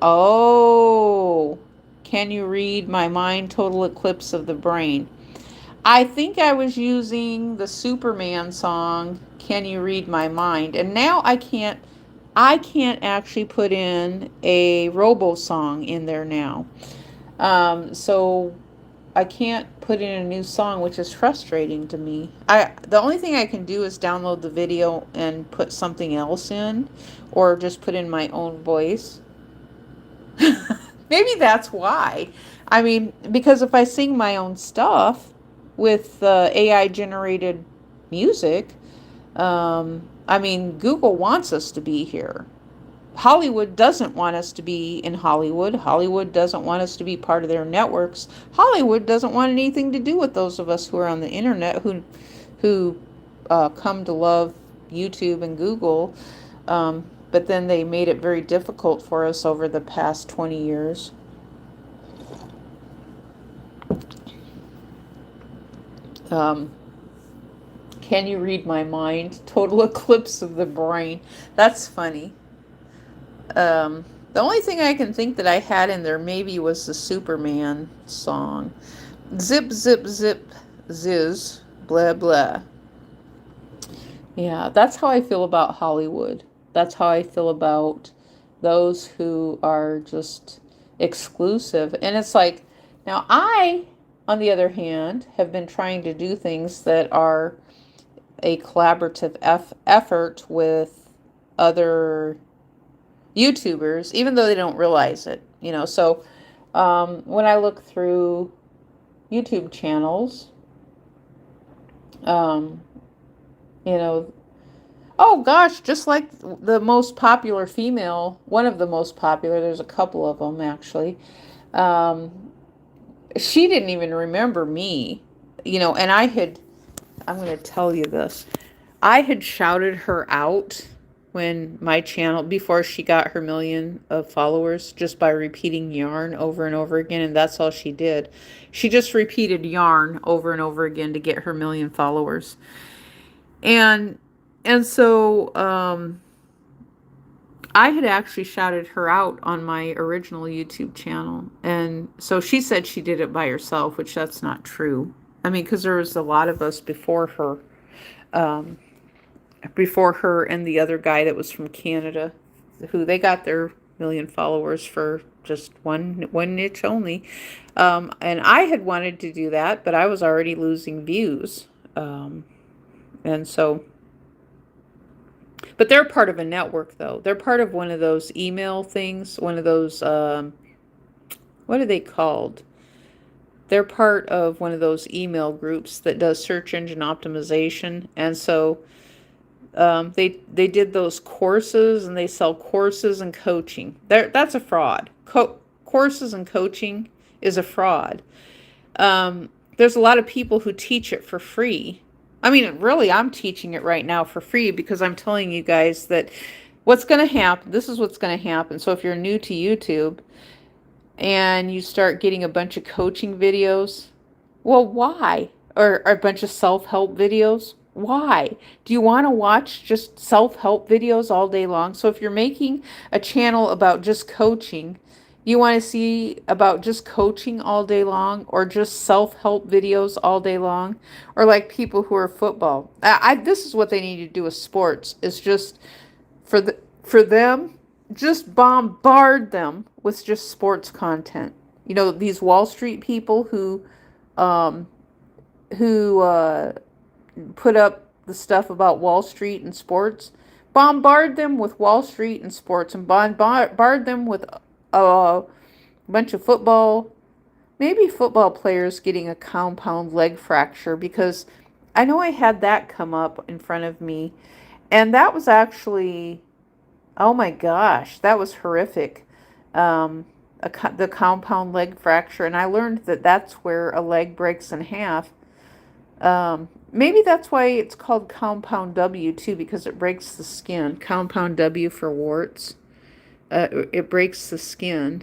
read my mind? Total eclipse of the brain. I think I was using the Superman song, Can You Read My Mind? And now I can't actually put in a Robo song in there now. So I can't put in a new song, which is frustrating to me. The only thing I can do is download the video and put something else in, or just put in my own voice. Maybe that's why. I mean, because if I sing my own stuff with AI generated music, I mean, Google wants us to be here. Hollywood doesn't want us to be in Hollywood. Hollywood doesn't want us to be part of their networks. Hollywood doesn't want anything to do with those of us who are on the internet who come to love YouTube and Google. But then they made it very difficult for us over the past 20 years. Can you read my mind? Total eclipse of the brain. That's funny. The only thing I can think that I had in there maybe was the Superman song. Zip, zip, zip, ziz, blah, blah. Yeah, that's how I feel about Hollywood. That's how I feel about those who are just exclusive. And it's like, now I, on the other hand, have been trying to do things that are a collaborative effort with other YouTubers, even though they don't realize it, you know. So when I look through YouTube channels, you know, oh gosh, just like the most popular female, one of the most popular, there's a couple of them actually, she didn't even remember me, you know, and I'm going to tell you this, I had shouted her out when my channel, before she got her million of followers, just by repeating yarn over and over again, and that's all she did. She just repeated yarn over and over again to get her million followers. And so I had actually shouted her out on my original YouTube channel. And so she said she did it by herself, which that's not true. I mean, because there was a lot of us before her and the other guy that was from Canada, who they got their million followers for just one niche only. And I had wanted to do that, but I was already losing views. And so, but they're part of a network, though. They're part of one of those email things, one of those, what are they called? They're part of one of those email groups that does search engine optimization. And so they did those courses, and they sell courses and coaching. That's a fraud. courses and coaching is a fraud. There's a lot of people who teach it for free. I mean, really, I'm teaching it right now for free because I'm telling you guys that what's going to happen, this is what's going to happen. So if you're new to YouTube and you start getting a bunch of coaching videos, well, why? Or a bunch of self-help videos? Why? Do you want to watch just self-help videos all day long? So if you're making a channel about just coaching, you want to see about just coaching all day long or just self-help videos all day long? Or like people who are football. This is what they need to do with sports, is just for them, just bombard them with just sports content. You know, these Wall Street people um, who put up the stuff about Wall Street and sports, bombard them with Wall Street and sports, and bombard them with a bunch of maybe football players getting a compound leg fracture, because I know I had that come up in front of me, and that was actually, oh my gosh, that was horrific. The compound leg fracture, and I learned that that's where a leg breaks in half. Maybe that's why it's called compound W too, because it breaks the skin. Compound W for warts. It breaks the skin.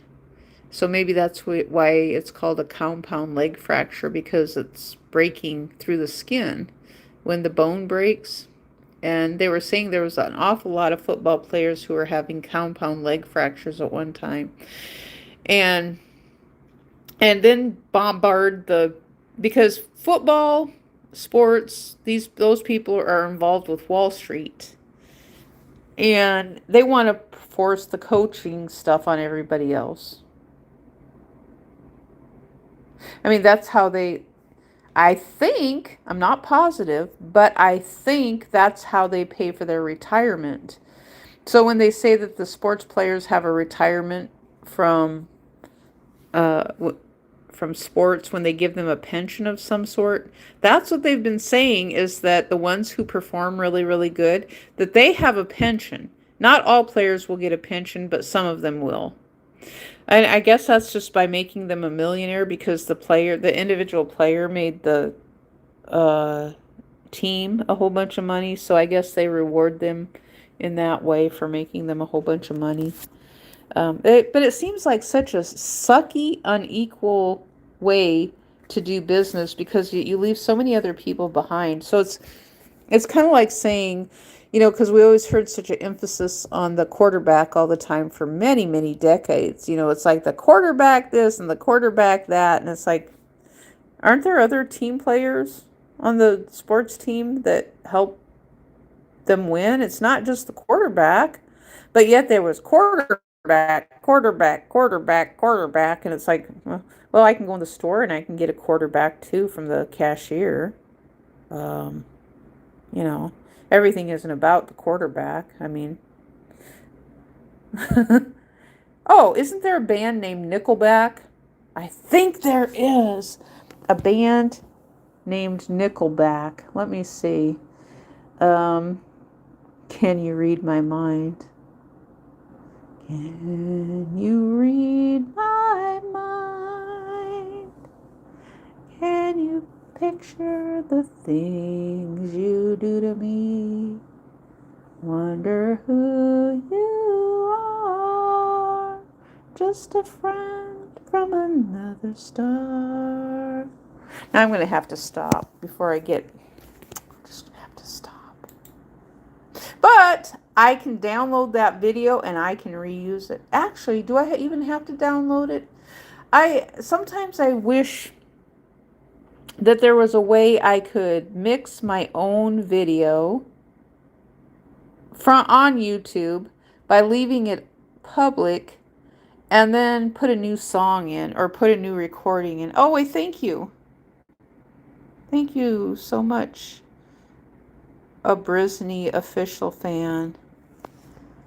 So maybe that's why it's called a compound leg fracture, because it's breaking through the skin when the bone breaks. And they were saying there was an awful lot of football players who were having compound leg fractures at one time. And then because football, sports, those people are involved with Wall Street. And they want to force the coaching stuff on everybody else. I mean, that's how I think, I'm not positive, but I think that's how they pay for their retirement. So when they say that the sports players have a retirement from sports, when they give them a pension of some sort, that's what they've been saying, is that the ones who perform really, really good, that they have a pension. Not all players will get a pension, but some of them will. And I guess that's just by making them a millionaire, because the individual player made the team a whole bunch of money. So I guess they reward them in that way for making them a whole bunch of money. But it seems like such a sucky, unequal way to do business, because you leave so many other people behind. So it's kind of like saying, because we always heard such an emphasis on the quarterback all the time for many, many decades. It's like the quarterback this and the quarterback that. And it's like, aren't there other team players on the sports team that help them win? It's not just the quarterback. But yet there was quarterback. And it's like, well, I can go in the store and I can get a quarterback too from the cashier. Everything isn't about the quarterback. I mean, oh, isn't there a band named Nickelback? I think there is a band named Nickelback. Let me see. Can you read my mind? Can you read my mind? Can you picture the things you do to me? Wonder who you are. Just a friend from another star. Now I'm going to have to stop before I just have to stop. But I can download that video and I can reuse it. Actually, do I even have to download it? Sometimes I wish that there was a way I could mix my own video on YouTube by leaving it public and then put a new song in or put a new recording in. Oh, wait, thank you. Thank you so much, a Brisney official fan.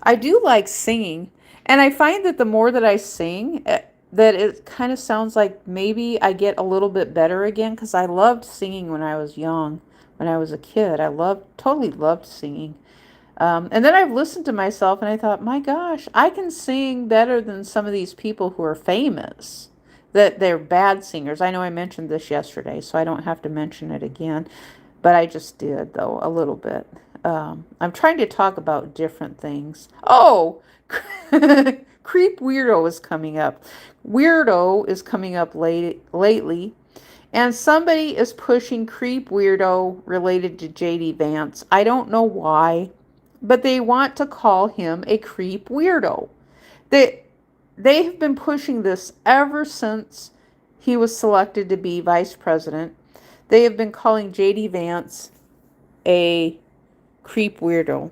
I do like singing, and I find that the more that I sing, that it kind of sounds like maybe I get a little bit better again, because I loved singing when I was young. When I was a kid, I totally loved singing. And then I've listened to myself and I thought, my gosh, I can sing better than some of these people who are famous, that they're bad singers. I know I mentioned this yesterday, so I don't have to mention it again, but I just did, though, a little bit. I'm trying to talk about different things. Oh, Creep Weirdo is coming up. Weirdo is coming up lately. And somebody is pushing Creep Weirdo related to JD Vance. I don't know why, but they want to call him a Creep Weirdo. They they have been pushing this ever since he was selected to be vice president. They have been calling JD Vance a Creep Weirdo.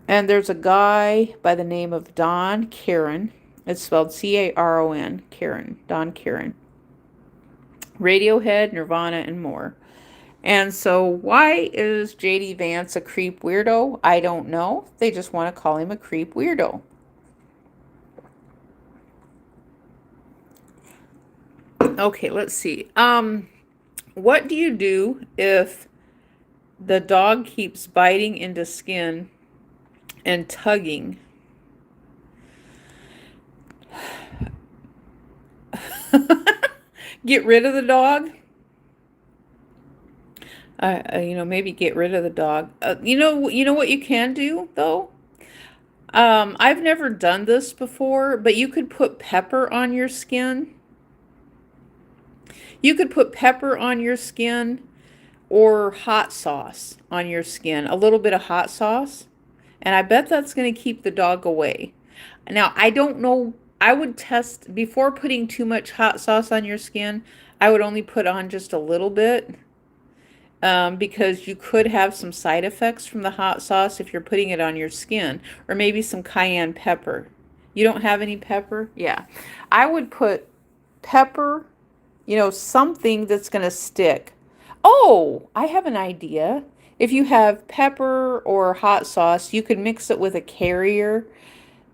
And there's a guy by the name of Don Caron. It's spelled Caron, Caron, Don Caron. Radiohead, Nirvana, and more. And so why is JD Vance a creep weirdo? I don't know. They just want to call him a creep weirdo. Okay, let's see. What do you do if the dog keeps biting into skin and tugging? Get rid of the dog? Maybe get rid of the dog. You know what you can do though? I've never done this before, but you could put pepper on your skin. You could put pepper on your skin or hot sauce on your skin, a little bit of hot sauce, and I bet that's going to keep the dog away. Now, I don't know. I would test before putting too much hot sauce on your skin. I would only put on just a little bit. Because you could have some side effects from the hot sauce if you're putting it on your skin, or maybe some cayenne pepper. You don't have any pepper? Yeah. I would put pepper, something that's going to stick. Oh, I have an idea. If you have pepper or hot sauce, you could mix it with a carrier,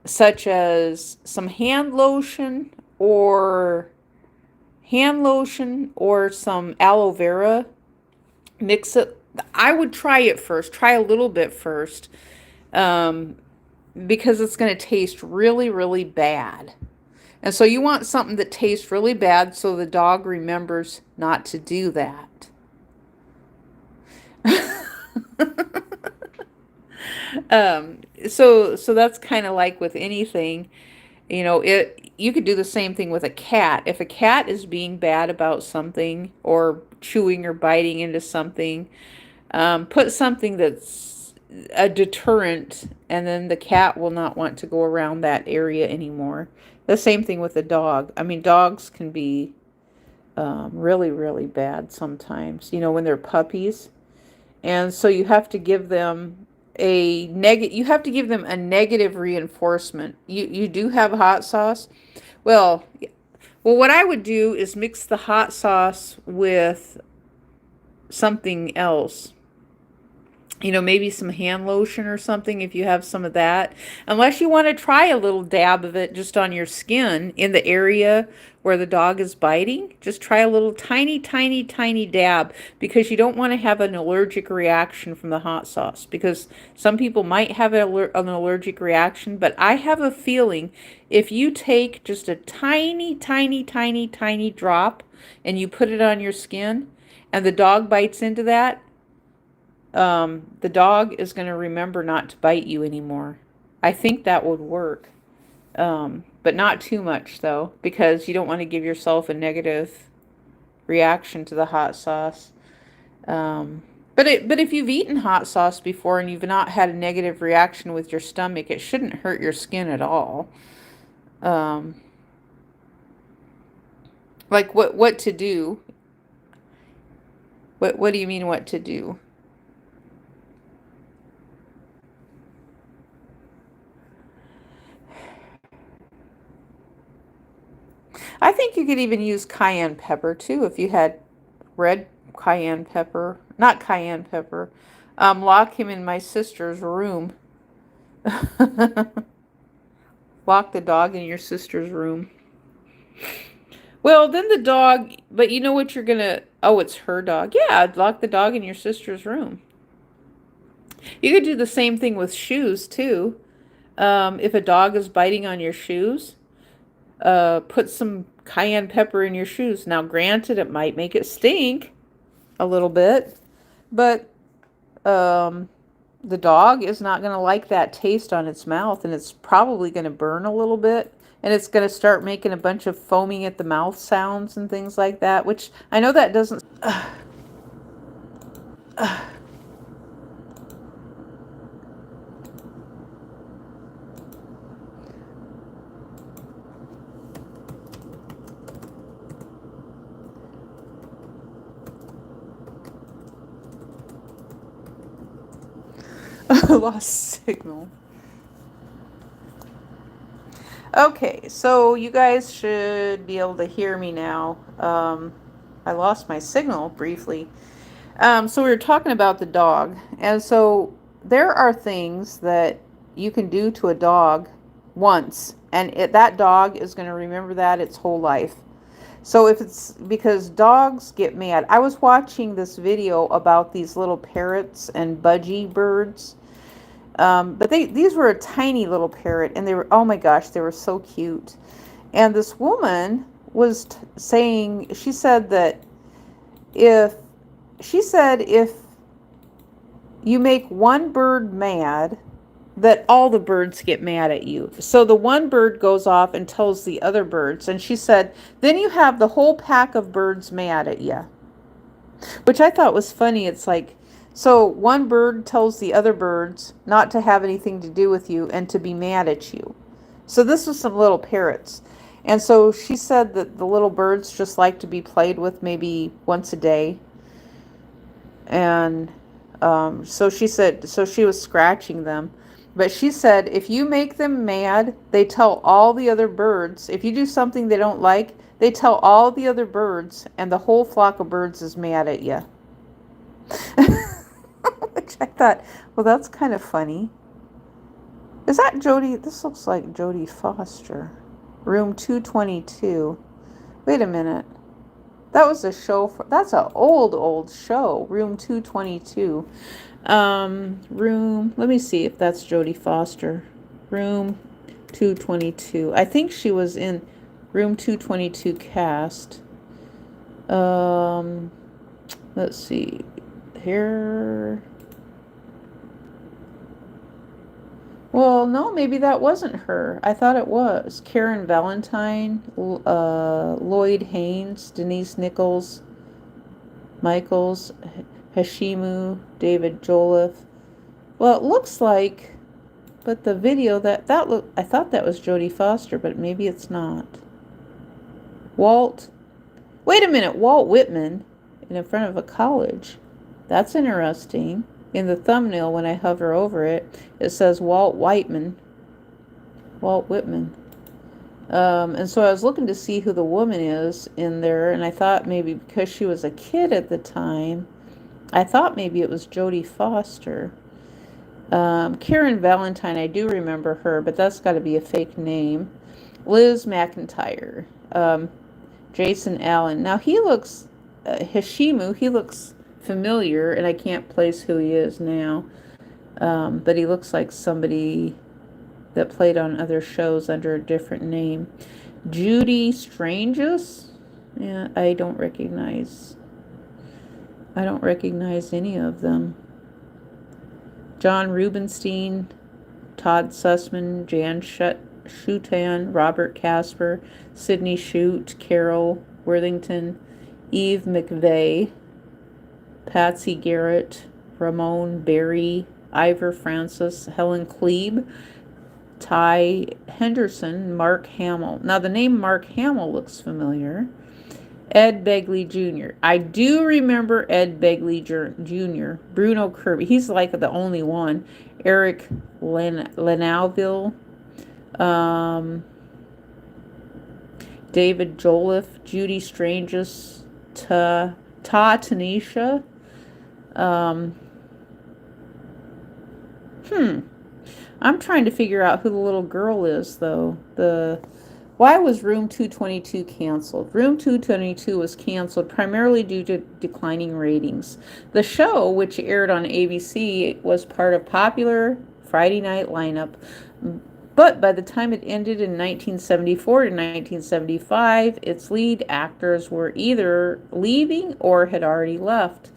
such as some hand lotion or some aloe vera. Mix it. I would try it first. Try a little bit first, because it's going to taste really, really bad. And so you want something that tastes really bad so the dog remembers not to do that. So that's kind of like with anything. You could do the same thing with a cat. If a cat is being bad about something or chewing or biting into something, put something that's a deterrent, and then the cat will not want to go around that area anymore. The same thing with a dog. I mean, dogs can be really, really bad sometimes, when they're puppies. And so you have to give them you have to give them a negative reinforcement. You do have hot sauce. Well, what I would do is mix the hot sauce with something else. Maybe some hand lotion or something if you have some of that. Unless you want to try a little dab of it just on your skin in the area where the dog is biting. Just try a little tiny, tiny, tiny dab, because you don't want to have an allergic reaction from the hot sauce, because some people might have an allergic reaction, but I have a feeling if you take just a tiny, tiny, tiny, tiny drop and you put it on your skin and the dog bites into that, the dog is going to remember not to bite you anymore. I think that would work. But not too much, though, because you don't want to give yourself a negative reaction to the hot sauce. But if you've eaten hot sauce before and you've not had a negative reaction with your stomach, it shouldn't hurt your skin at all. Like what to do? What do you mean what to do? I think you could even use cayenne pepper too if you had red cayenne pepper, not cayenne pepper. Lock him in my sister's room. Lock the dog in your sister's room. Well, then the dog, but you know what you're gonna, oh, it's her dog. Yeah, lock the dog in your sister's room. You could do the same thing with shoes too. If a dog is biting on your shoes, put some cayenne pepper in your shoes. Now, granted, it might make it stink a little bit, but um, the dog is not going to like that taste on its mouth, and it's probably going to burn a little bit, and it's going to start making a bunch of foaming at the mouth sounds and things like that, which I know that doesn't. Lost signal. Okay, so you guys should be able to hear me now. I lost my signal briefly. So we were talking about the dog. And so there are things that you can do to a dog once, and that dog is going to remember that its whole life. So if it's because dogs get mad. I was watching this video about these little parrots and budgie birds. But these were a tiny little parrot, and they were, oh my gosh, they were so cute. And this woman was saying, she said if you make one bird mad, that all the birds get mad at you. So the one bird goes off and tells the other birds, and she said, then you have the whole pack of birds mad at you. Which I thought was funny. It's like, so one bird tells the other birds not to have anything to do with you and to be mad at you. So this was some little parrots. And so she said that the little birds just like to be played with maybe once a day. And so she said, so she was scratching them. But she said, if you make them mad, they tell all the other birds. If you do something they don't like, they tell all the other birds, and the whole flock of birds is mad at you. Which I thought, well, that's kind of funny. Is that Jodie? This looks like Jodie Foster. Room 222. Wait a minute. That was a show. That's an old show. Room 222. Let me see if that's Jodie Foster. Room 222. I think she was in Room 222 cast. Let's see. Here. Well, no, maybe that wasn't her. I thought it was. Karen Valentine, Lloyd Haynes, Denise Nichols, Michaels, Hashimu, David Jolliffe. Well, it looks like, but the video I thought that was Jodie Foster, but maybe it's not. Wait a minute, Walt Whitman in front of a college. That's interesting. In the thumbnail, when I hover over it, it says Walt Whitman. And so I was looking to see who the woman is in there, and I thought maybe because she was a kid at the time, I thought maybe it was Jodie Foster. Karen Valentine, I do remember her, but that's got to be a fake name. Liz McIntyre. Jason Allen. Now he looks, Hashimu, he looks familiar, and I can't place who he is now. But he looks like somebody that played on other shows under a different name. Judy Strangus? Yeah, I don't recognize any of them. John Rubenstein, Todd Sussman, Jan Schutan, Robert Casper, Sidney Shute, Carol Worthington, Eve McVeigh, Patsy Garrett, Ramon Berry, Ivor Francis, Helen Klebe, Ty Henderson, Mark Hamill. Now the name Mark Hamill looks familiar. Ed Begley Jr. I do remember Ed Begley Jr. Bruno Kirby. He's like the only one. Eric Lenauville. David Jolliffe. Judy Strangus. Ta Tanisha. I'm trying to figure out who the little girl is, though. Why was Room 222 canceled? Room 222 was canceled primarily due to declining ratings. The show, which aired on ABC, was part of popular Friday night lineup, but by the time it ended in 1974 to 1975, its lead actors were either leaving or had already left.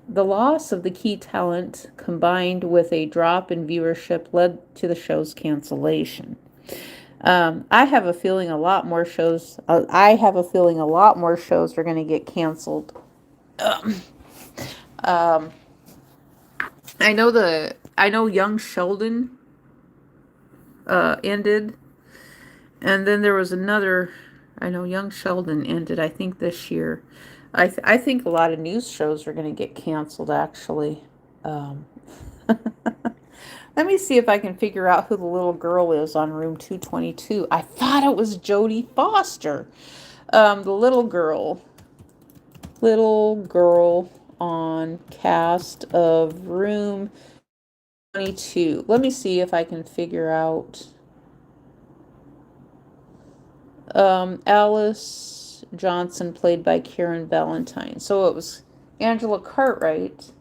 The loss of the key talent, combined with a drop in viewership, led to the show's cancellation. I have a feeling a lot more shows. I have a feeling a lot more shows are going to get canceled. Um, I know Young Sheldon ended, and then there was another. I know Young Sheldon ended. I think this year. I think a lot of news shows are going to get canceled. Actually, um, let me see if I can figure out who the little girl is on Room 222. I thought it was Jodie Foster. The little girl on cast of Room 22. Let me see if I can figure out. Alice Johnson, played by Karen Valentine. So it was Angela Cartwright.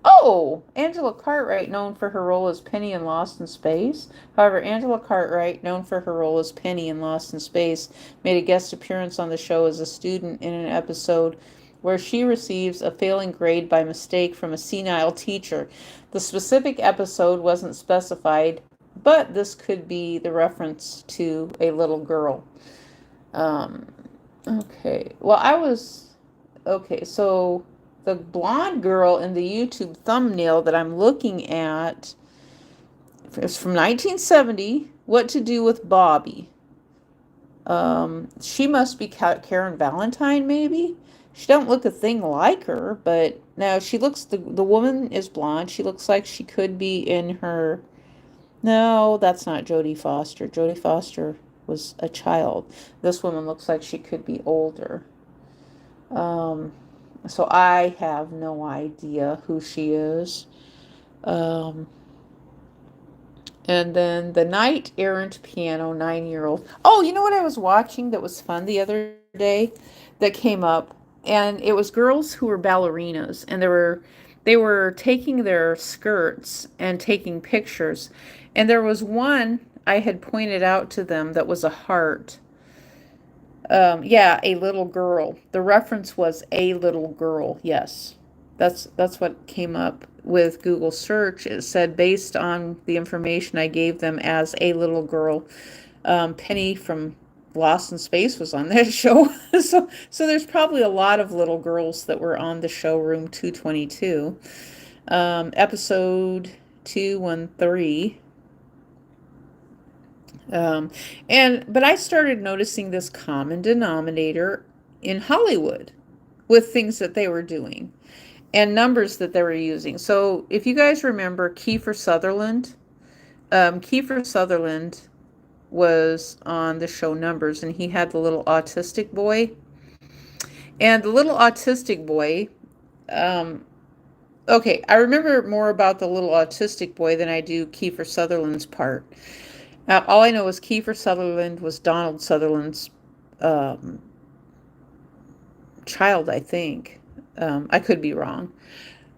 Oh, Angela Cartwright, known for her role as Penny in Lost in Space. However, Angela Cartwright, known for her role as Penny in Lost in Space, made a guest appearance on the show as a student in an episode where she receives a failing grade by mistake from a senile teacher. The specific episode wasn't specified, but this could be the reference to a little girl. Um, okay. Well, okay, so the blonde girl in the YouTube thumbnail that I'm looking at is from 1970. What to Do with Bobby? She must be Karen Valentine, maybe. She don't look a thing like her, but no, she looks. The woman is blonde. She looks like she could be in her. No, that's not Jodie Foster. Jodie Foster was a child. This woman looks like she could be older. So I have no idea who she is. Um, and then The Knight Errant Piano, 9-year-old. Oh, you know what I was watching that was fun the other day that came up? And it was girls who were ballerinas, and they were taking their skirts and taking pictures. And there was one I had pointed out to them that was a heart. Yeah, a little girl. The reference was a little girl. Yes, that's what came up with Google search. It said based on the information I gave them as a little girl. Penny from Lost in Space was on that show. So there's probably a lot of little girls that were on the show Room 222. Episode 213. But I started noticing this common denominator in Hollywood with things that they were doing and numbers that they were using. So if you guys remember Kiefer Sutherland, Kiefer Sutherland was on the show Numbers, and he had the little autistic boy. And the little autistic boy, okay, I remember more about the little autistic boy than I do Kiefer Sutherland's part. All I know is Kiefer Sutherland was Donald Sutherland's child, I think. I could be wrong.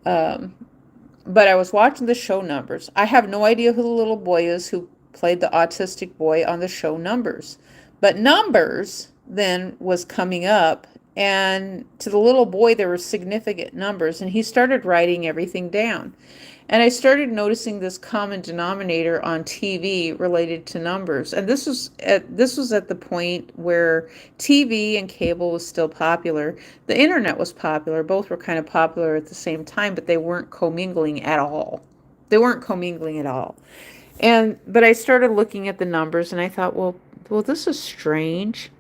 But I was watching the show Numbers. I have no idea who the little boy is who played the autistic boy on the show Numbers. But Numbers then was coming up, and to the little boy there were significant numbers, and he started writing everything down. And I started noticing this common denominator on TV related to numbers. And this was at the point where TV and cable was still popular. The internet was popular. Both were kind of popular at the same time, but they weren't commingling at all. They weren't commingling at all. But I started looking at the numbers, and I thought, well, this is strange.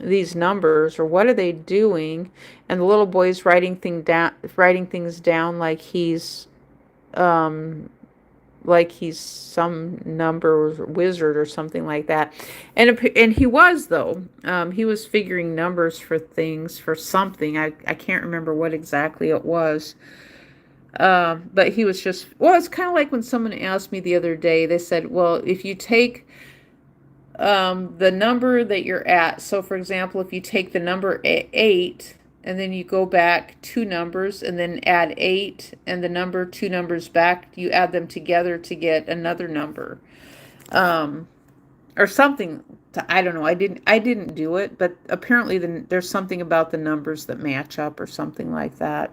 These numbers, or what are they doing? And the little boy's writing things down like he's some number wizard or something like that. And he was, though. He was figuring numbers for things, for something. I can't remember what exactly it was. But he was just, well, it's kind of like when someone asked me the other day, they said, well, if you take the number that you're at. So, for example, if you take the number 8 and then you go back 2 numbers and then add 8 and the number 2 numbers back, you add them together to get another number. Um, or something. I don't know. I didn't do it, but apparently there's something about the numbers that match up or something like that.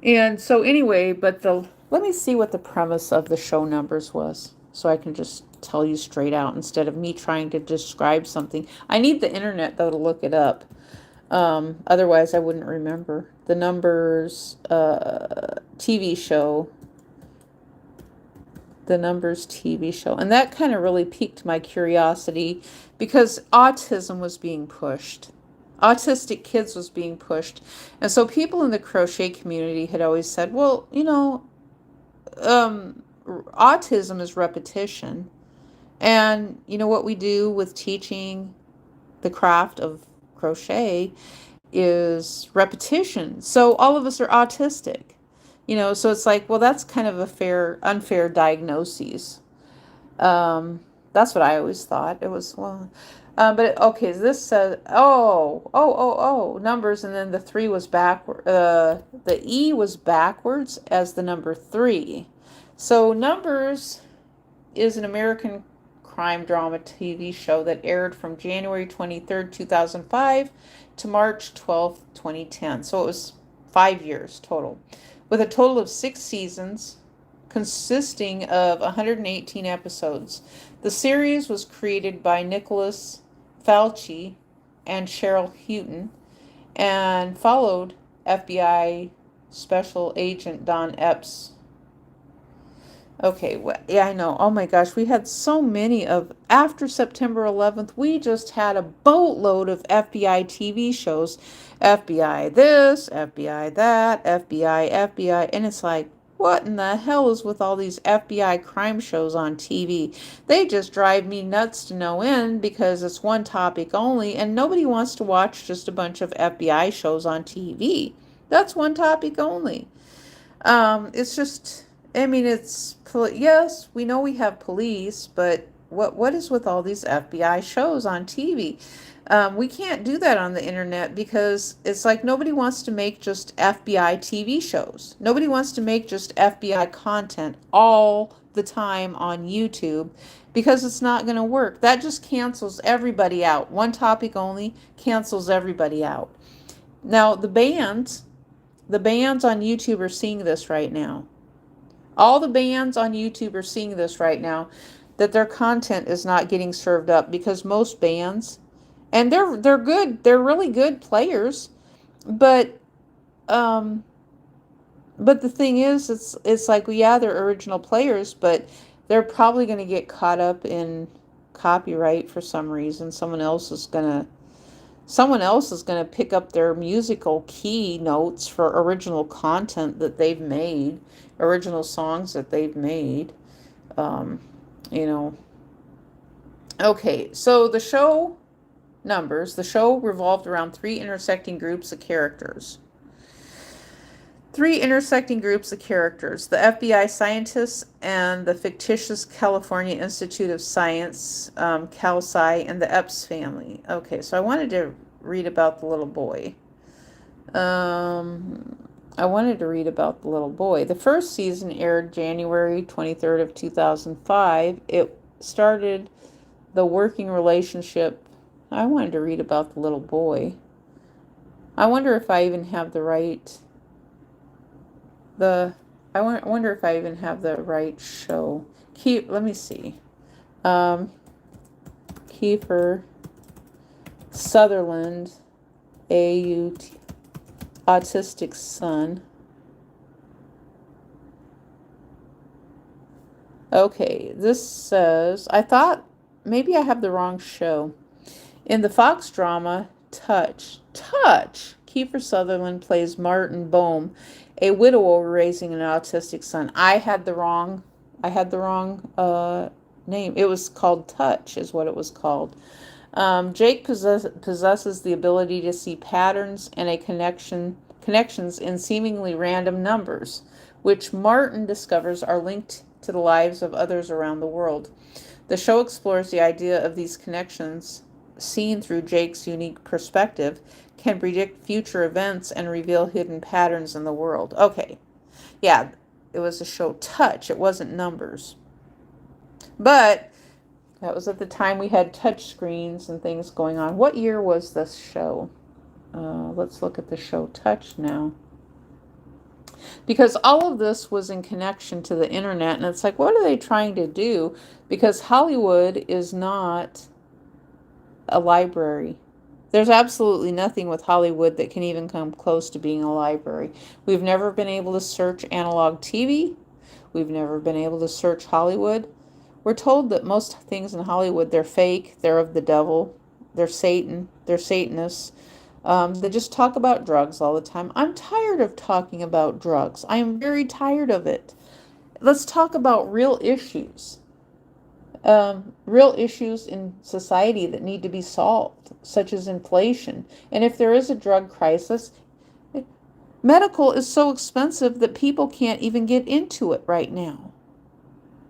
And so anyway, let me see what the premise of the show numbers was, so I can just tell you straight out instead of me trying to describe something. I need the internet though to look it up. Otherwise I wouldn't remember. The numbers TV show. The numbers TV show. And that kind of really piqued my curiosity because autism was being pushed. Autistic kids was being pushed. And so people in the crochet community had always said, well, autism is repetition. And you know what we do with teaching the craft of crochet is repetition. So all of us are autistic. So it's like, well, that's kind of a unfair diagnosis. That's what I always thought. It was, well, okay, this says, numbers, and then the 3 was backward. The E was backwards as the number 3. So Numbers is an American crime drama TV show that aired from January 23rd, 2005 to March 12th, 2010. So it was 5 years total, with a total of 6 seasons consisting of 118 episodes. The series was created by Nicholas Falchi and Cheryl Houghton and followed FBI Special Agent Don Epps. Okay, well, yeah, I know. Oh my gosh, we had so many after September 11th, we just had a boatload of FBI TV shows. FBI this, FBI that, FBI, and it's like, what in the hell is with all these FBI crime shows on TV? They just drive me nuts to no end because it's one topic only, and nobody wants to watch just a bunch of FBI shows on TV. That's one topic only. It's just, yes, we know we have police, but what is with all these FBI shows on TV? We can't do that on the internet because it's like nobody wants to make just FBI TV shows. Nobody wants to make just FBI content all the time on YouTube because it's not going to work. That just cancels everybody out. One topic only cancels everybody out. Now, the bands on YouTube are seeing this right now. All the bands on YouTube are seeing this right now, that their content is not getting served up because most bands, and they're good, they're really good players, but the thing is, it's like, well, yeah, they're original players, but they're probably going to get caught up in copyright for some reason. Someone else is going to pick up their musical key notes for original content that they've made, original songs that they've made. Okay, so the show revolved around 3 intersecting groups of characters. The FBI scientists and the fictitious California Institute of Science, CalSci, and the Epps family. Okay, so I wanted to read about the little boy. The first season aired January 23rd of 2005. It started the working relationship. I wanted to read about the little boy. I wonder if I even have the right... I wonder if I even have the right show. Let me see. Kiefer Sutherland, autistic son. Okay, this says, I thought maybe I have the wrong show. In the Fox drama Touch, Kiefer Sutherland plays Martin Bohm, a widower raising an autistic son. I had the wrong name. It was called Touch, is what it was called. Jake possesses the ability to see patterns and connections in seemingly random numbers, which Martin discovers are linked to the lives of others around the world. The show explores the idea of these connections, seen through Jake's unique perspective, can predict future events and reveal hidden patterns in the world. Okay, yeah, it was a show Touch. It wasn't Numbers. But that was at the time we had touch screens and things going on. What year was this show? Let's look at the show Touch now. Because all of this was in connection to the internet. And it's like, what are they trying to do? Because Hollywood is not a library. There's absolutely nothing with Hollywood that can even come close to being a library. We've never been able to search analog TV. We've never been able to search Hollywood. We're told that most things in Hollywood, they're fake, they're of the devil, they're Satan, they're Satanists. They just talk about drugs all the time. I'm tired of talking about drugs. I am very tired of it. Let's talk about real issues. Real issues in society that need to be solved, such as inflation. And if there is a drug crisis, medical is so expensive that people can't even get into it right now.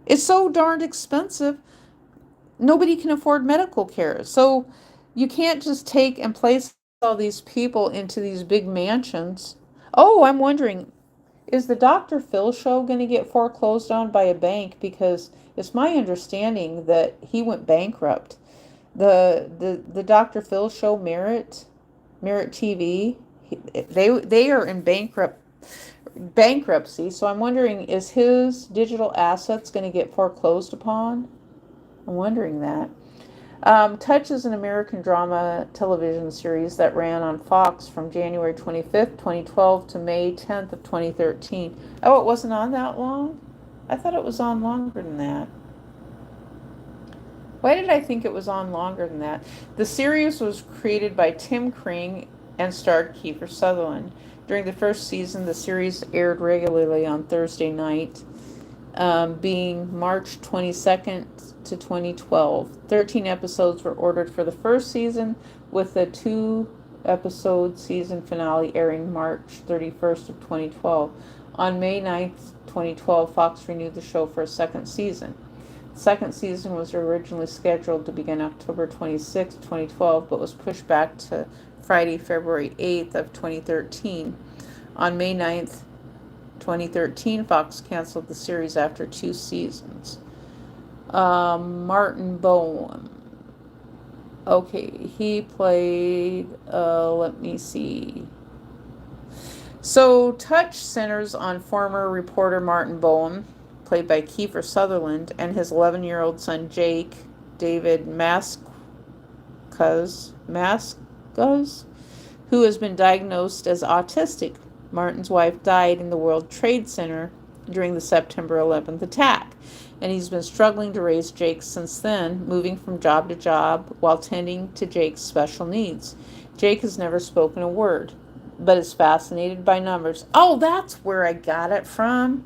It's so darned expensive, nobody can afford medical care. So you can't just take and place all these people into these big mansions. Oh, I'm wondering, is the Dr. Phil show going to get foreclosed on by a bank? Because it's my understanding that he went bankrupt. The Dr. Phil show, Merit TV, they are in bankruptcy. So I'm wondering, is his digital assets going to get foreclosed upon? I'm wondering that. Touch is an American drama television series that ran on Fox from January 25th, 2012 to May 10th of 2013. Oh, it wasn't on that long? I thought it was on longer than that. Why did I think it was on longer than that? The series was created by Tim Kring and starred Kiefer Sutherland. During the first season, the series aired regularly on Thursday night, being March 22nd to 2012. 13 episodes were ordered for the first season, with the 2-episode season finale airing March 31st of 2012. On May 9th, 2012, Fox renewed the show for a second season. The second season was originally scheduled to begin October 26, 2012, but was pushed back to Friday, February 8th of 2013. On May 9th, 2013, Fox canceled the series after 2 seasons. Martin Bowen. Okay, he played, let me see. So, Touch centers on former reporter Martin Bowen, played by Kiefer Sutherland, and his 11-year-old son Jake David Mascuz, who has been diagnosed as autistic. Martin's wife died in the World Trade Center during the September 11th attack, and he's been struggling to raise Jake since then, moving from job to job while tending to Jake's special needs. Jake has never spoken a word, but is fascinated by numbers. Oh, that's where I got it from.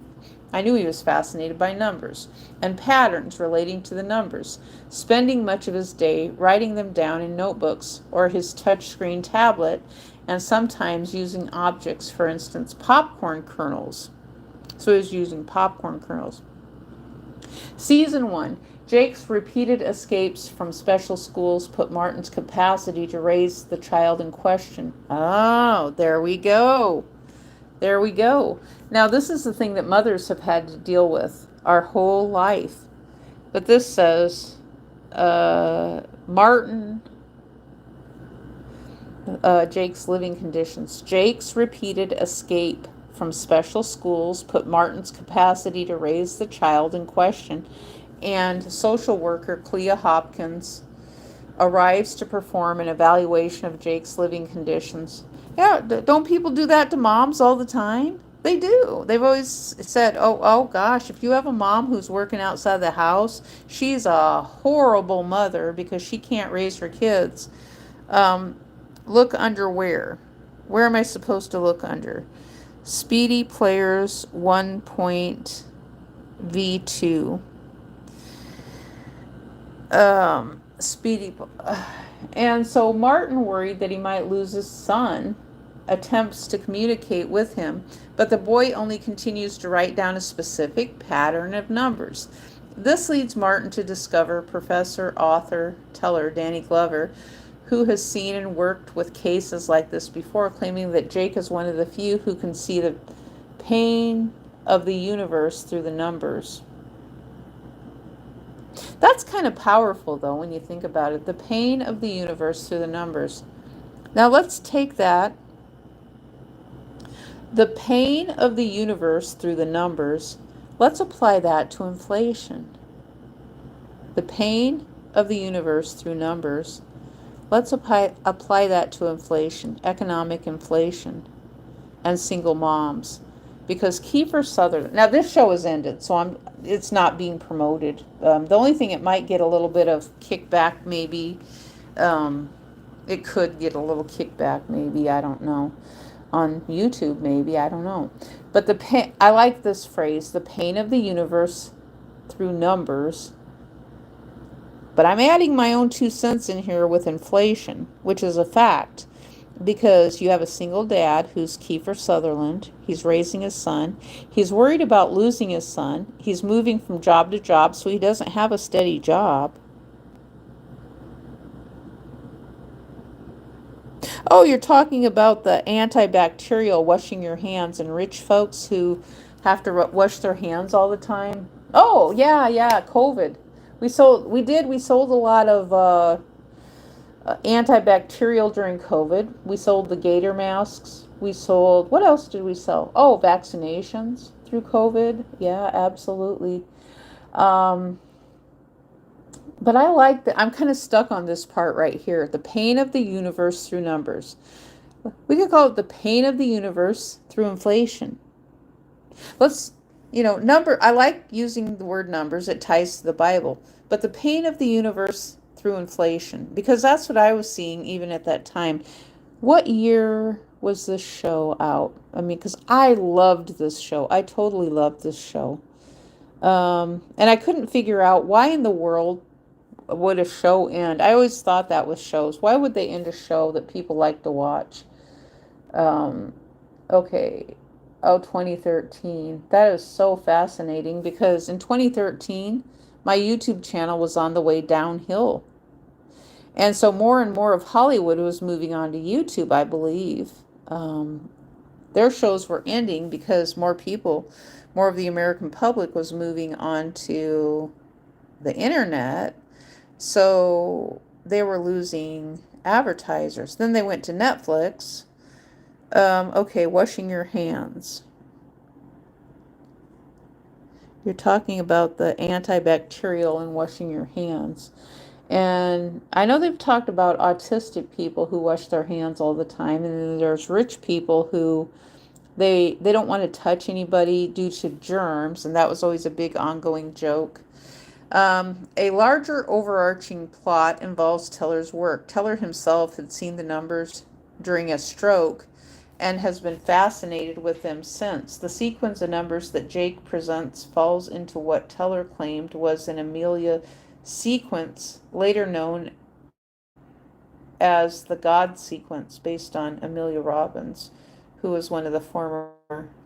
I knew he was fascinated by numbers and patterns relating to the numbers, spending much of his day writing them down in notebooks or his touchscreen tablet, and sometimes using objects, for instance, popcorn kernels. So he was using popcorn kernels. Season 1. Jake's repeated escapes from special schools put Martin's capacity to raise the child in question. Oh, there we go. There we go. Now, this is the thing that mothers have had to deal with our whole life. But this says, Martin, Jake's living conditions. Jake's repeated escape from special schools put Martin's capacity to raise the child in question, and social worker Clea Hopkins arrives to perform an evaluation of Jake's living conditions. Yeah, don't people do that to moms all the time? They do. They've always said, oh gosh, if you have a mom who's working outside the house, she's a horrible mother because she can't raise her kids. Look under where? Where am I supposed to look under? Speedy Players 1.v2. Speedy. And so Martin worried that he might lose his son attempts to communicate with him, but the boy only continues to write down a specific pattern of numbers. This leads Martin to discover professor, author, teller Danny Glover, who has seen and worked with cases like this before, claiming that Jake is one of the few who can see the pain of the universe through the numbers. That's kind of powerful, though, when you think about it. The pain of the universe through the numbers. Now let's take that. The pain of the universe through the numbers. Let's apply that to inflation. The pain of the universe through numbers. Let's apply that to inflation, economic inflation, and single moms. Because Kiefer Sutherland, now this show is ended, so it's not being promoted. The only thing it might get a little bit of kickback, maybe. It could get a little kickback, maybe, I don't know. On YouTube, maybe, I don't know. But I like this phrase, the pain of the universe through numbers. But I'm adding my own 2 cents in here with inflation, which is a fact. Because you have a single dad who's Kiefer Sutherland. He's raising his son. He's worried about losing his son. He's moving from job to job, so he doesn't have a steady job. Oh, you're talking about the antibacterial washing your hands and rich folks who have to wash their hands all the time. Oh, yeah, COVID. We sold a lot of antibacterial during COVID. We sold the gator masks. We sold, what else did we sell? Oh, vaccinations through COVID. Yeah, absolutely. But I like that. I'm kind of stuck on this part right here. The pain of the universe through numbers. We could call it the pain of the universe through inflation. Let's, I like using the word numbers. It ties to the Bible. But the pain of the universe through inflation, because that's what I was seeing even at that time. What year was this show out? I mean, because I loved this show. I totally loved this show. And I couldn't figure out why in the world would a show end. I always thought that with shows. Why would they end a show that people like to watch? Okay. Oh, 2013. That is so fascinating because in 2013, my YouTube channel was on the way downhill. And so more and more of Hollywood was moving on to YouTube, I believe. Their shows were ending because more of the American public was moving on to the internet. So they were losing advertisers. Then they went to Netflix. Okay, washing your hands. You're talking about the antibacterial and washing your hands. And I know they've talked about autistic people who wash their hands all the time. And then there's rich people who they don't want to touch anybody due to germs. And that was always a big ongoing joke. A larger overarching plot involves Teller's work. Teller himself had seen the numbers during a stroke and has been fascinated with them since. The sequence of numbers that Jake presents falls into what Teller claimed was an Amelia sequence, later known as the God sequence, based on Amelia Robbins, who was one of the former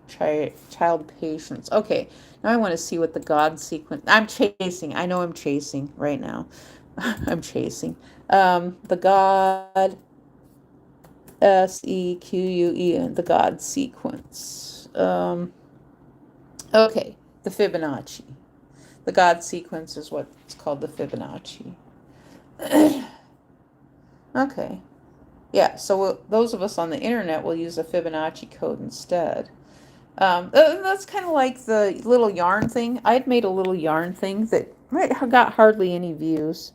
child patients. Okay, now I want to see what the God sequence. I know I'm chasing right now. I'm chasing. The God SEQUEN, the God sequence. Okay, the Fibonacci. The God sequence is what's called the Fibonacci. Okay. Yeah, so those of us on the internet will use a Fibonacci code instead. That's kind of like the little yarn thing. I'd made a little yarn thing that got hardly any views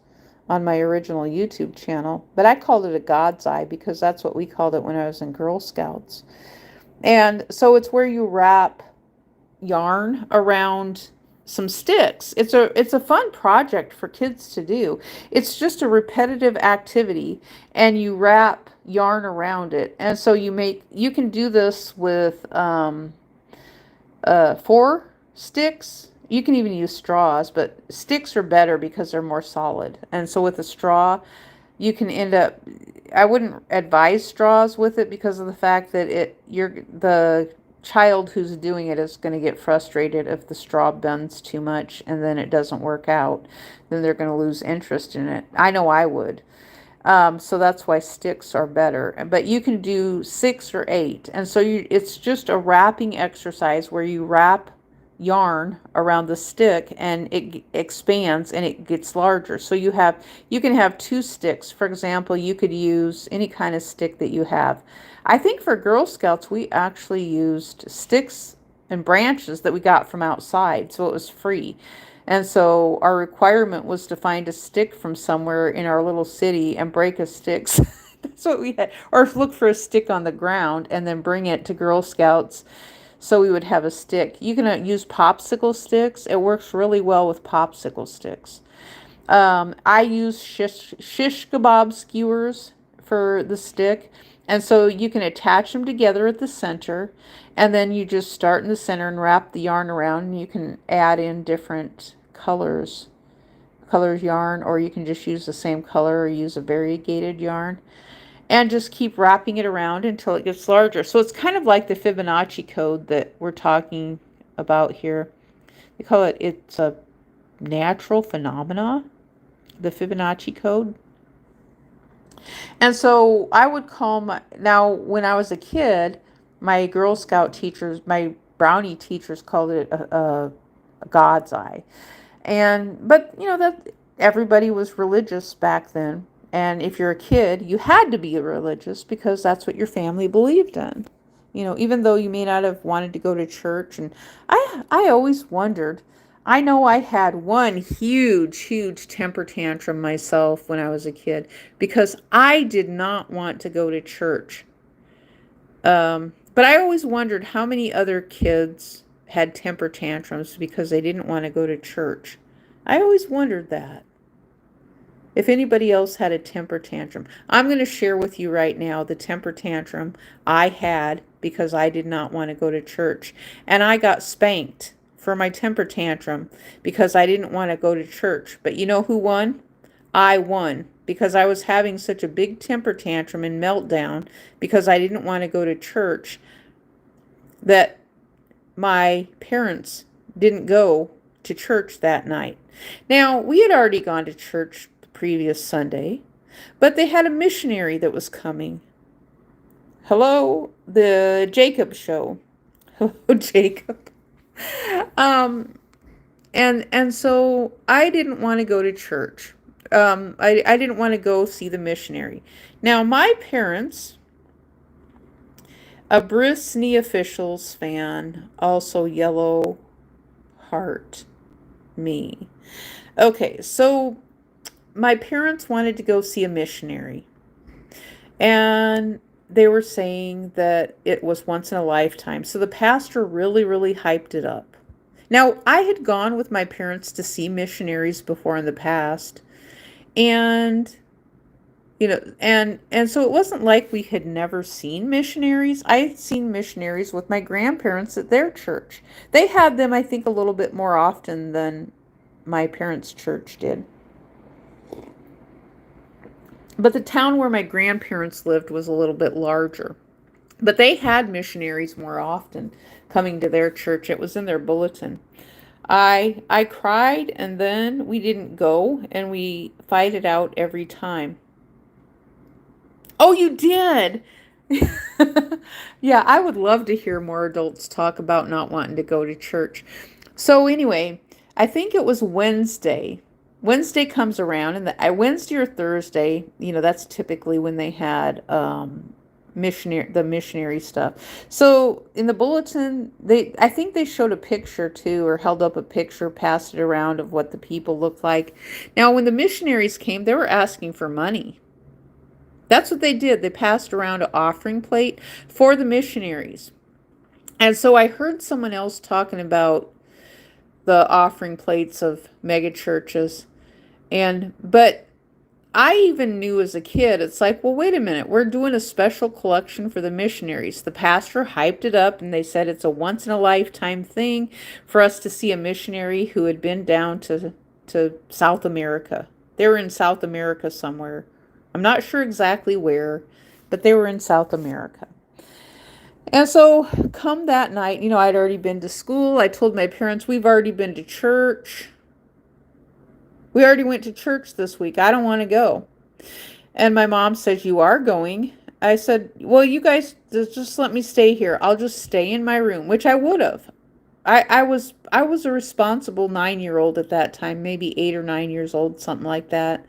on my original YouTube channel, but I called it a God's Eye because that's what we called it when I was in Girl Scouts. And so it's where you wrap yarn around some sticks. It's a fun project for kids to do. It's just a repetitive activity and you wrap yarn around it. And so you can do this with 4 sticks. You can even use straws, but sticks are better because they're more solid. And so with a straw, you can end up, I wouldn't advise straws with it because of the fact that the child who's doing it is going to get frustrated if the straw bends too much and then it doesn't work out. Then they're going to lose interest in it. I know I would. So that's why sticks are better. But you can do 6 or 8. And so it's just a wrapping exercise where you wrap yarn around the stick and it expands and it gets larger. So you can have 2 sticks. For example, you could use any kind of stick that you have. I think for Girl Scouts, we actually used sticks and branches that we got from outside, so it was free. And so our requirement was to find a stick from somewhere in our little city and break a stick. That's what we had. Or look for a stick on the ground and then bring it to Girl Scouts so we would have a stick. You can use popsicle sticks. It works really well with popsicle sticks. I use shish kebab skewers for the stick. And so you can attach them together at the center. And then you just start in the center and wrap the yarn around. And you can add in different colors yarn, or you can just use the same color or use a variegated yarn and just keep wrapping it around until it gets larger. So it's kind of like the Fibonacci code that we're talking about here. They call it's a natural phenomena, the Fibonacci code. And so I would call now when I was a kid, my Girl Scout teachers, my brownie teachers called it a God's eye. But that everybody was religious back then. And if you're a kid, you had to be religious because that's what your family believed in. Even though you may not have wanted to go to church. And I always wondered, I know I had one huge temper tantrum myself when I was a kid because I did not want to go to church. But I always wondered how many other kids had temper tantrums because they didn't want to go to church. I always wondered that. If anybody else had a temper tantrum. I'm going to share with you right now the temper tantrum I had because I did not want to go to church. And I got spanked for my temper tantrum because I didn't want to go to church. But you know who won? I won because I was having such a big temper tantrum and meltdown because I didn't want to go to church that my parents didn't go to church that night. Now, we had already gone to church the previous Sunday, but they had a missionary that was coming. Hello, the Jacob show. Hello, Jacob. And so I didn't want to go to church. I didn't want to go see the missionary. Now, my parents, a Brisney Officials fan, also yellow heart me. Okay, so my parents wanted to go see a missionary. And they were saying that it was once in a lifetime. So the pastor really hyped it up. Now, I had gone with my parents to see missionaries before in the past. And and so it wasn't like we had never seen missionaries. I had seen missionaries with my grandparents at their church. They had them, I think, a little bit more often than my parents' church did. But the town where my grandparents lived was a little bit larger. But they had missionaries more often coming to their church. It was in their bulletin. I cried, and then we didn't go, and we fight it out every time. Oh, you did? Yeah, I would love to hear more adults talk about not wanting to go to church. So anyway, I think it was Wednesday. Wednesday comes around, and Wednesday or Thursday, that's typically when they had the missionary stuff. So in the bulletin, I think they showed a picture too, or held up a picture, passed it around of what the people looked like. Now, when the missionaries came, they were asking for money. That's what they did. They passed around an offering plate for the missionaries. And so I heard someone else talking about the offering plates of mega churches. But I even knew as a kid, it's like, well, wait a minute. We're doing a special collection for the missionaries. The pastor hyped it up and they said it's a once in a lifetime thing for us to see a missionary who had been down to South America. They were in South America somewhere. I'm not sure exactly where, but they were in South America. And so, come that night, I'd already been to school. I told my parents, we've already been to church. We already went to church this week. I don't want to go. And my mom says, you are going. I said, well, you guys just let me stay here. I'll just stay in my room, which I would have. I was a responsible 9-year old at that time, maybe 8 or 9 years old, something like that.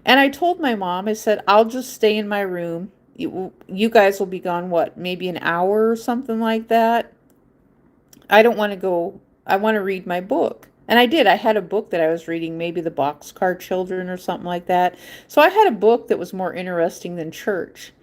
And I told my mom, I said, I'll just stay in my room. You guys will be gone, what, maybe an hour or something like that. I don't want to go. I want to read my book. And I did. I had a book that I was reading, maybe The Boxcar Children or something like that. So I had a book that was more interesting than church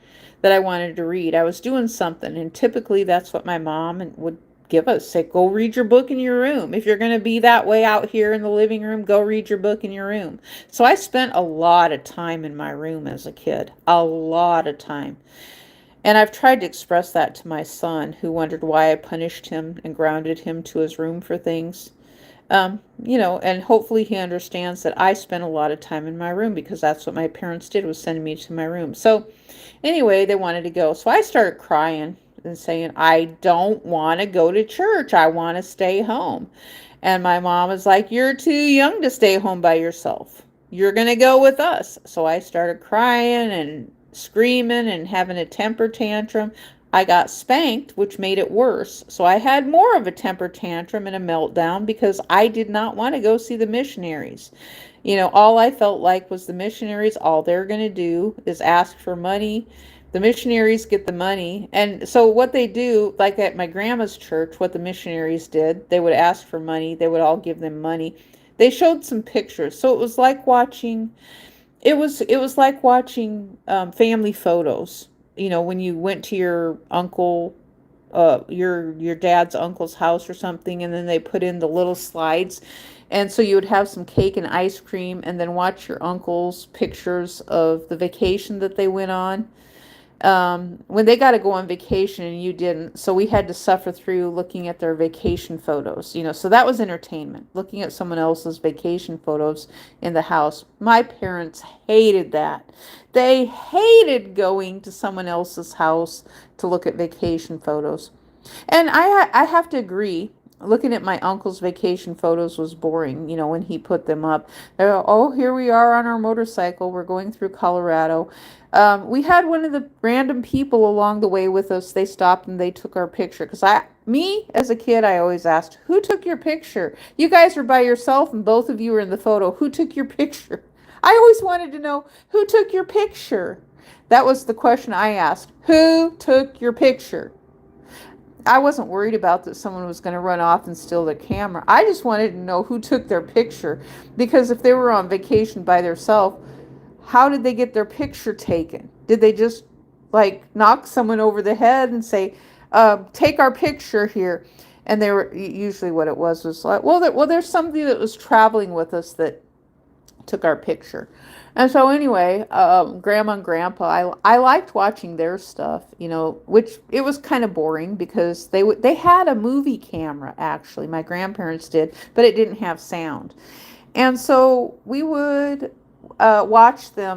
that I wanted to read. I was doing something, and typically that's what my mom would give us. Say, go read your book in your room. If you're going to be that way out here in the living room, go read your book in your room. So I spent a lot of time in my room as a kid. A lot of time. And I've tried to express that to my son, who wondered why I punished him and grounded him to his room for things. And hopefully he understands that I spent a lot of time in my room because that's what my parents did, was send me to my room. So anyway, they wanted to go. So I started crying and saying, I don't want to go to church. I want to stay home. And my mom was like, you're too young to stay home by yourself. You're going to go with us. So I started crying and screaming and having a temper tantrum. I got spanked, which made it worse. So I had more of a temper tantrum and a meltdown because I did not want to go see the missionaries. All I felt like was the missionaries, all they're going to do is ask for money. The missionaries get the money. And so what they do, like at my grandma's church, what the missionaries did, they would ask for money. They would all give them money. They showed some pictures. So it was like watching family photos. When you went to your uncle, your dad's uncle's house or something, and then they put in the little slides, and so you would have some cake and ice cream, and then watch your uncle's pictures of the vacation that they went on. When they got to go on vacation and you didn't, so we had to suffer through looking at their vacation photos, so that was entertainment, looking at someone else's vacation photos in the house. My parents hated that. They hated going to someone else's house to look at vacation photos. And I have to agree, looking at my uncle's vacation photos was boring, when he put them up. Oh, here we are on our motorcycle. We're going through Colorado. We had one of the random people along the way with us. They stopped and they took our picture. Because me, as a kid, I always asked, who took your picture? You guys were by yourself and both of you were in the photo. Who took your picture? I always wanted to know, who took your picture? That was the question I asked. Who took your picture? I wasn't worried about that someone was going to run off and steal their camera. I just wanted to know who took their picture. Because if they were on vacation by themselves, how did they get their picture taken? Did they just knock someone over the head and say, take our picture here? And they were usually, what it was like, there's somebody that was traveling with us that took our picture. And so anyway, Grandma and Grandpa, I liked watching their stuff, which it was kind of boring because they had a movie camera, actually. My grandparents did, but it didn't have sound. And so we would watch their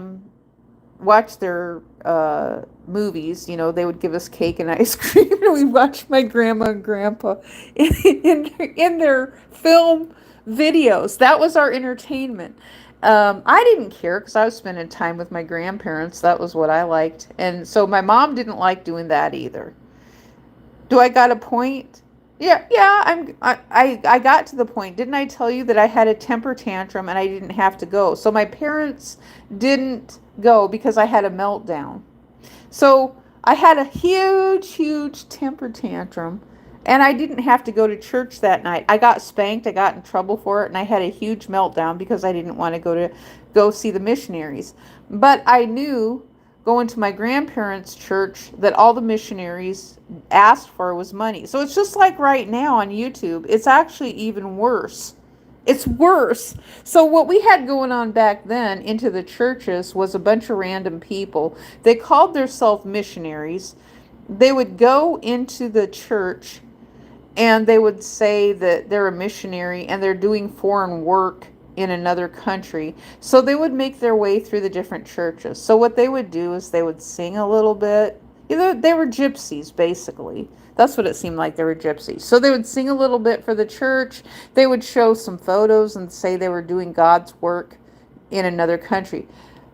movies. They would give us cake and ice cream, and we'd watch my grandma and grandpa in their film videos. That was our entertainment. I didn't care because I was spending time with my grandparents. That was what I liked. And so my mom didn't like doing that either. Do I got a point? Yeah, I got to the point. Didn't I tell you that I had a temper tantrum and I didn't have to go? So my parents didn't go because I had a meltdown. So I had a huge temper tantrum, and I didn't have to go to church that night. I got spanked, I got in trouble for it, and I had a huge meltdown because I didn't want to go see the missionaries. But I knew, going to my grandparents' church, that all the missionaries asked for was money. So it's just like right now on YouTube. It's actually even worse. It's worse. So what we had going on back then into the churches was a bunch of random people. They called themselves missionaries. They would go into the church and they would say that they're a missionary and they're doing foreign work in another country. So they would make their way through the different churches. So what they would do is they would sing a little bit. Either they were gypsies, basically. That's what it seemed like, they were gypsies. So they would sing a little bit for the church. They would show some photos and say they were doing God's work in another country.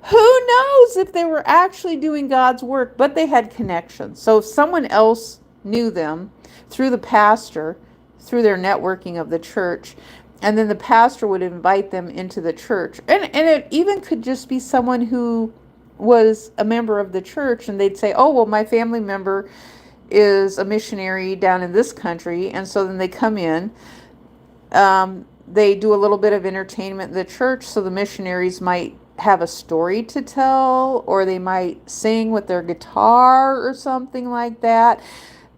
Who knows if they were actually doing God's work, but they had connections. So if someone else knew them through the pastor, through their networking of the church, and then the pastor would invite them into the church. And it even could just be someone who was a member of the church, and they'd say, oh, well, my family member is a missionary down in this country. And so then they come in, they do a little bit of entertainment in the church. So the missionaries might have a story to tell, or they might sing with their guitar or something like that.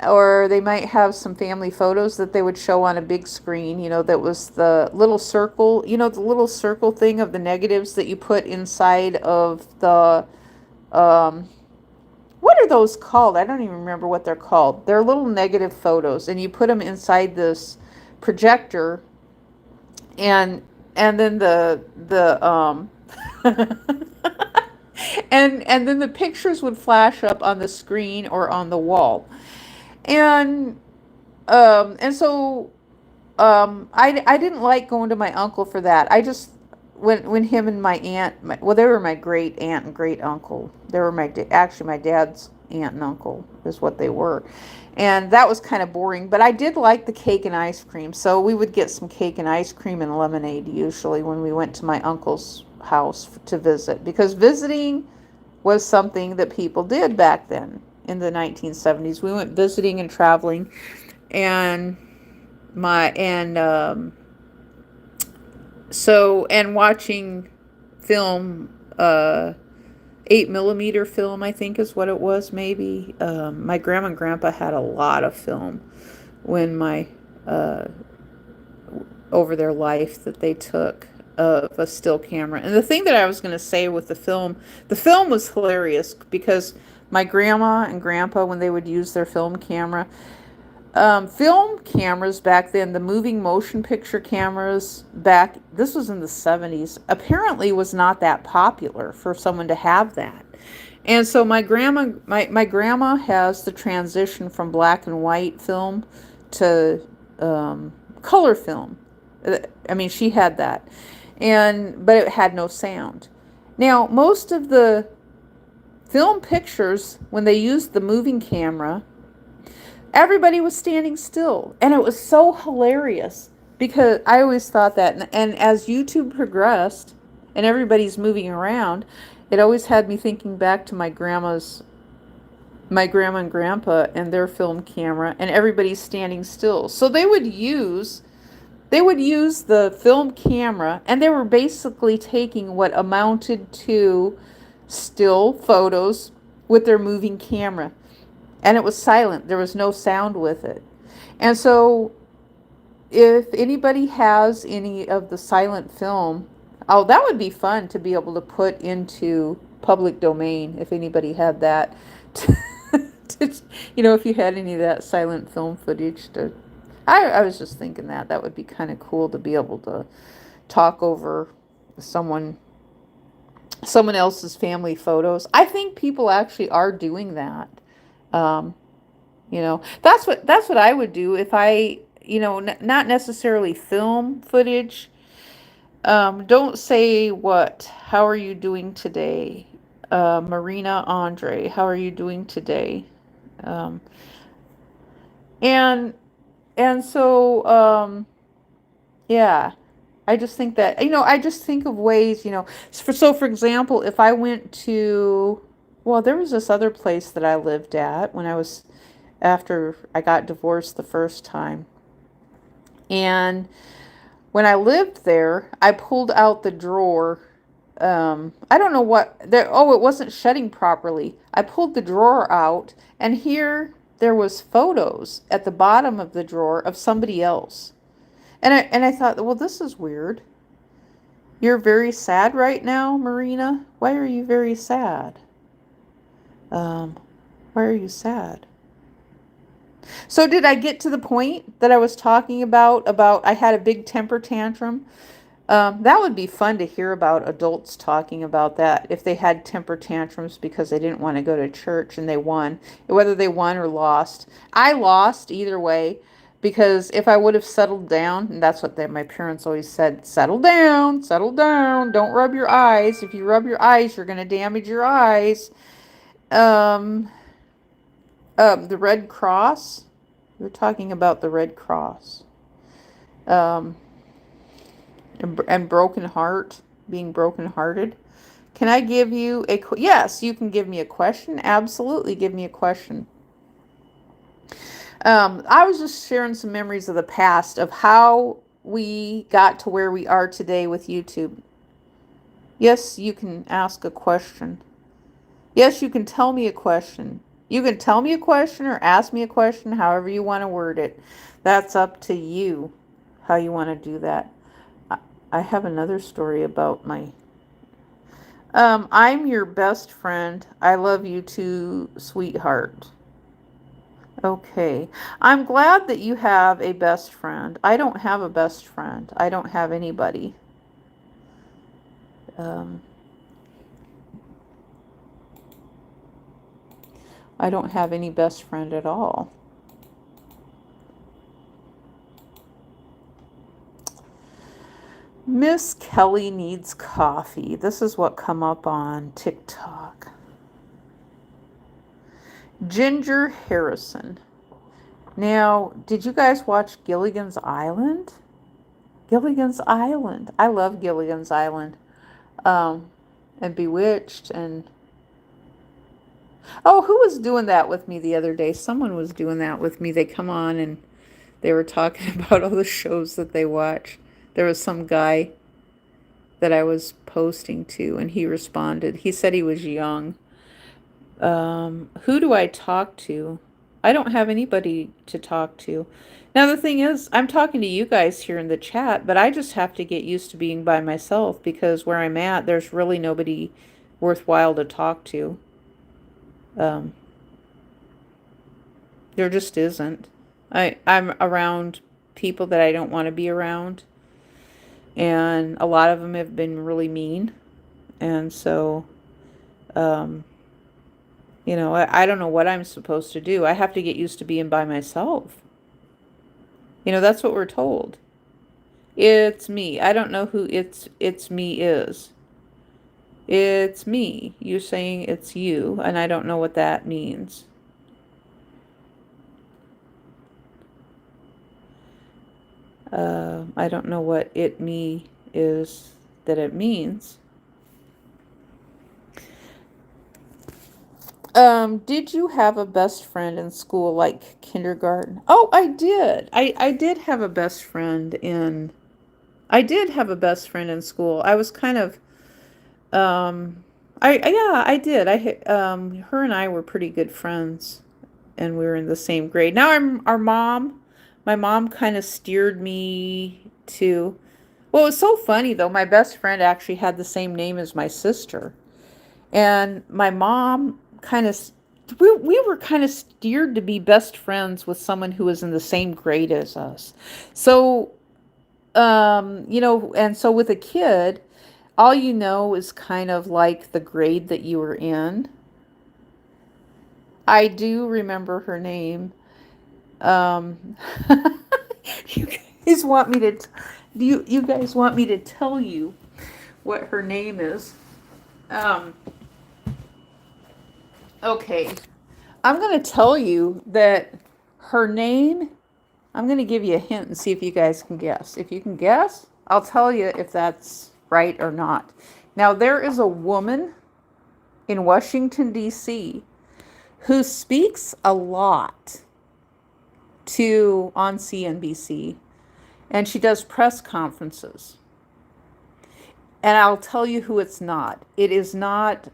Or they might have some family photos that they would show on a big screen, that was the little circle, the little circle thing of the negatives that you put inside of the, what are those called? I don't even remember what they're called. They're little negative photos, and you put them inside this projector, and then the and then the pictures would flash up on the screen or on the wall. And so I didn't like going to my uncle for that. I just when him and my aunt, they were my great aunt and great uncle. They were actually my dad's aunt and uncle is what they were. And that was kind of boring, but I did like the cake and ice cream. So we would get some cake and ice cream and lemonade usually when we went to my uncle's house to visit, because visiting was something that people did back then. In the 1970s, we went visiting and traveling, and watching film, 8mm film, I think is what it was. Maybe my grandma and grandpa had a lot of film when over their life that they took of a still camera. And the thing that I was going to say with the film was hilarious, because my grandma and grandpa, when they would use their film cameras back then, the moving motion picture cameras this was in the 70s, apparently was not that popular for someone to have that. And so my grandma has the transition from black and white film to color film. I mean, she had that, but it had no sound. Now, most of the film pictures, when they used the moving camera, everybody was standing still. And it was so hilarious, because I always thought that, and as YouTube progressed and everybody's moving around, it always had me thinking back to my grandma and grandpa and their film camera, and everybody's standing still. So they would use the film camera, and they were basically taking what amounted to still photos with their moving camera, and it was silent. There was no sound with it. And so if anybody has any of the silent film, that would be fun to be able to put into public domain, if anybody had that. If you had any of that silent film footage. I was just thinking that would be kind of cool to be able to talk over someone else's family photos. I think people actually are doing that. That's what I would do if I, not necessarily film footage. Don't say how are you doing today? Marina Andre, how are you doing today? And so, yeah. I just think that, I just think of ways, for example, if I went to, there was this other place that I lived at after I got divorced the first time. And when I lived there, I pulled out the drawer. I don't know it wasn't shutting properly. I pulled the drawer out, and here there was photos at the bottom of the drawer of somebody else. And I thought, well, this is weird. You're very sad right now, Marina? Why are you very sad? Why are you sad? So did I get to the point that I was talking about I had a big temper tantrum That would be fun to hear about adults talking about that if they had temper tantrums because they didn't want to go to church and they won, whether they won or lost. I lost either way because if I would have settled down, and that's what my parents always said, settle down, don't rub your eyes. If you rub your eyes, you're going to damage your eyes. Um, the Red Cross. We're talking about the Red Cross. Um, and broken heart, being broken hearted. Can I give you yes, you can give me a question. Absolutely, give me a question. I was just sharing some memories of the past of how we got to where we are today with YouTube. Yes, you can ask a question. Yes, you can tell me a question. You can tell me a question or ask me a question, however you want to word it. That's up to you, how you want to do that. I have another story about my... I'm your best friend. I love you too, sweetheart. Okay. I'm glad that you have a best friend. I don't have a best friend. I don't have anybody. I don't have any best friend at all. Miss Kelly needs coffee. This is what come up on TikTok. Ginger Harrison. Now, did you guys watch Gilligan's Island? Gilligan's Island. I love Gilligan's Island. And Bewitched and... Oh, who was doing that with me the other day? Someone was doing that with me. They come on and they were talking about all the shows that they watch. There was some guy that I was posting to, and he responded. He said he was young. Who do I talk to? I don't have anybody to talk to. Now, the thing is, I'm talking to you guys here in the chat, but I just have to get used to being by myself because where I'm at, there's really nobody worthwhile to talk to. There just isn't. I'm around people that I don't want to be around, and a lot of them have been really mean, and so, you know, I don't know what I'm supposed to do. I have to get used to being by myself. You know, that's what we're told. It's me. I don't know who it's me is. It's me. You're saying it's you, and I don't know what that means. I don't know what it me is that it means. Did you have a best friend in school like kindergarten? Oh, I did. I did have a best friend in... I did have a best friend in school. I was kind of... yeah, I did. Her and I were pretty good friends, and we were in the same grade. Now my mom kind of steered me to... Well, it was so funny though. My best friend actually had the same name as my sister. And my mom kind of... We were kind of steered to be best friends with someone who was in the same grade as us. So, you know, and so with a kid, all you know is kind of like the grade that you were in. I do remember her name. You guys want me to... you guys want me to tell you what her name is? Okay. I'm going to tell you that her name... I'm going to give you a hint and see if you guys can guess. If you can guess, I'll tell you if that's right or not. Now, there is a woman in Washington, D.C. who speaks a lot on CNBC, and she does press conferences. And I'll tell you who it's not. It's not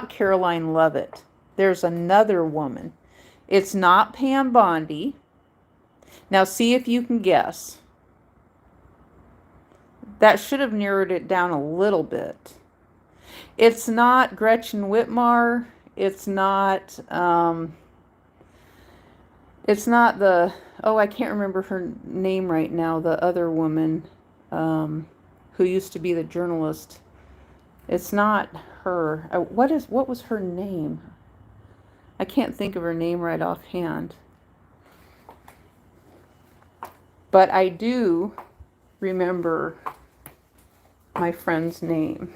Caroline Leavitt. There's another woman. It's not Pam Bondi. Now see if you can guess. That should have narrowed it down a little bit. It's not Gretchen Whitmer. It's not the... Oh, I can't remember her name right now. The other woman. who used to be the journalist. It's not her. What was her name? I can't think of her name right offhand. But I do remember my friend's name.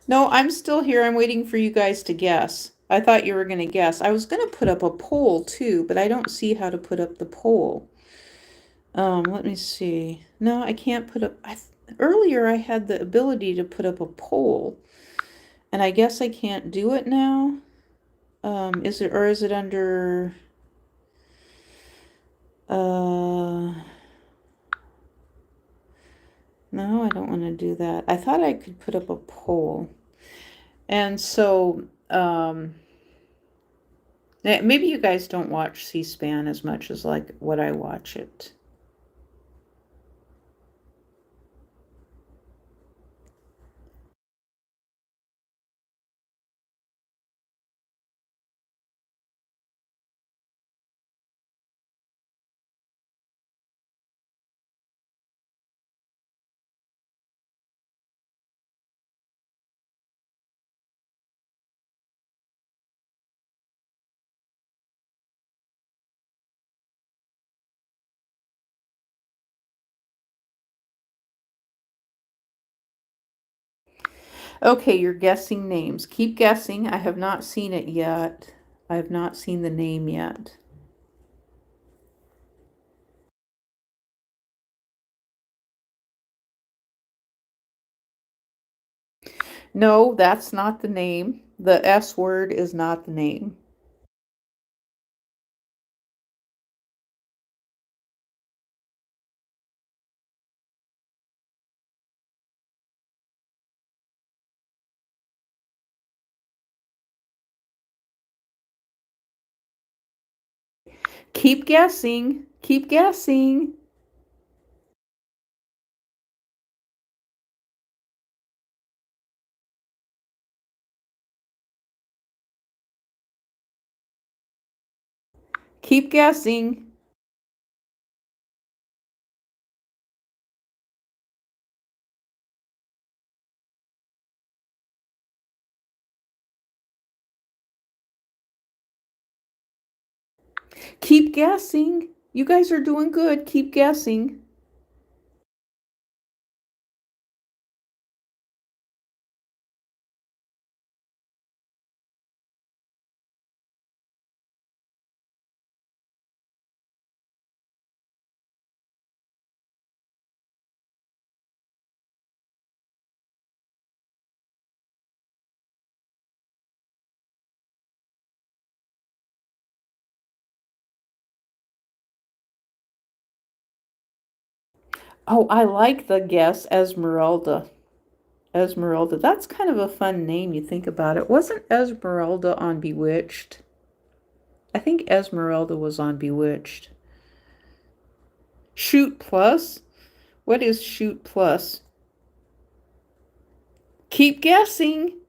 No, I'm still here. I'm waiting for you guys to guess. I thought you were going to guess. I was going to put up a poll too, but I don't see how to put up the poll. Let me see. No, I can't put up. Earlier I had the ability to put up a poll, and I guess I can't do it now. Is it under? No, I don't want to do that. I thought I could put up a poll, and so maybe you guys don't watch C-SPAN as much as like what I watch it. Okay, you're guessing names. Keep guessing. I have not seen it yet. I have not seen the name yet. No, that's not the name. The S word is not the name. Keep guessing. Keep guessing. Keep guessing. Keep guessing. You guys are doing good. Keep guessing. Oh, I like the guess, Esmeralda. Esmeralda. That's kind of a fun name, you think about it. Wasn't Esmeralda on Bewitched? I think Esmeralda was on Bewitched. Shoot Plus? What is Shoot Plus? Keep guessing.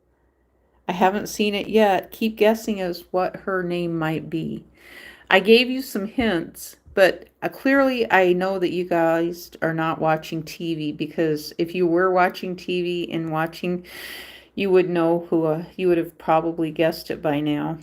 I haven't seen it yet. Keep guessing as what her name might be. I gave you some hints, but clearly I know that you guys are not watching TV, because if you were watching TV and watching, you would know who, you would have probably guessed it by now.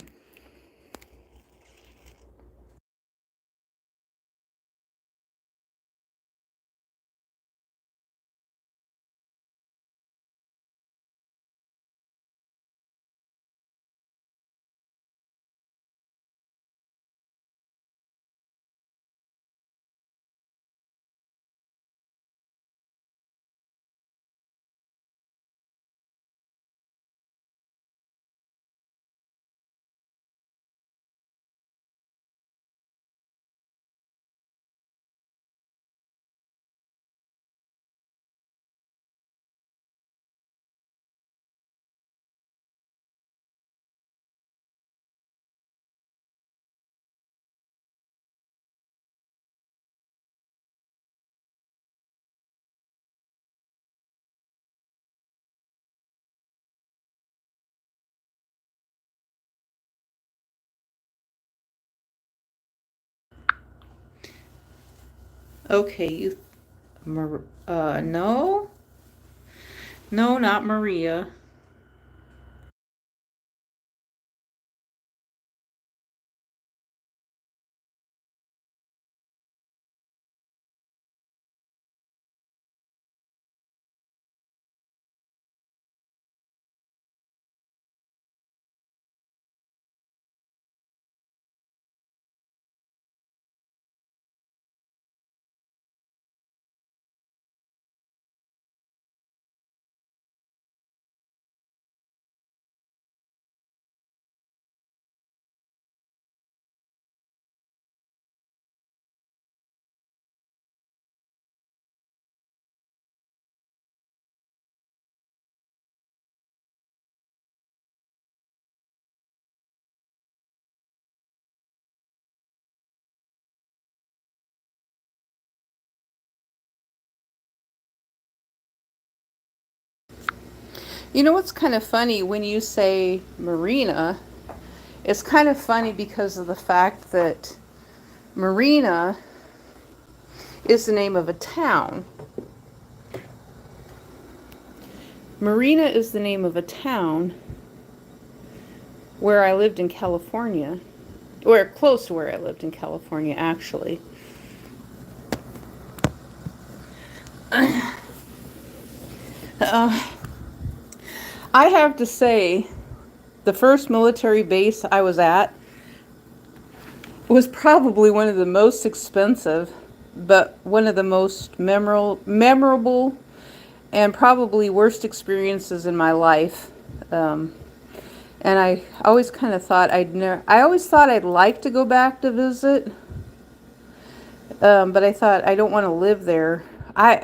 Okay, no, no, not Maria. You know what's kind of funny when you say Marina? It's kind of funny because of the fact that Marina is the name of a town. Marina is the name of a town where I lived in California, or close to where I lived in California, actually. Uh, I have to say, the first military base I was at was probably one of the most expensive, but one of the most memorable and probably worst experiences in my life. Um, and I always kind of thought I always thought I'd like to go back to visit, but I thought I don't want to live there.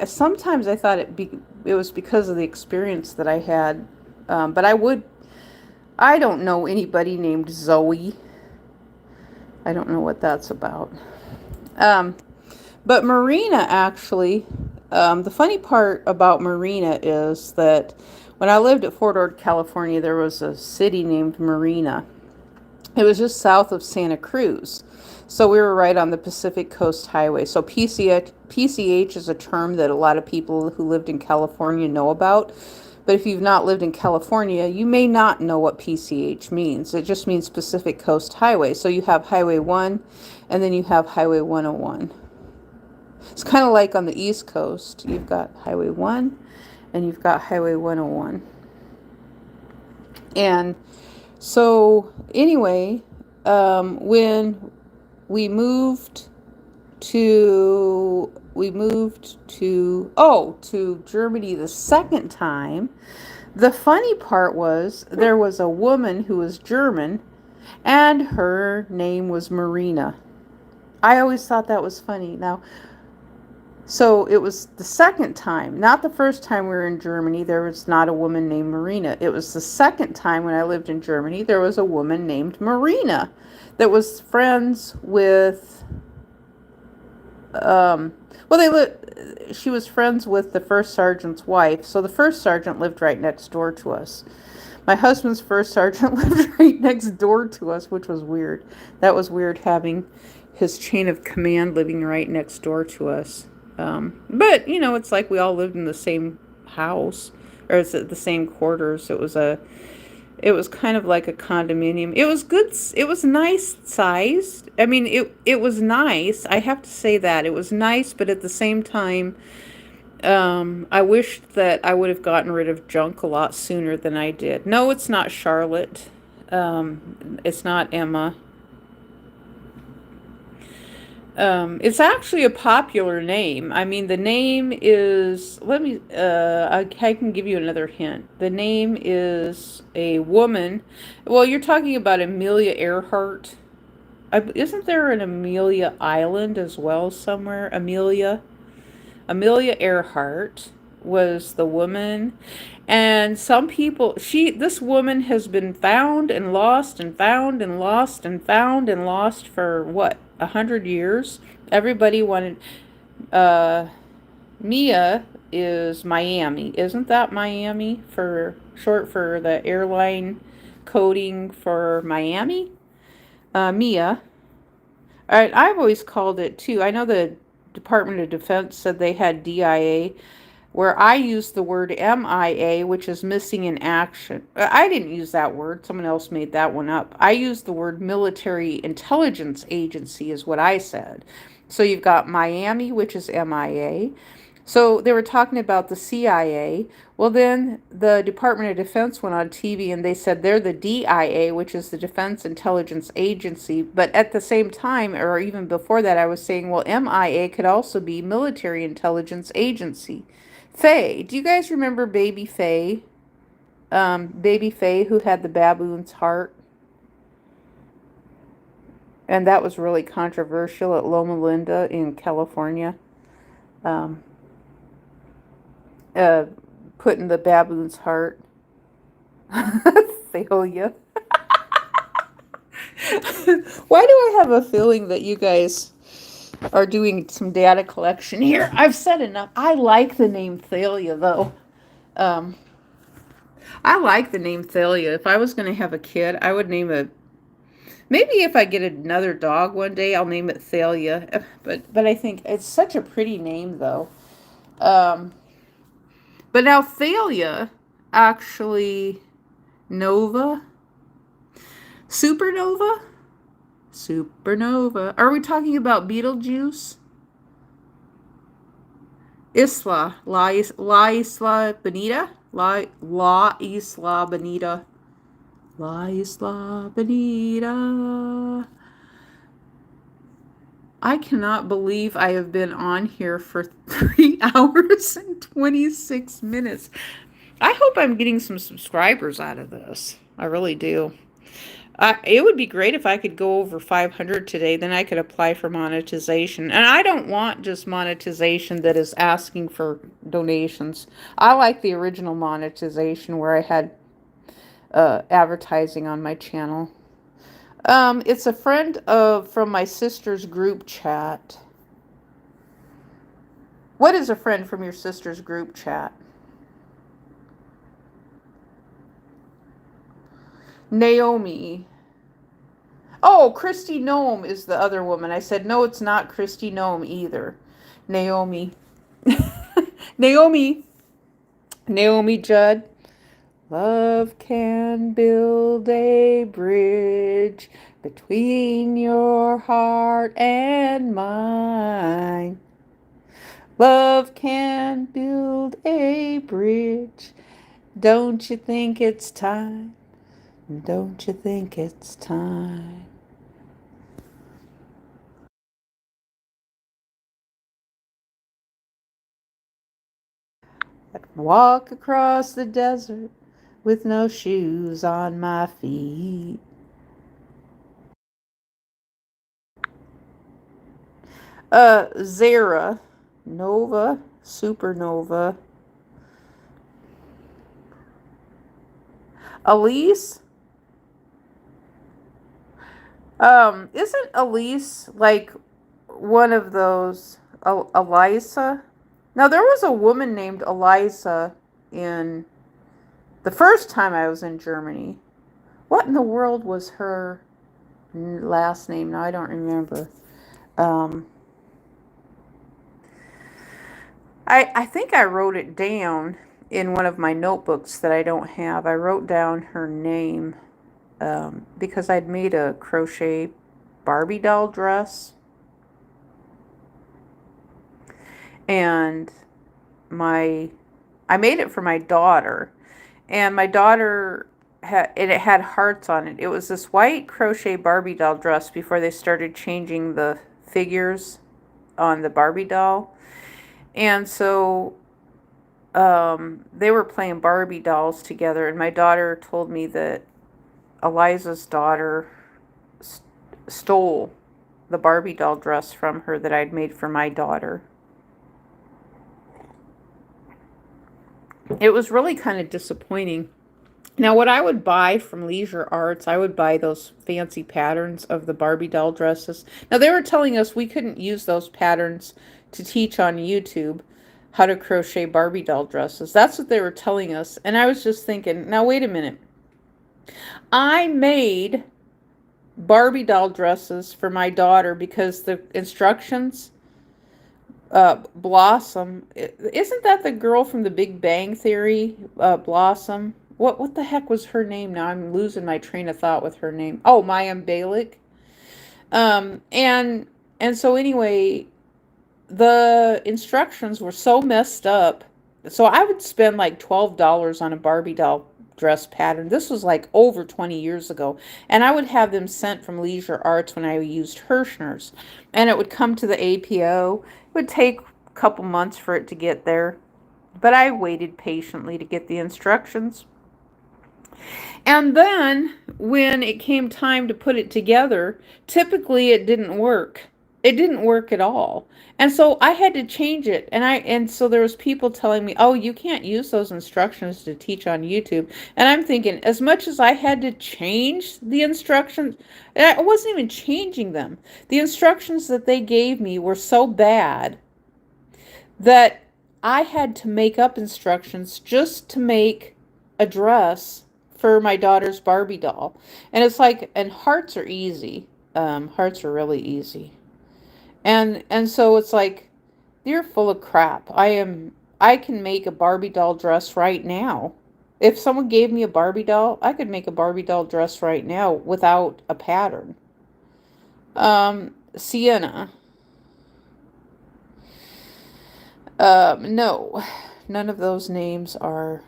Sometimes I thought it was because of the experience that I had, but I don't know anybody named Zoe. I don't know what that's about. Um, but Marina actually, the funny part about Marina is that when I lived at Fort Ord, California, there was a city named Marina. It was just south of Santa Cruz. So we were right on the Pacific Coast Highway. So PCH is a term that a lot of people who lived in California know about. But if you've not lived in California, you may not know what PCH means. It just means Pacific Coast Highway. So you have Highway 1 and then you have Highway 101. It's kind of like on the East Coast. You've got Highway 1 and you've got Highway 101. And so, anyway, when we moved to Germany the second time, the funny part was there was a woman who was German and her name was Marina. I always thought that was funny. Now, so it was the second time, not the first time we were in Germany. There was not a woman named Marina. It was the second time when I lived in Germany. There was a woman named Marina that was friends with, um, well, she was friends with the first sergeant's wife. So the first sergeant lived right next door to us. My husband's first sergeant lived right next door to us, which was weird. That was weird having his chain of command living right next door to us. But it's like we all lived in the same house, or it's the same quarters. It was kind of like a condominium. It was good. It was nice sized. I mean, it was nice. I have to say that it was nice, but at the same time, I wish that I would have gotten rid of junk a lot sooner than I did. No, it's not Charlotte. It's not Emma. It's actually a popular name. I mean, the name is, I can give you another hint. The name is a woman. Well, you're talking about Amelia Earhart. Isn't there an Amelia Island as well somewhere? Amelia Earhart was the woman. And some people, this woman has been found and lost and found and lost and found and lost for what, 100 years? Everybody wanted, uh, Mia is Miami. Isn't that Miami for short for the airline coding for Miami? Mia. All right, I've always called it too. I know that Department of Defense said they had DIA, where I used the word MIA, which is missing in action. I didn't use that word. Someone else made that one up. I used the word military intelligence agency is what I said. So you've got Miami, which is MIA. So they were talking about the CIA. Well, then the Department of Defense went on TV and they said they're the DIA, which is the Defense Intelligence Agency. But at the same time, or even before that, I was saying, well, MIA could also be Military Intelligence Agency. Faye, do you guys remember Baby Faye? Baby Faye, who had the baboon's heart? And that was really controversial at Loma Linda in California. Um, uh, Putting the baboon's heart. Thalia. Why do I have a feeling that you guys are doing some data collection here? I've said enough. I like the name Thalia, though. Um, I like the name Thalia. If I was going to have a kid, I would name it. Maybe if I get another dog one day, I'll name it Thalia. But I think it's such a pretty name, though. But now Thalia, actually, Nova, Supernova, Supernova. Are we talking about Beetlejuice? La Isla Bonita, La Isla Bonita, La Isla Bonita. I cannot believe I have been on here for 3 hours and 26 minutes. I hope I'm getting some subscribers out of this. I really do. It would be great if I could go over 500 today. Then I could apply for monetization. And I don't want just monetization that is asking for donations. I like the original monetization where I had advertising on my channel. It's a friend from my sister's group chat. What is a friend from your sister's group chat? Naomi. Oh, Christy Nome is the other woman. I said, no, it's not Christy Nome either. Naomi. Naomi. Naomi Judd. Love can build a bridge between your heart and mine. Love can build a bridge. Don't you think it's time? Don't you think it's time? I can walk across the desert with no shoes on my feet. Zara, Nova, Supernova. Elise? Isn't Elise like one of those, Eliza? Now, there was a woman named Eliza in the first time I was in Germany. What in the world was her last name? Now, I don't remember. I think I wrote it down in one of my notebooks that I don't have. I wrote down her name because I'd made a crochet Barbie doll dress. And I made it for my daughter. And my daughter, it had hearts on it. It was this white crochet Barbie doll dress before they started changing the figures on the Barbie doll. And so they were playing Barbie dolls together, and my daughter told me that Eliza's daughter stole the Barbie doll dress from her that I'd made for my daughter. It was really kind of disappointing. Now, what I would buy from Leisure Arts, I would buy those fancy patterns of the Barbie doll dresses. Now, they were telling us we couldn't use those patterns to teach on YouTube how to crochet Barbie doll dresses. That's what they were telling us. And I was just thinking, now, wait a minute. I made Barbie doll dresses for my daughter because the instructions Blossom. Isn't that the girl from the Big Bang Theory? Blossom. What the heck was her name? Now I'm losing my train of thought with her name. Oh, Maya Bialik. Um, and and so anyway, the instructions were so messed up. So I would spend like $12 on a Barbie doll dress pattern. This was like over 20 years ago. And I would have them sent from Leisure Arts when I used Hirschner's. And it would come to the APO. It would take a couple months for it to get there. But I waited patiently to get the instructions. And then when it came time to put it together, typically it didn't work. It didn't work at all. And so I had to change it. And so there was people telling me, "Oh, you can't use those instructions to teach on YouTube." And I'm thinking, as much as I had to change the instructions, and I wasn't even changing them. The instructions that they gave me were so bad that I had to make up instructions just to make a dress for my daughter's Barbie doll. And it's like, and hearts are easy. Hearts are really easy. And so it's like, you're full of crap. I can make a Barbie doll dress right now. If someone gave me a Barbie doll, I could make a Barbie doll dress right now without a pattern. Sienna. No, none of those names are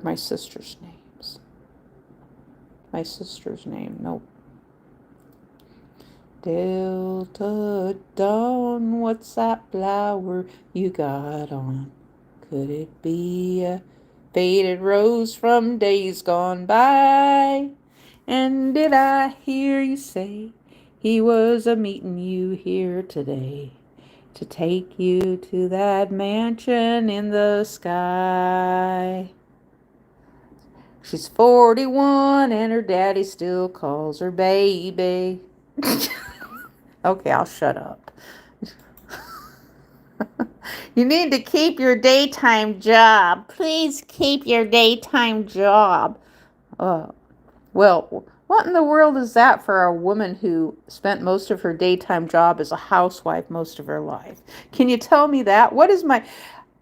my sister's names. My sister's name, nope. Delta Dawn, what's that flower you got on? Could it be a faded rose from days gone by? And did I hear you say he was a meeting you here today to take you to that mansion in the sky? She's 41 and her daddy still calls her baby. Okay, I'll shut up. You need to keep your daytime job. Please keep your daytime job. Well, what in the world is that for a woman who spent most of her daytime job as a housewife most of her life? Can you tell me that?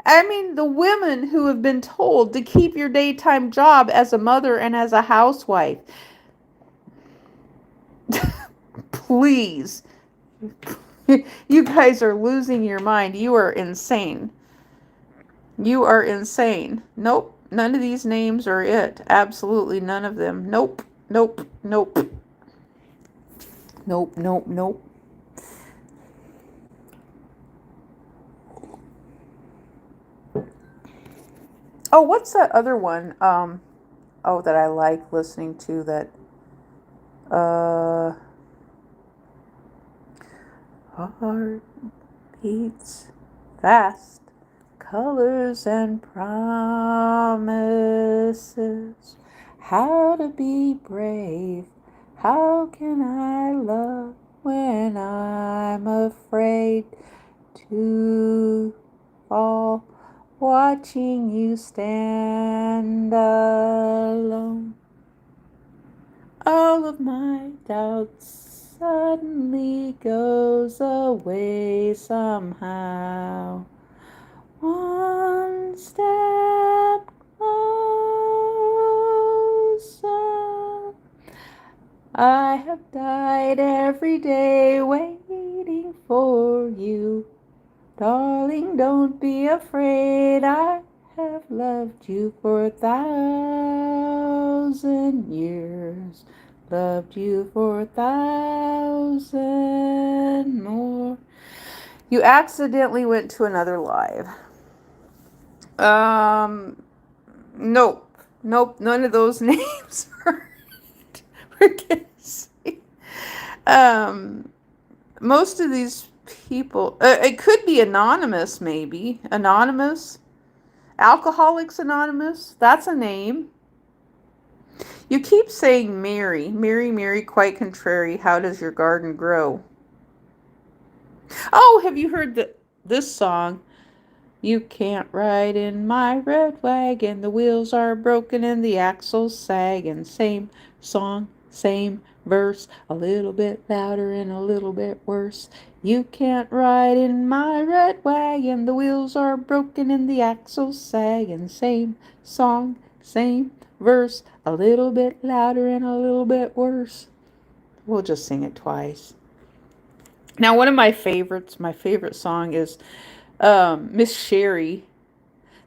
I mean, the women who have been told to keep your daytime job as a mother and as a housewife. Please. You guys are losing your mind. You are insane. You are insane. Nope. None of these names are it. Absolutely none of them. Nope. Nope. Nope. Nope. Nope. Nope. Oh, what's that other one? That I like listening to that. Heart beats fast, colors and promises. How to be brave. How can I love when I'm afraid to fall? Watching you stand alone. All of my doubts suddenly goes away somehow. One step closer. I have died every day waiting for you. Darling, don't be afraid. I have loved you for 1,000 years. Loved you for 1,000 more. You accidentally went to another live. Nope. Nope. None of those names are most of these people, it could be anonymous, maybe. Anonymous. Alcoholics Anonymous. That's a name. You keep saying Mary. Mary, Mary, quite contrary. How does your garden grow? Oh, have you heard this song? You can't ride in my red wagon. The wheels are broken and the axles sag. And same song, same verse, a little bit louder and a little bit worse. You can't ride in my red wagon, the wheels are broken and the axle's sagging. Same song, same verse, a little bit louder and a little bit worse. We'll just sing it twice. Now, one of my favorites, my favorite song is Miss Sherry.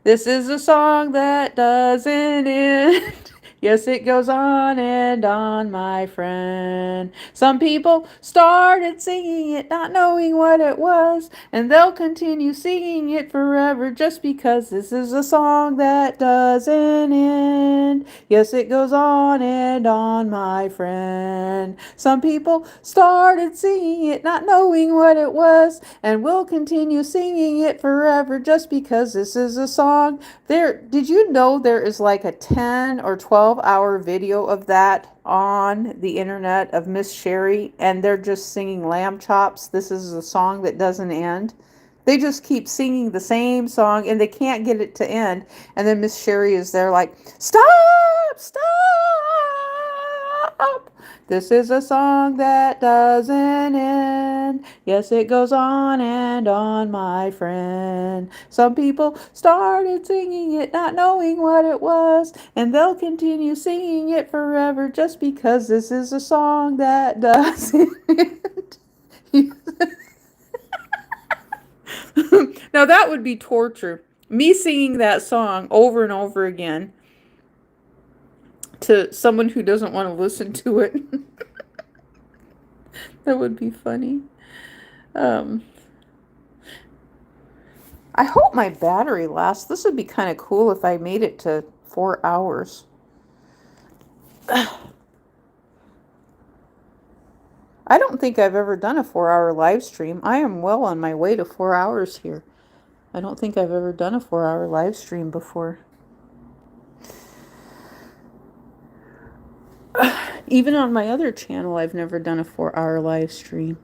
This is a song that doesn't end. Yes, it goes on and on, my friend. Some people started singing it, not knowing what it was, and they'll continue singing it forever just because this is a song that doesn't end. Yes, it goes on and on, my friend. Some people started singing it, not knowing what it was, and will continue singing it forever just because this is a song. Did you know there is like a 10 or 12-hour video of that on the internet of Miss Sherry, and they're just singing lamb chops? This is a song that doesn't end. They just keep singing the same song and they can't get it to end. And then Miss Sherry is there like, stop, stop. This is a song that doesn't end. Yes, it goes on and on, my friend. Some people started singing it, not knowing what it was, and they'll continue singing it forever just because this is a song that doesn't end. Now that would be torture. Me singing that song over and over again to someone who doesn't want to listen to it. That would be funny. I hope my battery lasts. This would be kind of cool if I made it to 4 hours. I don't think I've ever done a 4-hour live stream. I am well on my way to 4 hours here. I don't think I've ever done a 4-hour live stream before. Even on my other channel, I've never done a 4-hour live stream.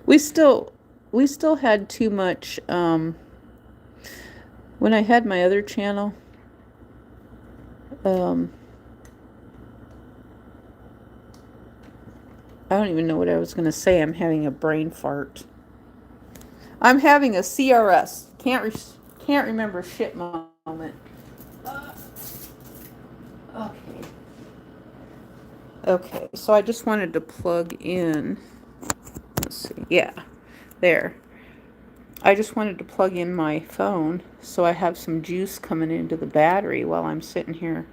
We still had too much, when I had my other channel, I don't even know what I was going to say. I'm having a brain fart. I'm having a CRS. Can't remember shit moment. Okay, so I just wanted to plug in. Let's see. Yeah, there. I just wanted to plug in my phone so I have some juice coming into the battery while I'm sitting here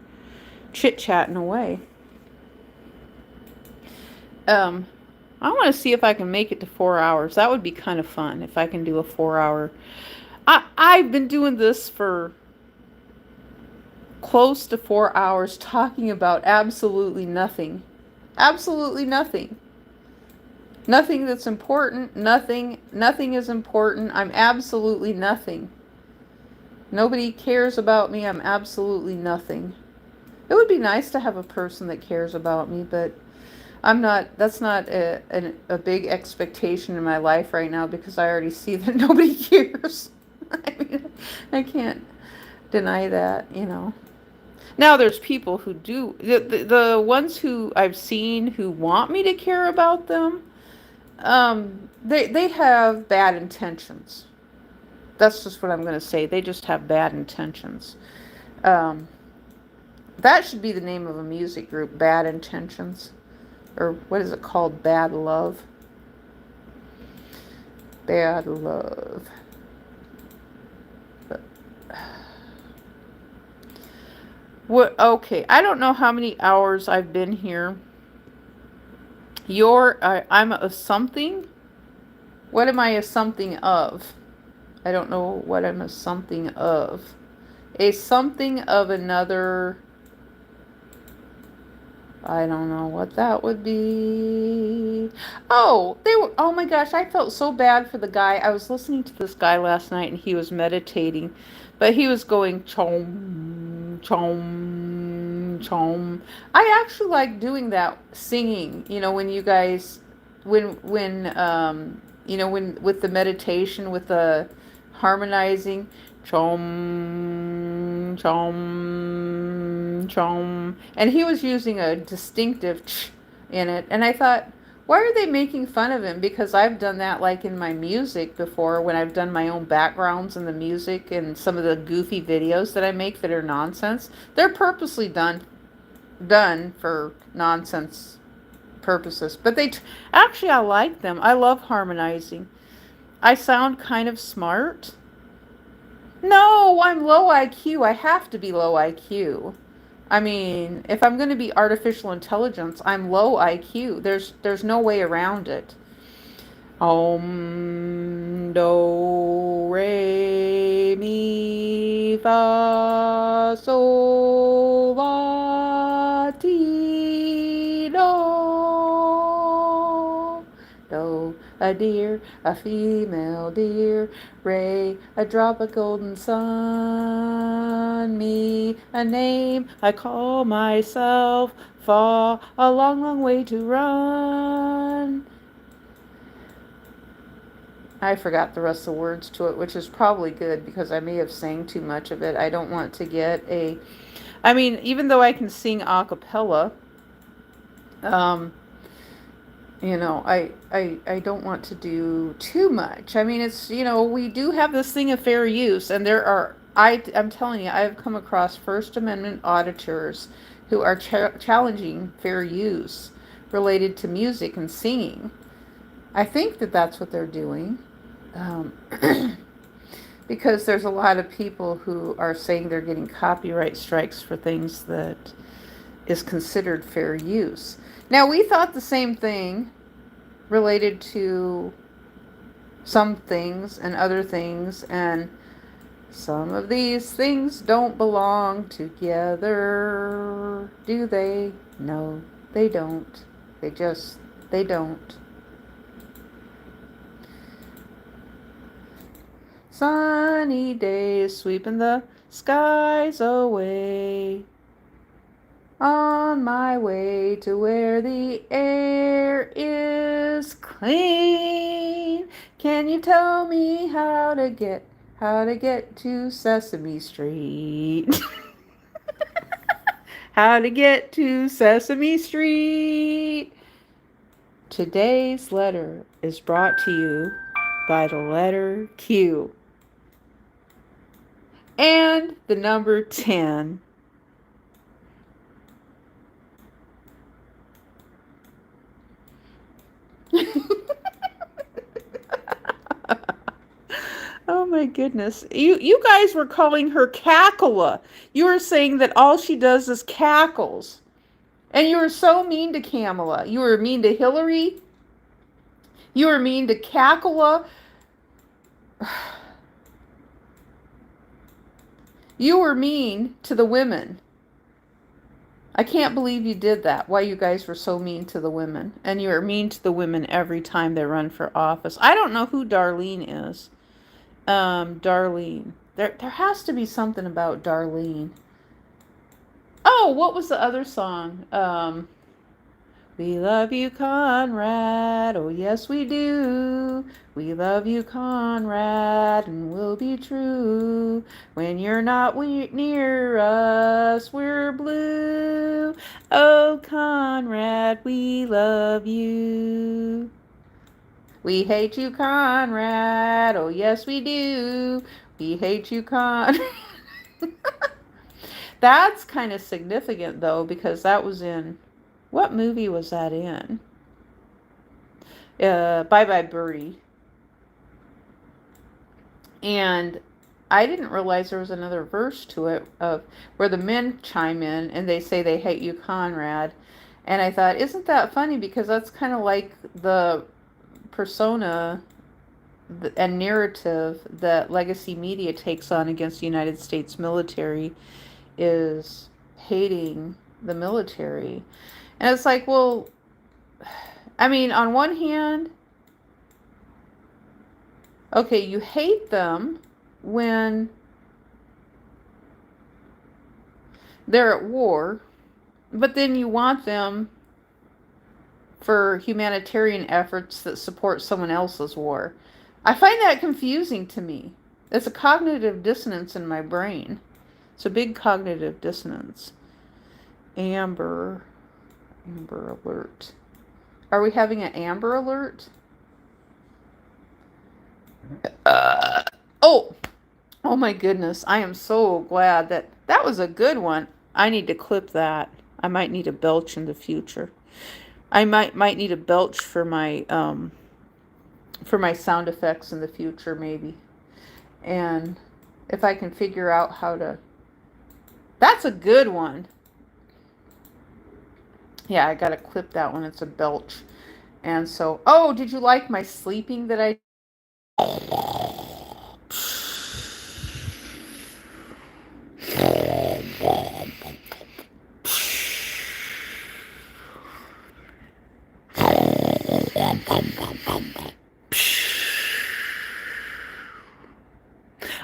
chit-chatting away. I want to see if I can make it to 4 hours. That would be kind of fun if I can do a 4-hour. I've been doing this for close to 4 hours talking about absolutely nothing. Absolutely nothing. Nothing that's important. Nothing is important. I'm absolutely nothing. Nobody cares about me. I'm absolutely nothing. It would be nice to have a person that cares about me, but that's not a big expectation in my life right now because I already see that nobody cares. I mean, I can't deny that, you know. Now there's people who do, the ones who I've seen who want me to care about them, they have bad intentions. That's just what I'm going to say. They just have bad intentions. That should be the name of a music group, Bad Intentions. Or what is it called? Bad Love. Bad Love. What? Okay, I don't know how many hours I've been here. I'm a something? What am I a something of? I don't know what I'm a something of. A something of another. I don't know what that would be. Oh, oh my gosh, I felt so bad for the guy. I was listening to this guy last night and he was meditating, but he was going chom, chom, chom. I actually like doing that, singing, you know, when you guys, when with the meditation, with the harmonizing, chom, chom, chom. And he was using a distinctive ch in it. And I thought, why are they making fun of him? Because I've done that like in my music before when I've done my own backgrounds in the music and some of the goofy videos that I make that are nonsense. They're purposely done for nonsense purposes. But actually I like them. I love harmonizing. I sound kind of smart. No, I'm low IQ. I have to be low IQ. I mean, if I'm going to be artificial intelligence, I'm low IQ. There's no way around it. Om do re mi fa sol la ti do. A deer, a female deer, Ray, a drop of golden sun, me, a name I call myself, Fa, a long, long way to run. I forgot the rest of the words to it, which is probably good because I may have sang too much of it. I don't want to get I mean, even though I can sing a cappella, I don't want to do too much. I mean, it's, we do have this thing of fair use, and I'm telling you, I've come across First Amendment auditors who are challenging fair use related to music and singing. I think that that's what they're doing. Because there's a lot of people who are saying they're getting copyright strikes for things that is considered fair use. Now, we thought the same thing related to some things and other things, and some of these things don't belong together, do they? No, they don't. They don't. Sunny days sweeping the skies away, on my way to where the air is clean. Can you tell me how to get to Sesame Street? How to get to Sesame Street? Today's letter is brought to you by the letter Q and the number 10. Oh my goodness. You guys were calling her Cackula. You were saying that all she does is cackles. And you were so mean to Kamala. You were mean to Hillary. You were mean to Cackula. You were mean to the women. I can't believe you did that. Why you guys were so mean to the women. And you are mean to the women every time they run for office. I don't know who Darlene is. Darlene. There has to be something about Darlene. Oh, what was the other song? We love you, Conrad. Oh, yes, we do. We love you, Conrad, and we'll be true. When you're not near us, we're blue. Oh, Conrad, we love you. We hate you, Conrad. Oh, yes, we do. We hate you, Conrad. That's kind of significant, though, because that was in... What movie was that in? Bye Bye Birdie. And I didn't realize there was another verse to it of where the men chime in and they say they hate you, Conrad. And I thought, isn't that funny? Because that's kind of like the persona and narrative that legacy media takes on against the United States military, is hating the military. And it's like, well, I mean, on one hand, okay, you hate them when they're at war, but then you want them for humanitarian efforts that support someone else's war. I find that confusing to me. It's a cognitive dissonance in my brain. It's a big cognitive dissonance. Amber. Amber alert. Are we having an Amber alert? Oh, oh my goodness. I am so glad that was a good one. I need to clip that. I might need a belch in the future. I might need a belch for my sound effects in the future maybe. And if I can figure out how to. That's a good one. Yeah, I got to clip that one. It's a belch. And so, oh, did you like my sleeping that I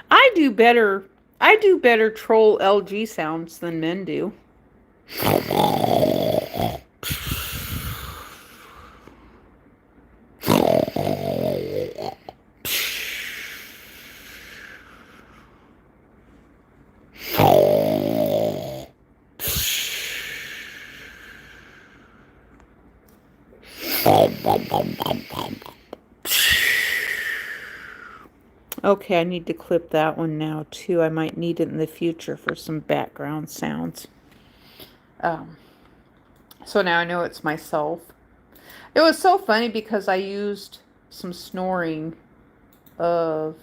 I do better. I do better troll LG sounds than men do. Okay, I need to clip that one now too. I might need it in the future for some background sounds. So now I know it's myself. It was so funny because I used some snoring of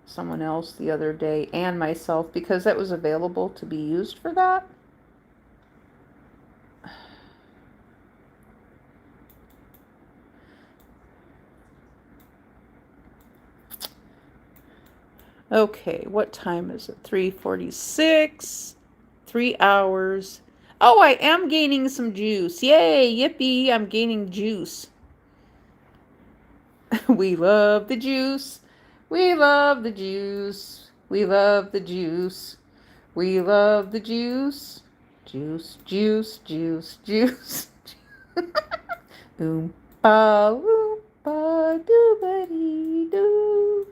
someone else the other day and myself because that was available to be used for that. Okay, what time is it? 3:46. 3 hours. Oh, I am gaining some juice. Yay, yippee, I'm gaining juice. We love the juice. We love the juice. We love the juice. We love the juice. Juice, juice, juice, juice. Oompa loompa doobity doo.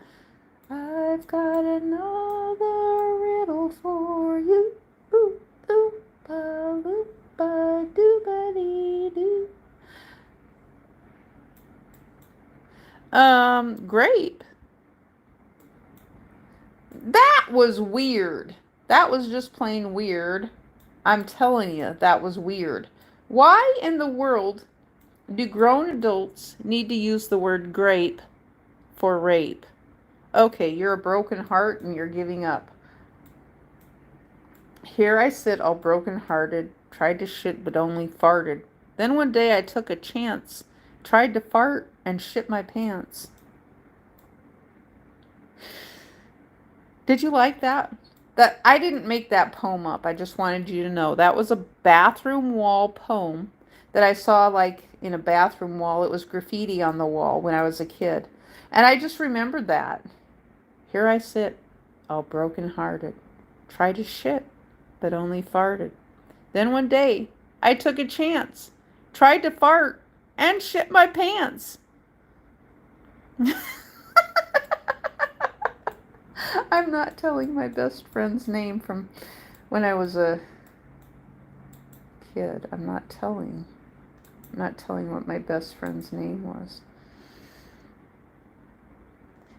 I've got another riddle for you. Ooh, oompa loompa doobity doo. Grape. That was weird. That was just plain weird. I'm telling you, that was weird. Why in the world do grown adults need to use the word grape for rape? Okay, you're a broken heart and you're giving up. Here I sit all broken-hearted, tried to shit but only farted. Then one day I took a chance, tried to fart and shit my pants. Did you like that? That I didn't make that poem up. I just wanted you to know. That was a bathroom wall poem that I saw like in a bathroom wall. It was graffiti on the wall when I was a kid. And I just remembered that. Here I sit, all broken-hearted, tried to shit, but only farted. Then one day, I took a chance, tried to fart, and shit my pants. I'm not telling my best friend's name from when I was a kid. I'm not telling what my best friend's name was.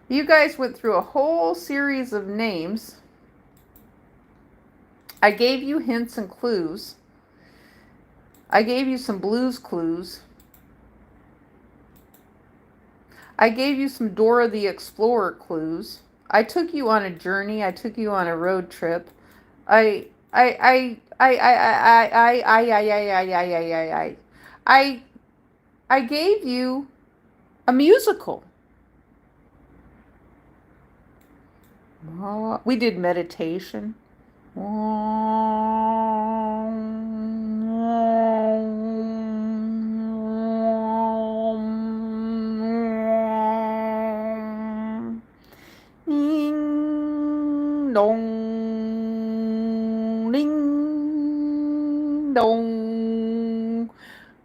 You guys went through a whole series of names. I gave you hints and clues. I gave you some Blues Clues. I gave you some Dora the Explorer clues. I took you on a journey. I took you on a road trip. I gave you a musical. We did meditation. Ding dong, ding dong,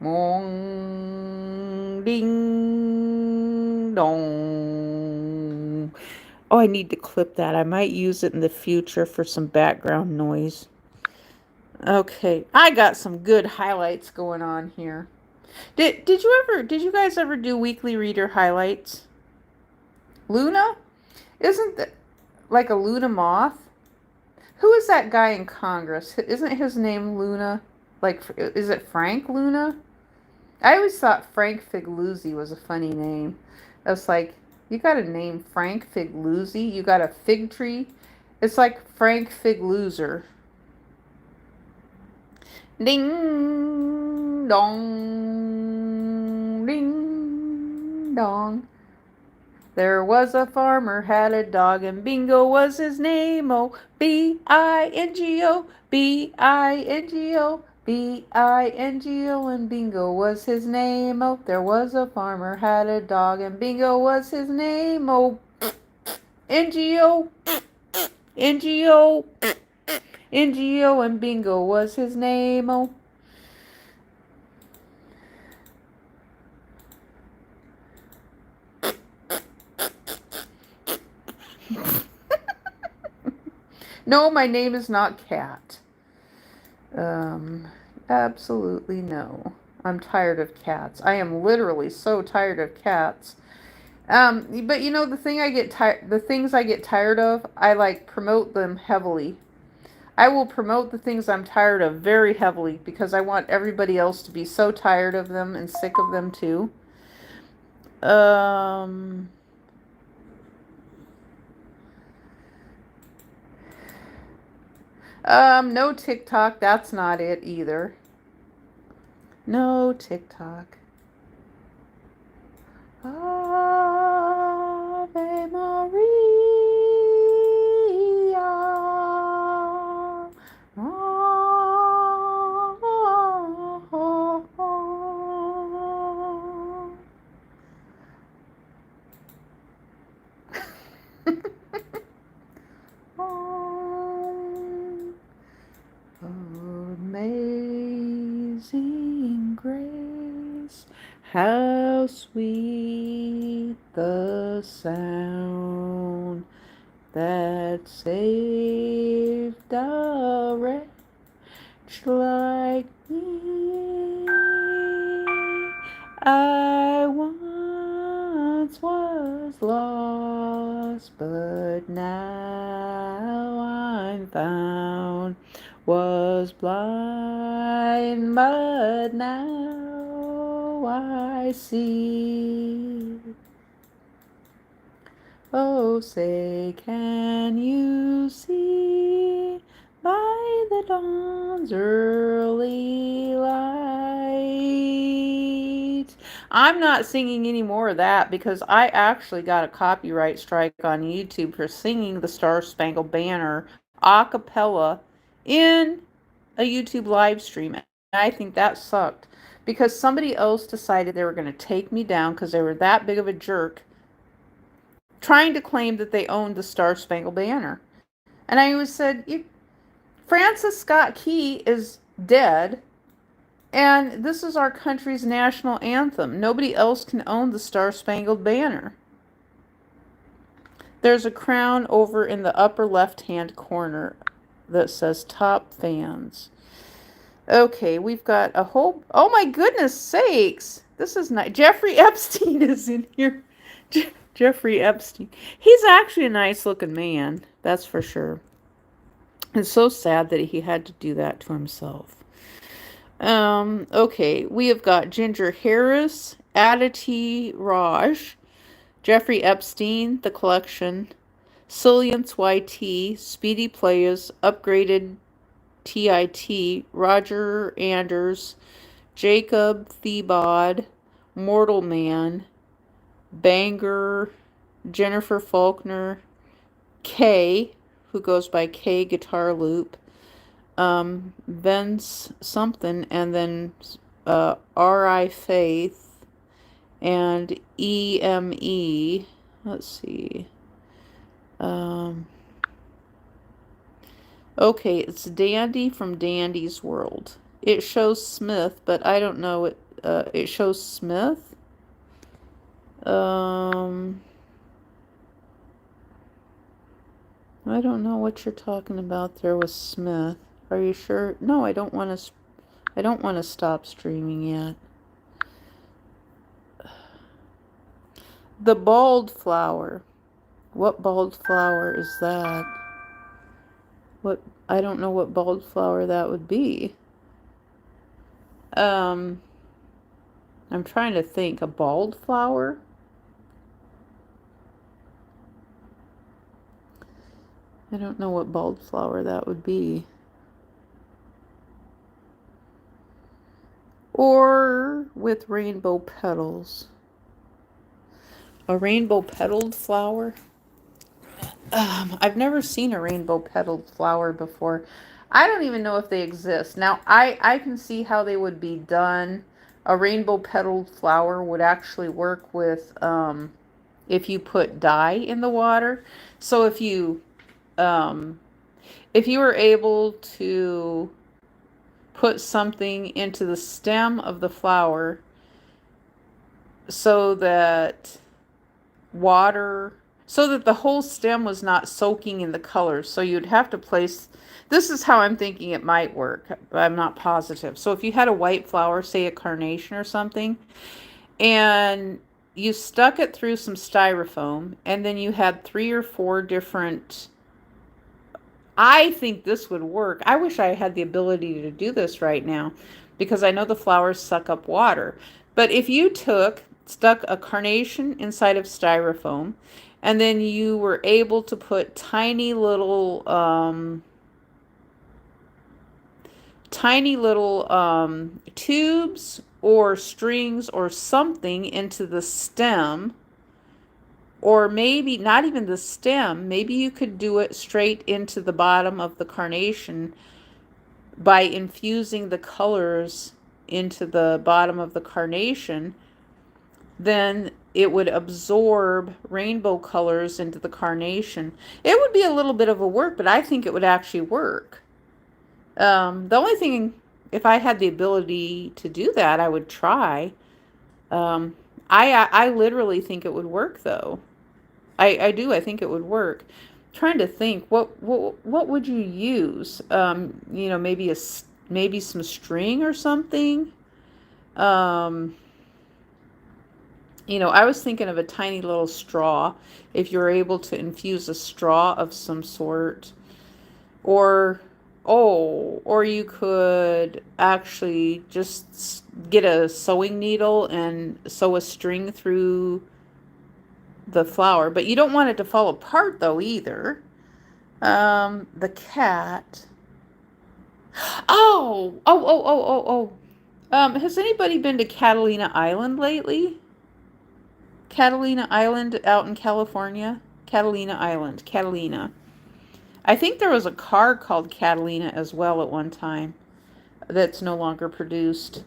mong, ding dong. Oh, I need to clip that. I might use it in the future for some background noise. Okay, I got some good highlights going on here. Did you guys ever do weekly reader highlights? Luna? Isn't that like a Luna moth? Who is that guy in Congress? Isn't his name Luna? Like, is it Frank Luna? I always thought Frank Figluzzi was a funny name. I was like, you got a name Frank Figluzzi? You got a fig tree? It's like Frank Fig Loser. Ding dong, ding dong. There was a farmer had a dog and Bingo was his name. Oh, Bingo, Bingo, Bingo, and Bingo was his name. Oh, there was a farmer had a dog and Bingo was his name. Oh, Ngo, Ngo, Ngo, and Bingo was his name. Oh. No, my name is not Cat. Absolutely no. I'm tired of cats. I am literally so tired of cats. But you know the things I get tired of, I like promote them heavily. I will promote the things I'm tired of very heavily because I want everybody else to be so tired of them and sick of them too. Um, no TikTok. That's not it either. No TikTok. Ave Maria. Amazing grace, how sweet the sound that saved a wretch like me. I once was lost, but now I'm found. Was blind, but now I see. Oh, say, can you see by the dawn's early light? I'm not singing any more of that because I actually got a copyright strike on YouTube for singing the Star Spangled Banner a cappella in a YouTube live stream. And I think that sucked because somebody else decided they were going to take me down because they were that big of a jerk trying to claim that they owned the Star Spangled Banner. And I always said, Francis Scott Key is dead, and this is our country's national anthem. Nobody else can own the Star Spangled Banner. There's a crown over in the upper left-hand corner that says Top Fans. Okay, we've got a whole... Oh my goodness sakes! This is nice. Jeffrey Epstein is in here. Jeffrey Epstein. He's actually a nice-looking man, that's for sure. It's so sad that he had to do that to himself. Okay, we have got Ginger Harris, Aditi Raj, Jeffrey Epstein, The Collection, Cilliance YT, Speedy Players, Upgraded TIT, Roger Anders, Jacob Thebod, Mortal Man, Banger, Jennifer Faulkner, K, who goes by K Guitar Loop, Vince something, and then R.I. Faith, and EME. Let's see. Okay, it's Dandy from Dandy's World. It shows Smith, but I don't know it. It shows Smith. I don't know what you're talking about there with Smith. Are you sure? No, I don't want to. I don't want to stop streaming yet. The bulb flower. What bulb flower is that? What? I don't know what bulb flower that would be. I'm trying to think. A bulb flower? I don't know what bulb flower that would be. Or with rainbow petals. A rainbow petaled flower? I've never seen a rainbow petaled flower before. I don't even know if they exist. Now, I can see how they would be done. A rainbow petaled flower would actually work with if you put dye in the water. So if you were able to put something into the stem of the flower so that the whole stem was not soaking in the colors. So you'd have to place, this is how I'm thinking it might work, but I'm not positive. So if you had a white flower, say a carnation or something, and you stuck it through some styrofoam, and then you had 3 or 4 different, I think this would work. I wish I had the ability to do this right now, because I know the flowers suck up water. But if you stuck a carnation inside of styrofoam, and then you were able to put tiny little tubes or strings or something into the stem, or maybe not even the stem, maybe you could do it straight into the bottom of the carnation by infusing the colors into the bottom of the carnation, then it would absorb rainbow colors into the carnation. It would be a little bit of a work, but I think it would actually work. The only thing, if I had the ability to do that, I would try. I literally think it would work, though. I do. I think it would work. I'm trying to think, what would you use? Maybe some string or something. I was thinking of a tiny little straw. If you're able to infuse a straw of some sort, or you could actually just get a sewing needle and sew a string through the flower. But you don't want it to fall apart, though, either. The cat. Has anybody been to Catalina Island lately? Catalina Island out in California? Catalina Island. Catalina. I think there was a car called Catalina as well at one time that's no longer produced.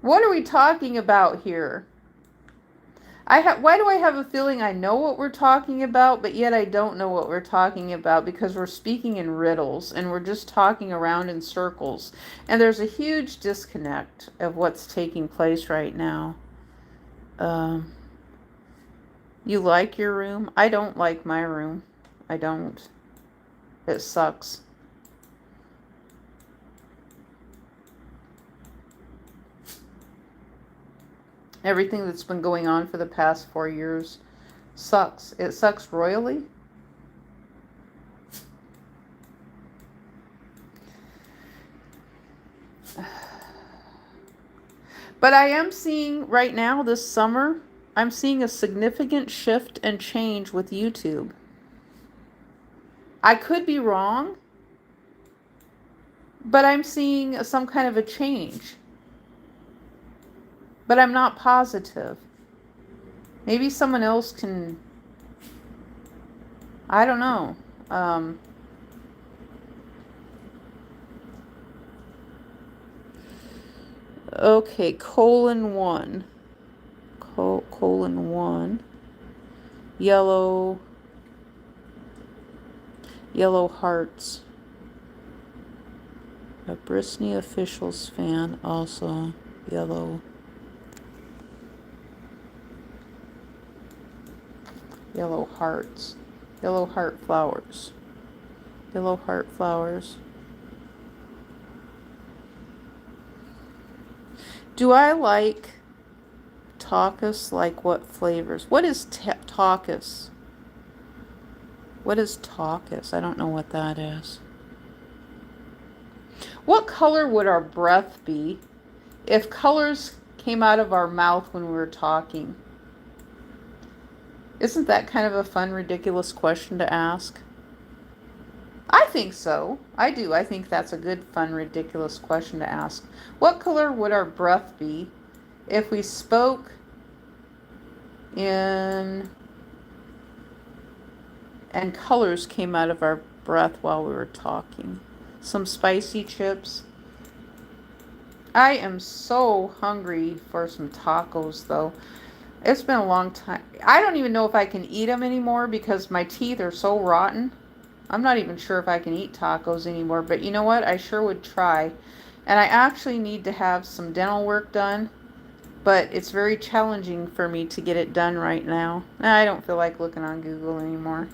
What are we talking about here? Why do I have a feeling I know what we're talking about, but yet I don't know what we're talking about, because we're speaking in riddles and we're just talking around in circles. And there's a huge disconnect of what's taking place right now. You like your room? I don't like my room. I don't. It sucks. Everything that's been going on for the past 4 years sucks. It sucks royally. But I am seeing right now, this summer, I'm seeing a significant shift and change with YouTube. I could be wrong, but I'm seeing some kind of a change. But I'm not positive. Maybe someone else can, I don't know. Okay, :1. :1. Yellow hearts. A Brisney Officials fan, also yellow hearts. Yellow heart flowers. Yellow heart flowers. Do I like Taucus? Like what flavors? What is Taucus? What is Taucus? I don't know what that is. What color would our breath be if colors came out of our mouth when we were talking? Isn't that kind of a fun, ridiculous question to ask? I think so. I do. I think that's a good, fun, ridiculous question to ask. What color would our breath be if we spoke in and colors came out of our breath while we were talking? Some spicy chips. I am so hungry for some tacos, though. It's been a long time. I don't even know if I can eat them anymore because my teeth are so rotten. I'm not even sure if I can eat tacos anymore, but you know what? I sure would try. And I actually need to have some dental work done, but it's very challenging for me to get it done right now. I don't feel like looking on Google anymore.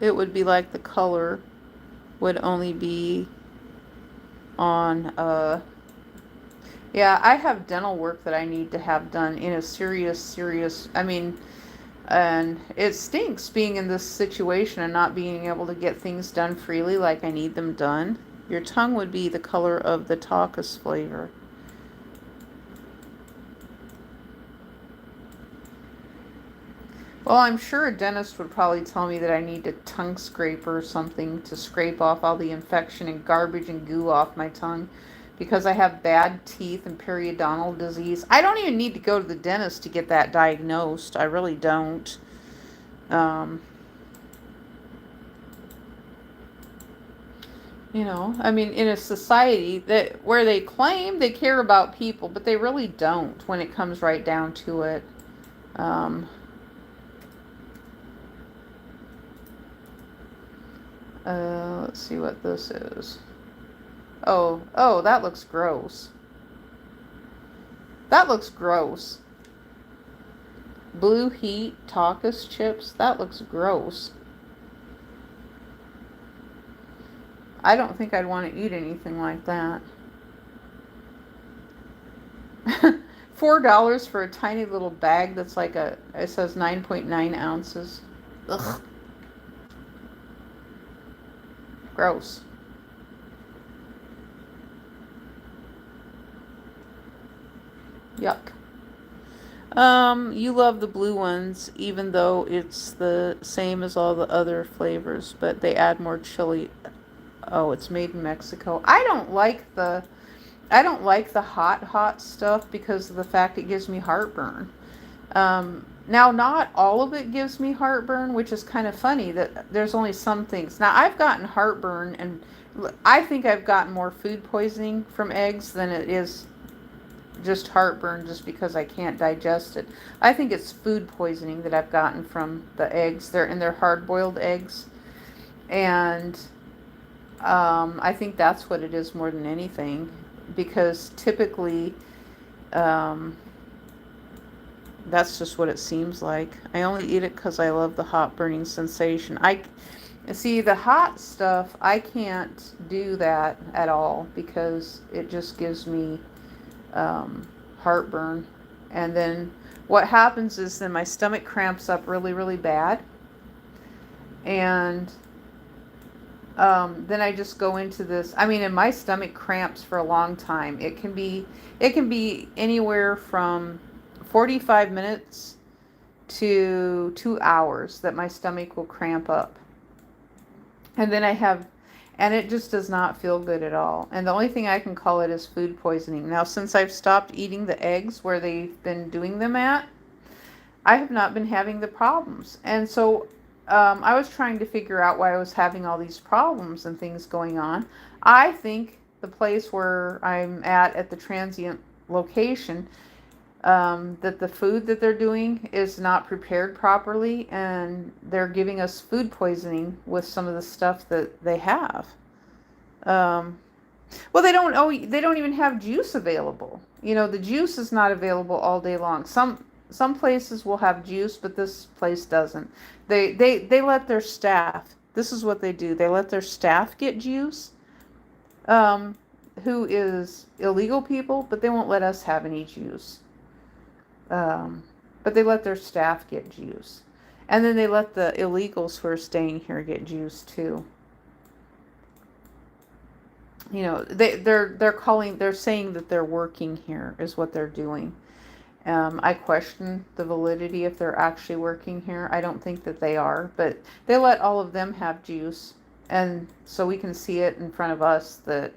It would be like the color would only be on, yeah, I have dental work that I need to have done in a serious, I mean, and it stinks being in this situation and not being able to get things done freely like I need them done. Your tongue would be the color of the Taucus flavor. Well, I'm sure a dentist would probably tell me that I need a tongue scraper or something to scrape off all the infection and garbage and goo off my tongue because I have bad teeth and periodontal disease. I don't even need to go to the dentist to get that diagnosed. I really don't. I mean, in a society that where they claim they care about people, but they really don't when it comes right down to it. Let's see what this is. Oh, that looks gross. That looks gross. Blue Heat Taucus chips. That looks gross. I don't think I'd want to eat anything like that. $4 for a tiny little bag that's like it says 9.9 ounces. Ugh. Gross. Yuck. You love the blue ones, even though it's the same as all the other flavors, but they add more chili. Oh, it's made in Mexico. I don't like the hot stuff because of the fact it gives me heartburn. Now, not all of it gives me heartburn, which is kind of funny that there's only some things. Now, I've gotten heartburn, and I think I've gotten more food poisoning from eggs than it is just heartburn just because I can't digest it. I think it's food poisoning that I've gotten from the eggs. They're hard-boiled eggs. And I think that's what it is more than anything. Because typically, that's just what it seems like. I only eat it because I love the hot burning sensation. See, the hot stuff, I can't do that at all because it just gives me heartburn. And then what happens is then my stomach cramps up really, really bad. And then I just go into this. I mean, and my stomach cramps for a long time. It can be anywhere from 45 minutes to 2 hours that my stomach will cramp up. And then and it just does not feel good at all. And the only thing I can call it is food poisoning. Now, since I've stopped eating the eggs where they've been doing them at, I have not been having the problems. And so I was trying to figure out why I was having all these problems and things going on. I think the place where I'm at the transient location, that the food that they're doing is not prepared properly, and they're giving us food poisoning with some of the stuff that they have. Well, they don't. Oh, they don't even have juice available. You know, the juice is not available all day long. Some places will have juice, but this place doesn't. They let their staff. This is what they do. They let their staff get juice. Um, who is illegal people, but they won't let us have any juice. Um, but they let their staff get juice, and then they let the illegals who are staying here get juice too. You know, they're saying that they're working here is what they're doing. I question the validity if they're actually working here. I don't think that they are, but they let all of them have juice, and so we can see it in front of us that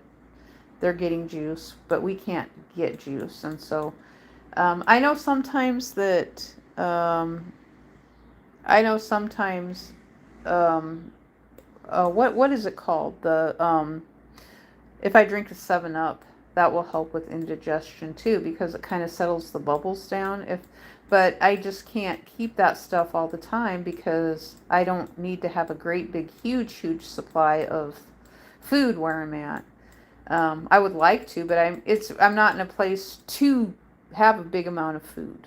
they're getting juice, but we can't get juice. And so I know sometimes that I know sometimes what is it called, the if I drink a 7-Up, that will help with indigestion too, because it kind of settles the bubbles down. But I just can't keep that stuff all the time because I don't need to have a great big huge supply of food where I'm at. I would like to, but I'm not in a place to have a big amount of food.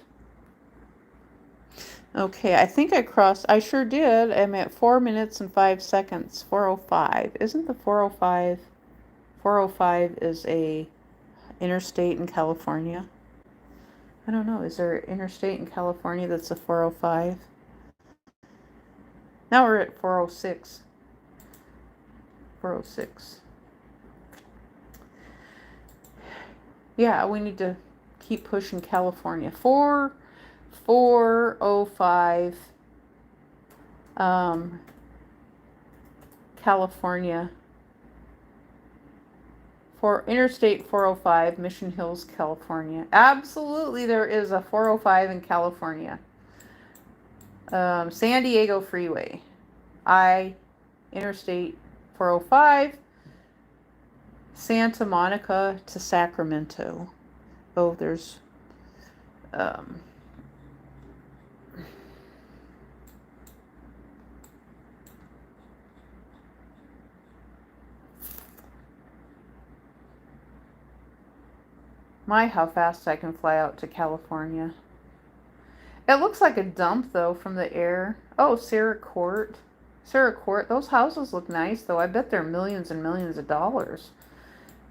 Okay, I think I sure did. I'm at 4 minutes and 5 seconds. 4:05. Isn't the 4:05? 4:05 is a interstate in California. I don't know. Is there an interstate in California that's a 4:05? Now we're at 4:06. 4:06. Yeah, we need to keep pushing California. 4:05. California. For Interstate 405, Mission Hills, California. Absolutely, there is a 405 in California. San Diego Freeway. Interstate 405, Santa Monica to Sacramento. Oh, there's how fast I can fly out to California. It looks like a dump, though, from the air. Oh, Sarah Court. Sarah Court. Those houses look nice, though. I bet they're millions and millions of dollars.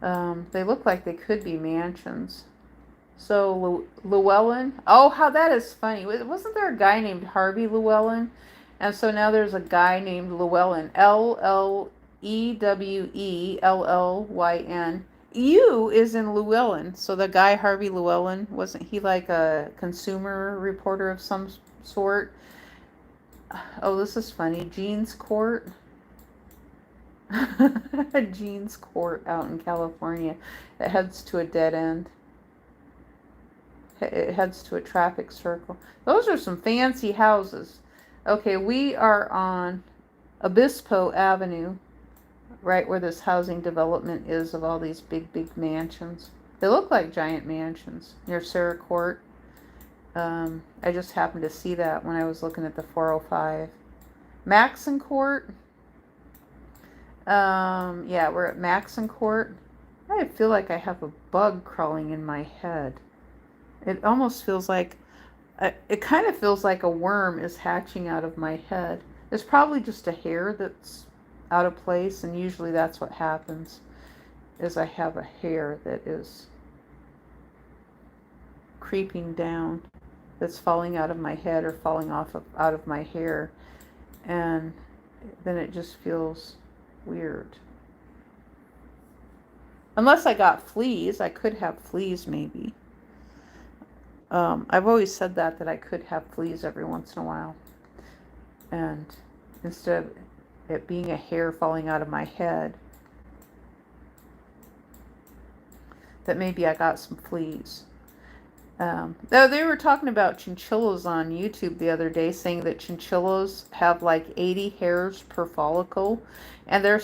They look like they could be mansions. So, Llewellyn. Oh, how that is funny. Wasn't there a guy named Harvey Llewellyn? And so now there's a guy named Llewellyn. Lewellyn. U is in Llewellyn. So the guy Harvey Llewellyn, wasn't he like a consumer reporter of some sort? Oh, this is funny. Jean's Court. Jean's Court out in California. It heads to a dead end. It heads to a traffic circle. Those are some fancy houses. Okay, we are on Obispo Avenue, right where this housing development is of all these big mansions. They look like giant mansions near Sarah Court. I just happened to see that when I was looking at the 405. Maxon Court. Yeah, we're at Maxon Court. I feel like I have a bug crawling in my head. It almost feels like, it kind of feels like a worm is hatching out of my head. It's probably just a hair that's out of place, and usually that's what happens, is I have a hair that is creeping down, that's falling out of my head or falling out of my hair, and then it just feels weird. Unless I got fleas. I could have fleas maybe. I've always said that I could have fleas every once in a while, and instead of it being a hair falling out of my head, that maybe I got some fleas. They were talking about chinchillas on YouTube the other day, saying that chinchillas have like 80 hairs per follicle, and their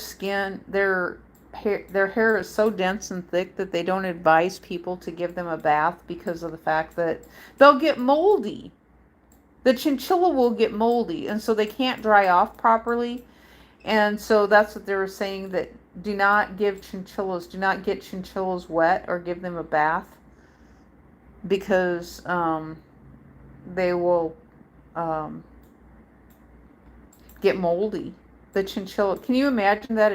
hair is so dense and thick that they don't advise people to give them a bath because of the fact that they'll get moldy. The chinchilla will get moldy, and so they can't dry off properly. And so that's what they were saying, that do not give chinchillas, do not get chinchillas wet or give them a bath because they will get moldy. The chinchilla, can you imagine that,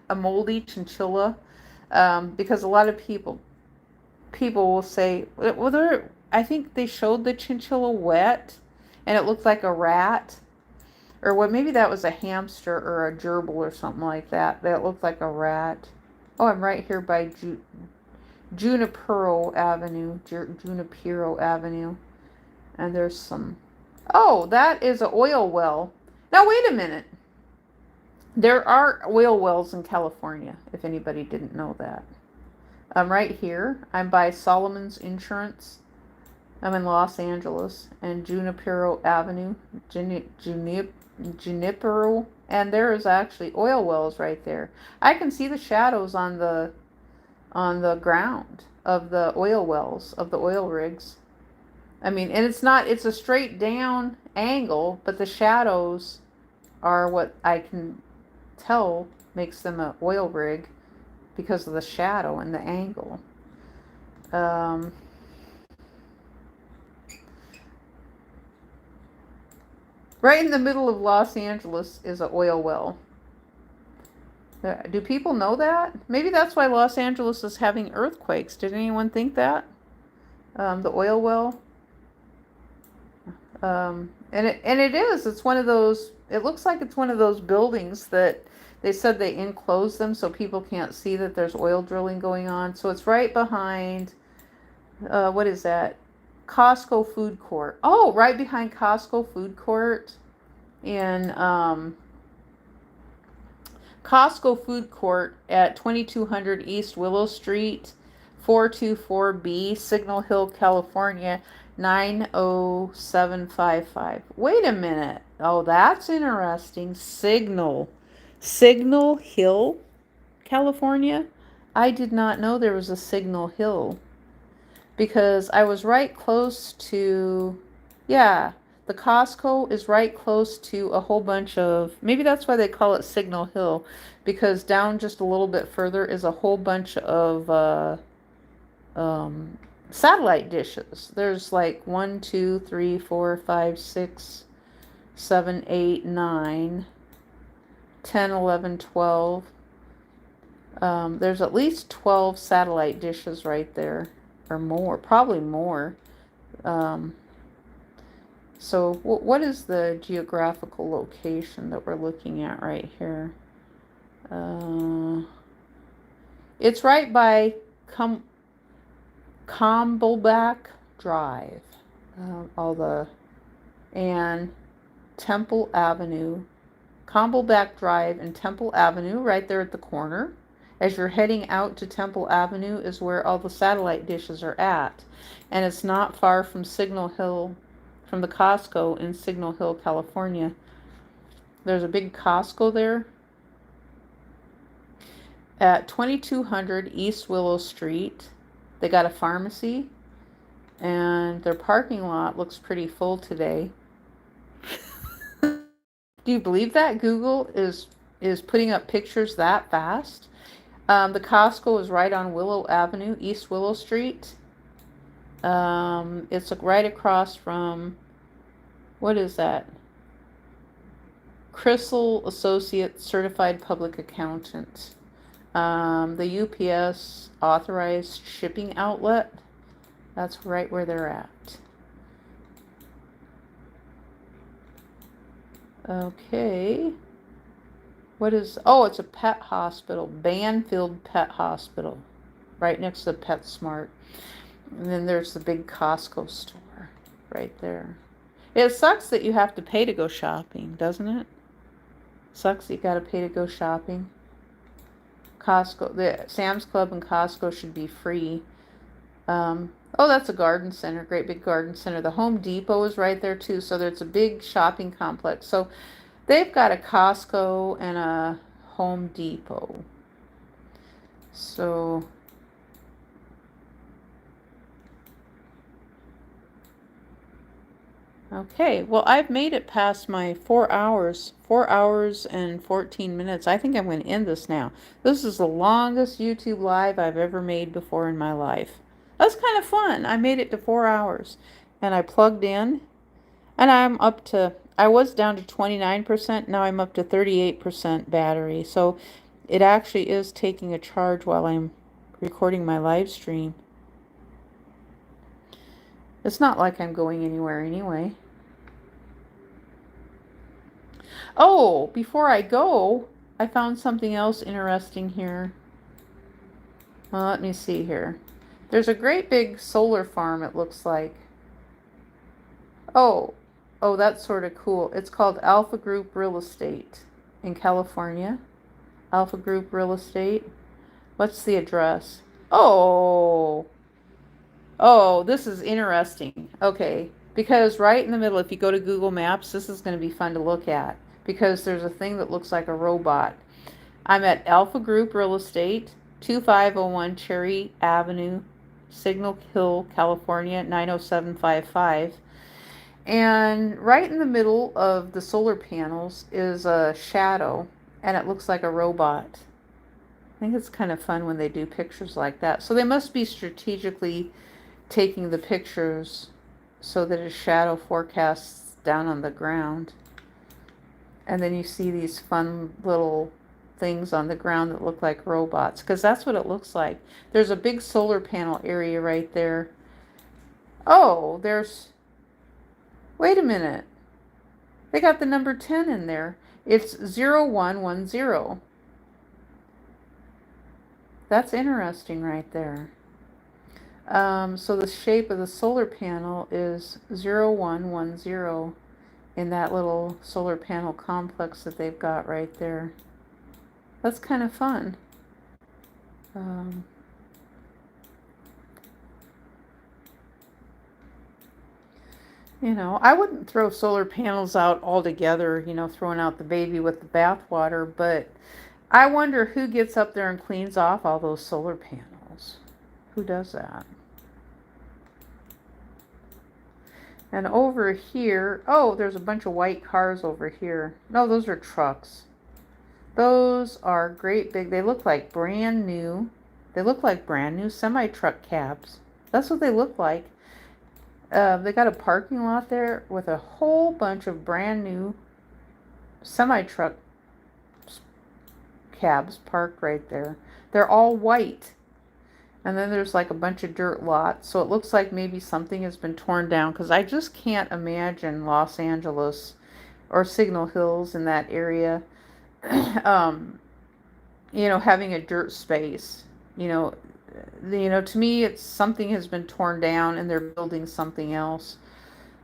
a moldy chinchilla? Because a lot of people will say, well, I think they showed the chinchilla wet and it looked like a rat. Or what, maybe that was a hamster or a gerbil or something like that. That looked like a rat. Oh, I'm right here by Junipero Avenue. Junipero Avenue. And there's some... Oh, that is an oil well. Now, wait a minute. There are oil wells in California, if anybody didn't know that. I'm right here. I'm by Solomon's Insurance. I'm in Los Angeles. And Junipero Avenue. Junipero. And there is actually oil wells right there. I can see the shadows on the ground of the oil wells, of the oil rigs. I mean, and it's a straight down angle, but the shadows are what I can tell makes them an oil rig because of the shadow and the angle. Right in the middle of Los Angeles is an oil well. Do people know that? Maybe that's why Los Angeles is having earthquakes. Did anyone think that? The oil well. And it is. It's one of those. It looks like it's one of those buildings that they said they enclosed them so people can't see that there's oil drilling going on. So it's right behind. What is that? Costco Food Court. Oh, right behind Costco Food Court in Costco Food Court at 2200 East Willow Street, 424B, Signal Hill, California, 90755. Wait a minute. Oh, that's interesting. Signal Hill, California. I did not know there was a Signal Hill because I was right close to, yeah, the Costco is right close to a whole bunch of, maybe that's why they call it Signal Hill, because down just a little bit further is a whole bunch of satellite dishes. There's like 1, 2, 3, 4, 5, 6, 7, 8, 9, 10, 11, 12. There's at least 12 satellite dishes right there, or more, probably more. So what is the geographical location that we're looking at right here? It's right by Combleback Drive, and Temple Avenue. Combleback Drive and Temple Avenue, right there at the corner. As you're heading out to Temple Avenue is where all the satellite dishes are at. And it's not far from Signal Hill, from the Costco in Signal Hill, California. There's a big Costco there at 2200 East Willow Street. They got a pharmacy, and their parking lot looks pretty full today. Do you believe that Google is putting up pictures that fast? The Costco is right on Willow Avenue, East Willow Street. It's right across from, what is that? Crystal Associate Certified Public Accountant. The UPS authorized shipping outlet. That's right where they're at. Okay. What is, oh, it's a pet hospital. Banfield Pet Hospital. Right next to PetSmart. And then there's the big Costco store right there. It sucks that you have to pay to go shopping, doesn't it? Sucks that you got to pay to go shopping. Costco, the Sam's Club and Costco should be free. Oh, that's a garden center, great big garden center. The Home Depot is right there too, so there's a big shopping complex. So they've got a Costco and a Home Depot. So Okay, well, I've made it past my 4 hours and 14 minutes. I think I'm going to end this now. This is the longest YouTube live I've ever made before in my life. That's kind of fun. I made it to 4 hours and I plugged in and I was down to 29%. Now I'm up to 38% battery. So it actually is taking a charge while I'm recording my live stream. It's not like I'm going anywhere anyway. Oh, before I go, I found something else interesting here. Well, let me see here. There's a great big solar farm, it looks like. Oh, that's sort of cool. It's called Alpha Group Real Estate in California. Alpha Group Real Estate. What's the address? Oh, this is interesting. Okay, because right in the middle, if you go to Google Maps, this is going to be fun to look at because there's a thing that looks like a robot. I'm at Alpha Group Real Estate, 2501 Cherry Avenue, Signal Hill, California, 90755. And right in the middle of the solar panels is a shadow, and it looks like a robot. I think it's kind of fun when they do pictures like that. So they must be strategically taking the pictures so that a shadow forecasts down on the ground. And then you see these fun little things on the ground that look like robots, because that's what it looks like. There's a big solar panel area right there. Oh, wait a minute. They got the number 10 in there. It's 0110. That's interesting right there. So the shape of the solar panel is 0110 in that little solar panel complex that they've got right there. That's kind of fun. You know, I wouldn't throw solar panels out altogether, throwing out the baby with the bathwater, but I wonder who gets up there and cleans off all those solar panels. Who does that? And over here, oh, there's a bunch of white cars over here. No, those are trucks. Those are great big, they look like brand new. They look like brand new semi-truck cabs. That's what they look like. They got a parking lot there with a whole bunch of brand new semi-truck cabs parked right there. They're all white. And then there's like a bunch of dirt lots. So it looks like maybe something has been torn down, because I just can't imagine Los Angeles or Signal Hills in that area, having a dirt space. To me, it's something has been torn down and they're building something else.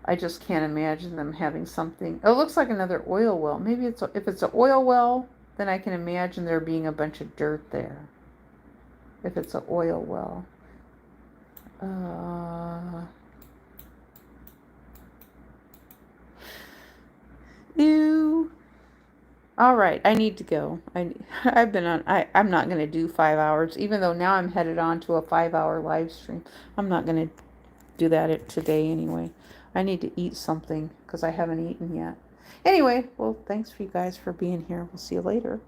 I just can't imagine them having something. Oh, it looks like another oil well. Maybe if it's an oil well, then I can imagine there being a bunch of dirt there. If it's an oil well. Ew. All right, I need to go. I'm not going to do 5 hours, even though now I'm headed on to a 5-hour live stream. I'm not going to do that today anyway. I need to eat something because I haven't eaten yet. Anyway, well, thanks for you guys for being here. We'll see you later.